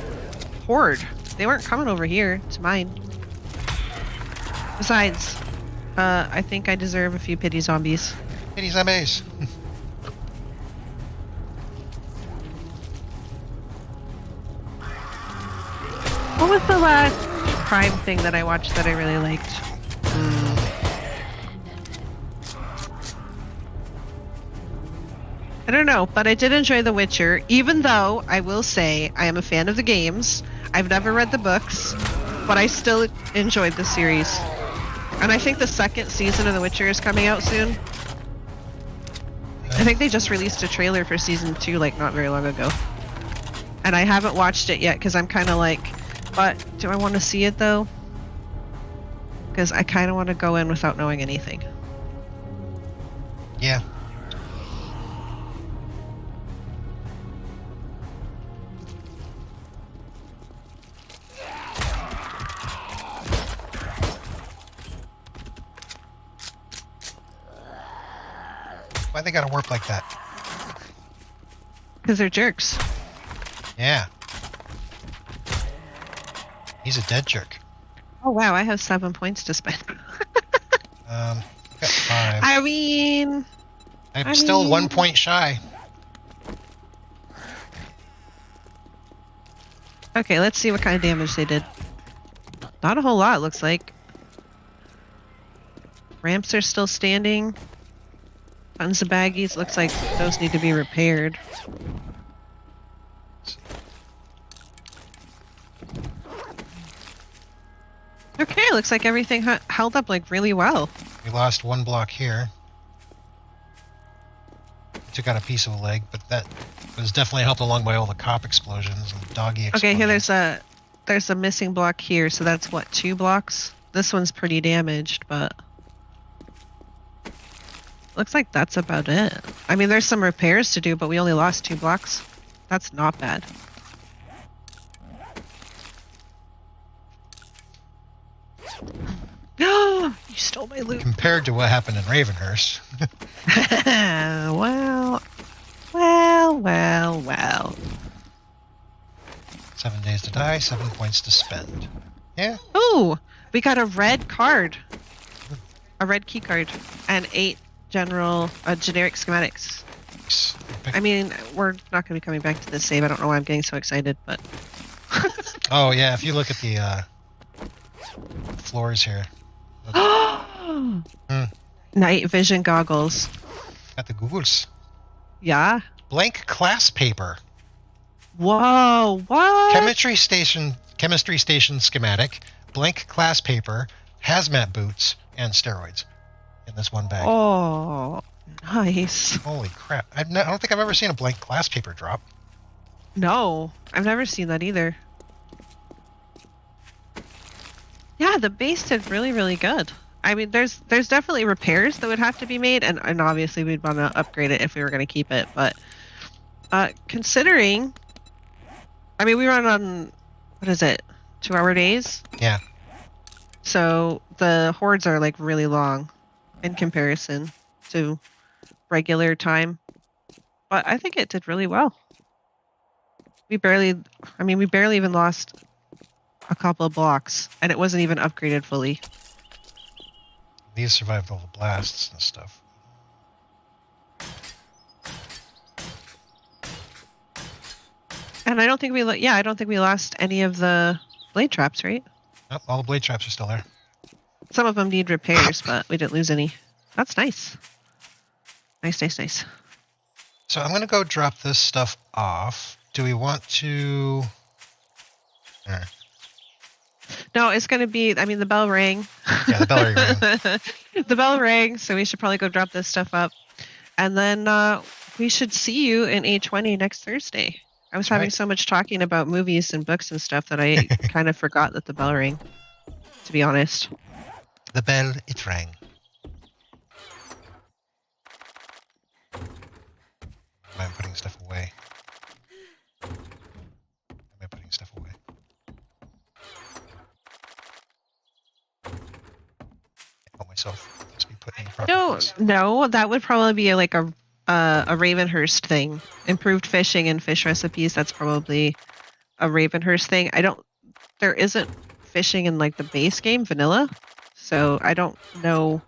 Horde. They weren't coming over here to mine. Besides, I think I deserve a few pity zombies. Pity zombies. What was the last Prime thing that I watched that I really liked? I don't know, but I did enjoy The Witcher, even though I will say I am a fan of the games. I've never read the books, but I still enjoyed the series. And I think the second season of The Witcher is coming out soon. I think they just released a trailer for season 2 like not very long ago. And I haven't watched it yet because I'm kind of like, but do I want to see it though? because I kind of want to go in without knowing anything. Yeah. Why they gotta warp like that? Because they're jerks. Yeah. He's a dead jerk. Oh wow, I have 7 points to spend. I've got 5. I mean, I'm still 1 point shy. okay, let's see what kind of damage they did. Not a whole lot, looks like. Ramps are still standing. Tons of baggies. Looks like those need to be repaired. Okay, looks like everything held up like really well. We lost 1 block here. Took out a piece of a leg, but that was definitely helped along by all the cop explosions and doggy explosions. Okay, here there's a missing block here, so that's what, 2 blocks? This one's pretty damaged, but looks like that's about it. I mean, there's some repairs to do, but we only lost 2 blocks. That's not bad. No, you stole my loot. Compared to what happened in Ravenhurst. well. 7 days to die, 7 points to spend. Yeah. Ooh, we got a red card. A red key card. And 8 generic schematics. I mean, we're not going to be coming back to this save. I don't know why I'm getting so excited, but... Oh, yeah, if you look at the floors here. Night vision goggles. Got the Googles. Yeah? Blank class paper. Whoa, what? Chemistry station schematic, blank class paper, hazmat boots, and steroids in this one bag. Oh, nice. Holy crap. I don't think I've ever seen a blank class paper drop. No, I've never seen that either. Yeah, the base did really, really good. I mean, there's definitely repairs that would have to be made, and obviously we'd want to upgrade it if we were going to keep it, but considering... I mean, we run on, what is it, 2-hour days? Yeah. So the hordes are like really long in comparison to regular time. But I think it did really well. We barely even lost a couple of blocks, and it wasn't even upgraded fully. These survived all the blasts and stuff. And I don't think we lost any of the blade traps, right? Nope, all the blade traps are still there. Some of them need repairs, but we didn't lose any. That's nice. Nice. So I'm going to go drop this stuff off. Do we want to... No, it's going to be, I mean, the bell rang. Yeah, the bell rang. The bell rang, so we should probably go drop this stuff up. And then we should see you in A20 next Thursday. I was having so much talking about movies and books and stuff that I kind of forgot that the bell rang, to be honest. The bell, it rang. I'm putting stuff away. Help myself. Just be putting in the proper place. No, that would probably be like a Ravenhurst thing. Improved fishing and fish recipes. That's probably a Ravenhurst thing. There isn't fishing in like the base game vanilla, so I don't know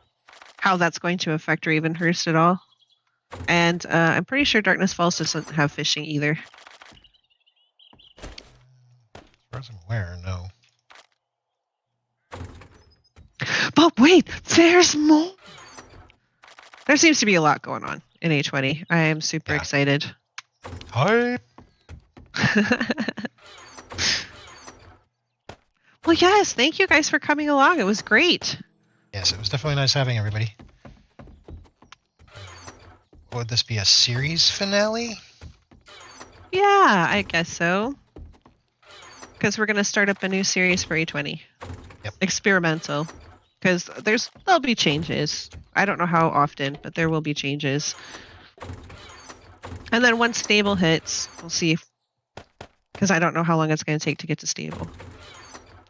how that's going to affect Ravenhurst at all. And I'm pretty sure Darkness Falls doesn't have fishing either. As far as I'm aware, no. But wait, there's more. There seems to be a lot going on in A20. I am super excited. Hype! Well, yes, thank you guys for coming along. It was great. Yes, it was definitely nice having everybody. Would this be a series finale? Yeah, I guess so. Because we're going to start up a new series for A20. Yep. Experimental. because there'll be changes. I don't know how often, but there will be changes. And then once stable hits, we'll see if, because I don't know how long it's going to take to get to stable.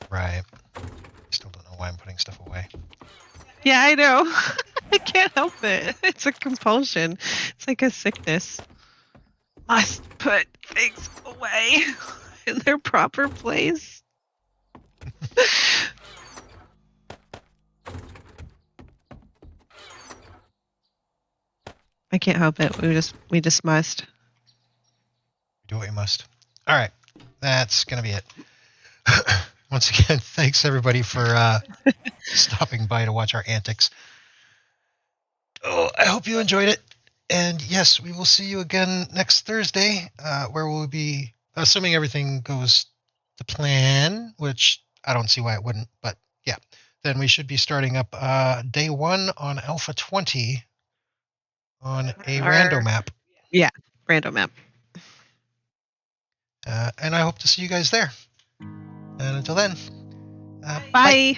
Right. Still don't know why I'm putting stuff away. Yeah, I know. I can't help it. It's a compulsion. It's like a sickness. Must put things away in their proper place. I can't help it. We just must. Do what you must. All right. That's going to be it. Once again, thanks everybody for stopping by to watch our antics. Oh, I hope you enjoyed it. And yes, we will see you again next Thursday, where we'll be, assuming everything goes to plan, which I don't see why it wouldn't, but yeah. Then we should be starting up day 1 on Alpha 20 on a rando map. Yeah, random map. And I hope to see you guys there. And until then, Bye.